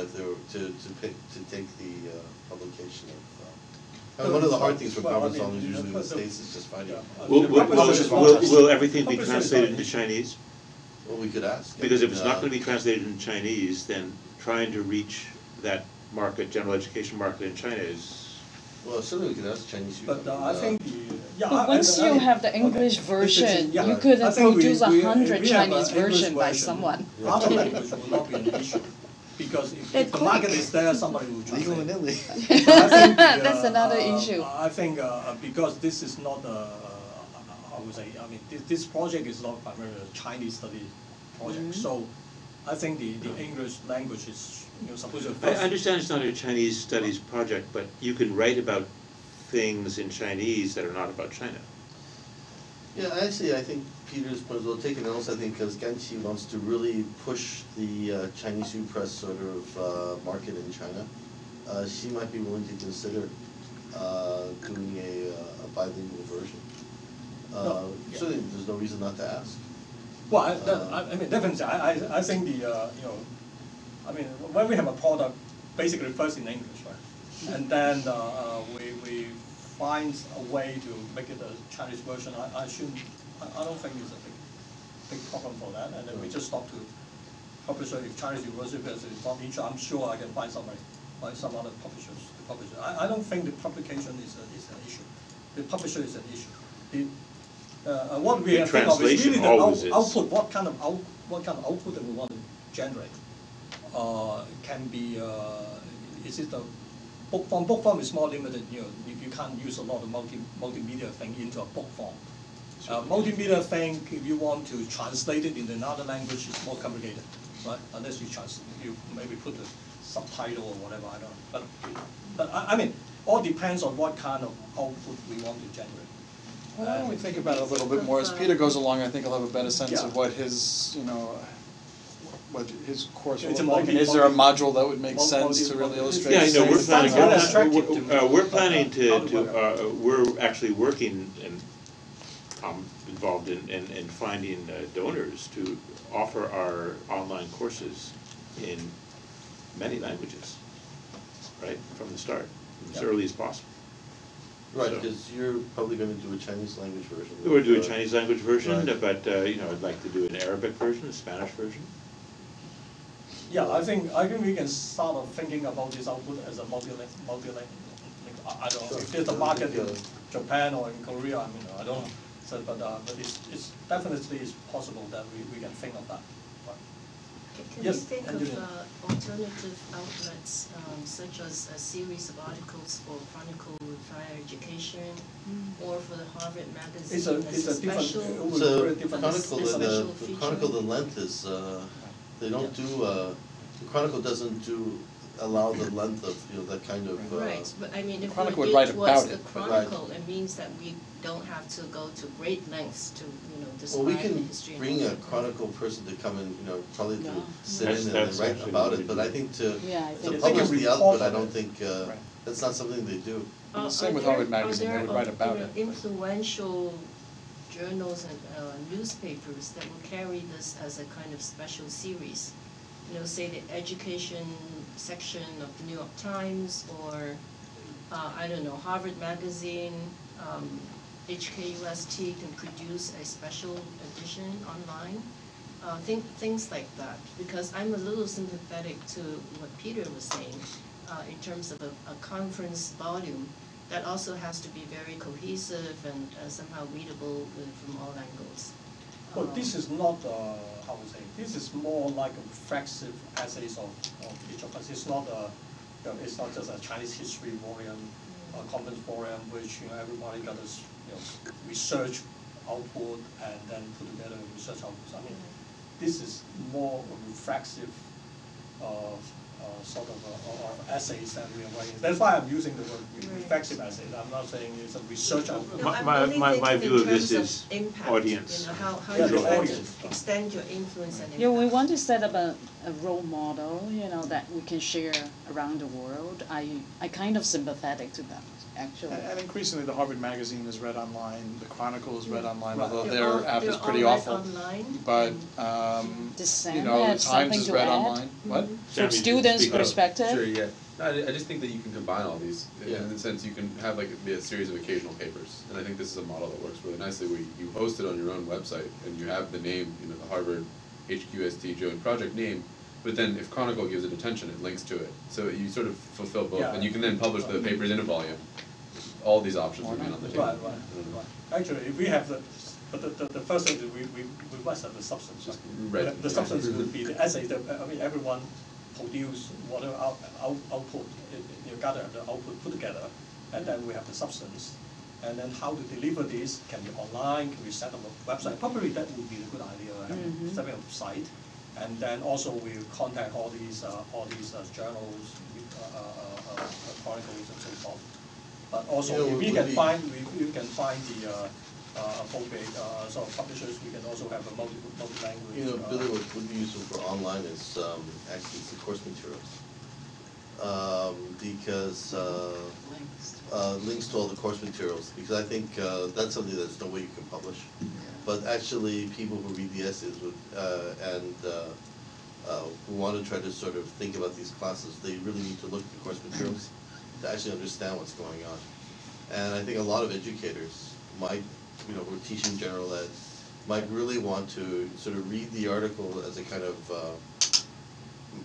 S3: if they were to take the publication of. One of the hard things for conference volumes usually in the States is just finding.
S9: Will everything be translated into Chinese?
S3: Well, we could ask.
S9: Because if it's not going to be translated in Chinese, then trying to reach that market, general education market in China, is
S3: Well, certainly we can ask Chinese people.
S7: But I think yeah.
S10: But once you have the English version,
S7: yeah.
S10: you could
S7: I think
S10: produce
S7: we
S10: 100
S7: have an
S10: Chinese
S7: English
S10: version by someone.
S7: Other language will not be an issue, because if the market is there, somebody will
S3: Legal
S7: translate.
S3: in Italy.
S7: But I think
S10: That's another issue.
S7: I think because this is not how would say, I mean, this project is not primarily a Chinese study project, so I think the English language is, supposed to.
S9: I understand it's not a Chinese studies project, but you can write about things in Chinese that are not about China.
S3: Yeah, actually, I think Peter's point is well taken, and also I think because Ganqi wants to really push the Chinese U Press sort of market in China, she might be willing to consider doing a bilingual version. Certainly, there's no reason not to ask.
S7: Well, I mean, definitely, I think I mean, when we have a product, basically first in English, right? And then we find a way to make it a Chinese version. I don't think it's a big problem for that. And then we just talk to publisher. If Chinese university is not interested, I'm sure I can find somebody, find some other publishers to publish it. I don't think the publication is an issue. The publisher is an issue. What we have think of is really the output. What kind of output that we want to generate? Can be is it the book form? Book form is more limited. You can't use a lot of multimedia thing into a book form. Multimedia thing, if you want to translate it in another language, it's more complicated, right? Unless you maybe put a subtitle or whatever. I don't know. But I mean, all depends on what kind of output we want to generate.
S1: Well, why don't we think about it a little bit more? As Peter goes along, I think he'll have a better sense of what his, what his course will look like. And is there a module that would make sense to really illustrate?
S9: Yeah, we're planning. We're planning
S7: to.
S9: We're actually working and involved in finding donors to offer our online courses in many languages, right, from the start, as early as possible.
S3: Right, because you're probably going to do a Chinese language version.
S9: We'll do a Chinese language version,
S3: right.
S9: but I'd like to do an Arabic version, a Spanish version.
S7: Yeah, I think we can start off thinking about this output as a multi-language. I don't know if there's a market in Japan or in Korea. I mean, I don't know. So, but it's definitely possible that we can think of that.
S12: Can
S7: Yes,
S12: you think
S7: Angelina.
S12: of alternative outlets, such as a series of articles for Chronicle with Higher Education, or for the Harvard Magazine
S7: It's a different.
S12: special?
S3: So
S7: different.
S3: the Chronicle, the length is they don't do the Chronicle doesn't allow the length of that kind of.
S12: Right, but I mean, if
S1: Chronicle
S12: we
S1: would write
S12: geared towards
S1: about
S12: the
S1: it,
S3: but-
S12: Chronicle, it means that we don't have to go to great lengths to
S3: Well, we
S12: describe the
S3: can
S12: history.
S3: bring a
S12: and all.
S3: Chronicle person to come and probably to sit
S9: That's-
S3: in and
S9: that's
S3: write
S9: actually
S3: about
S9: what
S3: it.
S9: we
S3: But
S9: do.
S3: I think to
S10: Yeah, I think
S3: publish
S7: so.
S3: the output, I
S7: Report on
S3: don't
S7: it.
S3: think that's not something they do.
S1: The same with Harvard Magazine, they would write about it.
S12: Influential journals and newspapers that will carry this as a kind of special series. Say the education section of the New York Times, or I don't know, Harvard Magazine, HKUST can produce a special edition online. Things like that, because I'm a little sympathetic to what Peter was saying in terms of a conference volume that also has to be very cohesive and somehow readable from all angles.
S7: Well, this is not, how to say, this is more like a reflexive essays of each of us. It's not it's not just a Chinese history volume, a conference forum, which everybody got this research output and then put together research outputs. I mean, this is more a reflexive sort of essays that we are writing. That's why I'm using the word reflexive essays. I'm not saying it's a research output.
S12: No, I'm
S9: My
S12: only
S9: view of
S12: thinking in
S9: this
S12: terms
S9: is
S12: of impact,
S9: audience.
S12: How
S7: Yeah,
S12: you
S7: the
S12: want to
S7: audience.
S12: extend your influence and impact.
S10: Yeah, we want to set up a role model, that we can share around the world. I kind of sympathetic to that, actually.
S1: And increasingly, the Harvard Magazine is read online, the Chronicle is read online,
S7: Right.
S1: although
S12: They're
S1: their app is
S12: all
S1: pretty
S12: read
S1: awful.
S12: online,
S1: But,
S12: and
S10: Does Sam
S1: the
S10: have
S1: Times
S10: something
S1: is
S10: to
S1: read
S10: add?
S1: online. What?
S10: From students' perspective?
S8: Sure, yeah. No, I just think that you can combine all these.
S3: Yeah.
S8: In the sense, you can have a series of occasional papers, and I think this is a model that works really nicely. Where you host it on your own website, and you have the name, the Harvard HQST Joint Project name. But then, if Chronicle gives it attention, it links to it. So you sort of fulfill both,
S7: Yeah.
S8: and you can then publish the papers in a volume. all these options remain on the table.
S7: Right. Actually, if we have but the first thing is we must have the substance.
S8: Right.
S7: The substance would be the essay. I mean, everyone produce whatever output. You gather the output put together, and then we have the substance. And then how to deliver this can be online, can we set up a website? Probably that would be a good idea, setting up a site. And then also we contact all these journals, chronicles and so forth. But also if we can find the appropriate sort of publishers, we can also have a multi-language.
S3: You know, Billy, what would be useful for online is actually the course materials. Because links to all the course materials, because I think that's something there's no way you can publish. But actually, people who read the essays would who want to try to sort of think about these classes, they really need to look at the course materials to actually understand what's going on. And I think a lot of educators might, you know, who are teaching general ed, might really want to sort of read the article as a kind of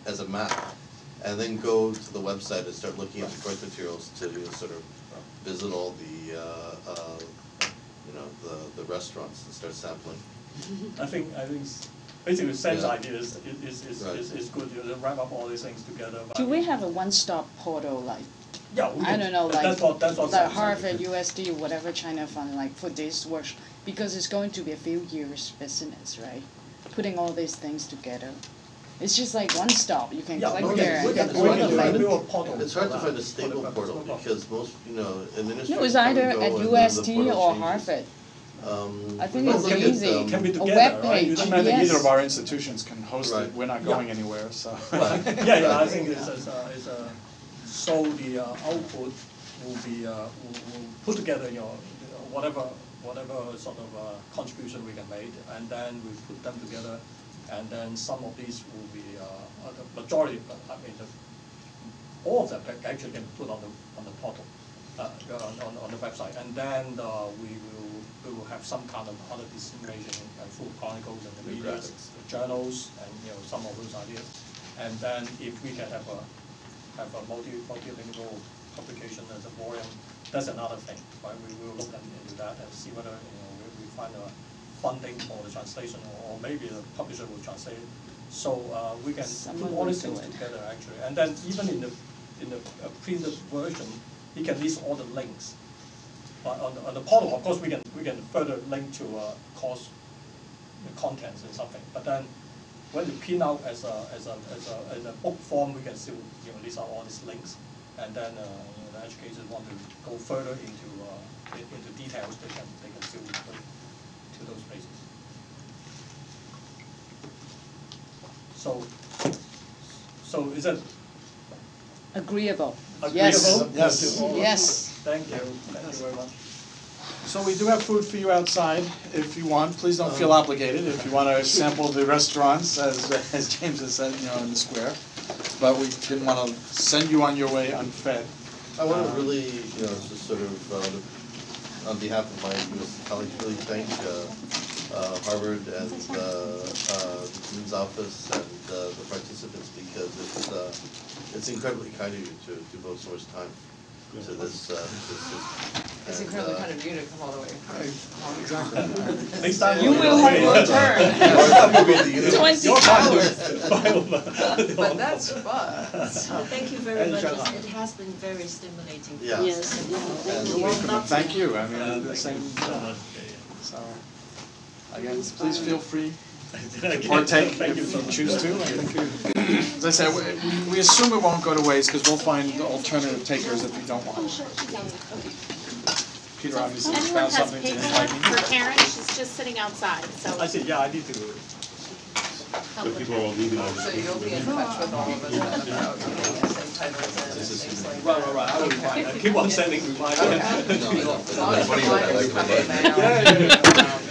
S3: as a map, and then go to the website and start looking at the course materials to sort of visit all the you know, the restaurants and start sampling.
S7: I think basically Sam's idea is good. You wrap up all these things together.
S10: Do we have a one-stop portal like?
S7: Yeah,
S10: I don't know, like
S7: that's what
S10: like Harvard, USD, whatever China fund, like for this workshop, because it's going to be a few years business, right? Putting all these things together. It's just like one stop. You can click there and get all the link.
S3: It's hard to find a stable portal because most, you know, administrators.
S10: No, it's either at UST or Harvard. I think it's easy.
S7: Can be
S10: a
S7: together,
S10: web
S7: right?
S10: page.
S1: I mean, I think
S10: yes.
S1: either of our institutions can host it. We're not going anywhere, so.
S7: Yeah. I think it's so the output will be will put together, you know, whatever sort of contribution we can make, and then we put them together, and then some of these will be the majority. I mean, all of them actually can put on the portal, on the website, and then we will have some kind of other dissemination through chronicles and the media, the journals, and you know, some of those ideas, and then if we can have a multilingual publication as a volume, that's another thing, right? We will look into that and see whether, you know, we find a funding for the translation, or maybe the publisher will translate it. So we can put all these things together actually, and then even in the printed version, you can list all the links. But on the portal, of course, we can further link to course contents and something. But then when you print out as a book form, we can still, you know, list out all these links, and then you know, the educators want to go further into details, they can still go to those places. So is that
S10: agreeable?
S1: Yes.
S10: Yes.
S7: Thank you. Thank you very much.
S1: So we do have food for you outside if you want. Please don't feel obligated if you want to sample the restaurants, as James has said, you know, in the square. But we didn't want to send you on your way unfed.
S3: I want to really, you know, just sort of, on behalf of my U.S. colleagues, really thank Harvard and the Dean's office and the participants, because it's incredibly kind of you to devote so much time to this.
S6: It's incredibly kind of you to come all the way from
S1: Exactly.
S7: Next time
S10: You will have your turn. 20 hours.
S6: But that's fun.
S12: Thank you very much. It has been very stimulating.
S3: Yeah.
S12: Yes.
S1: You're welcome, and thank you. I mean, the same. So, again, please feel free to partake if you choose to. As I said, we assume it won't go to waste because we'll find alternative takers if you don't want it. Peter obviously
S13: Anyone
S1: found
S13: has
S1: something to
S13: paper
S1: invite me.
S13: for Karen, she's just sitting outside, so.
S7: I see. Yeah, I need to.
S9: So people are all leaving all
S6: So
S9: this.
S6: you'll be in touch with all of us then about getting essay titles and things like that.
S7: Right. I will find. I keep on sending reminders.
S6: Okay. As long as the reminders come in now.
S7: Yeah.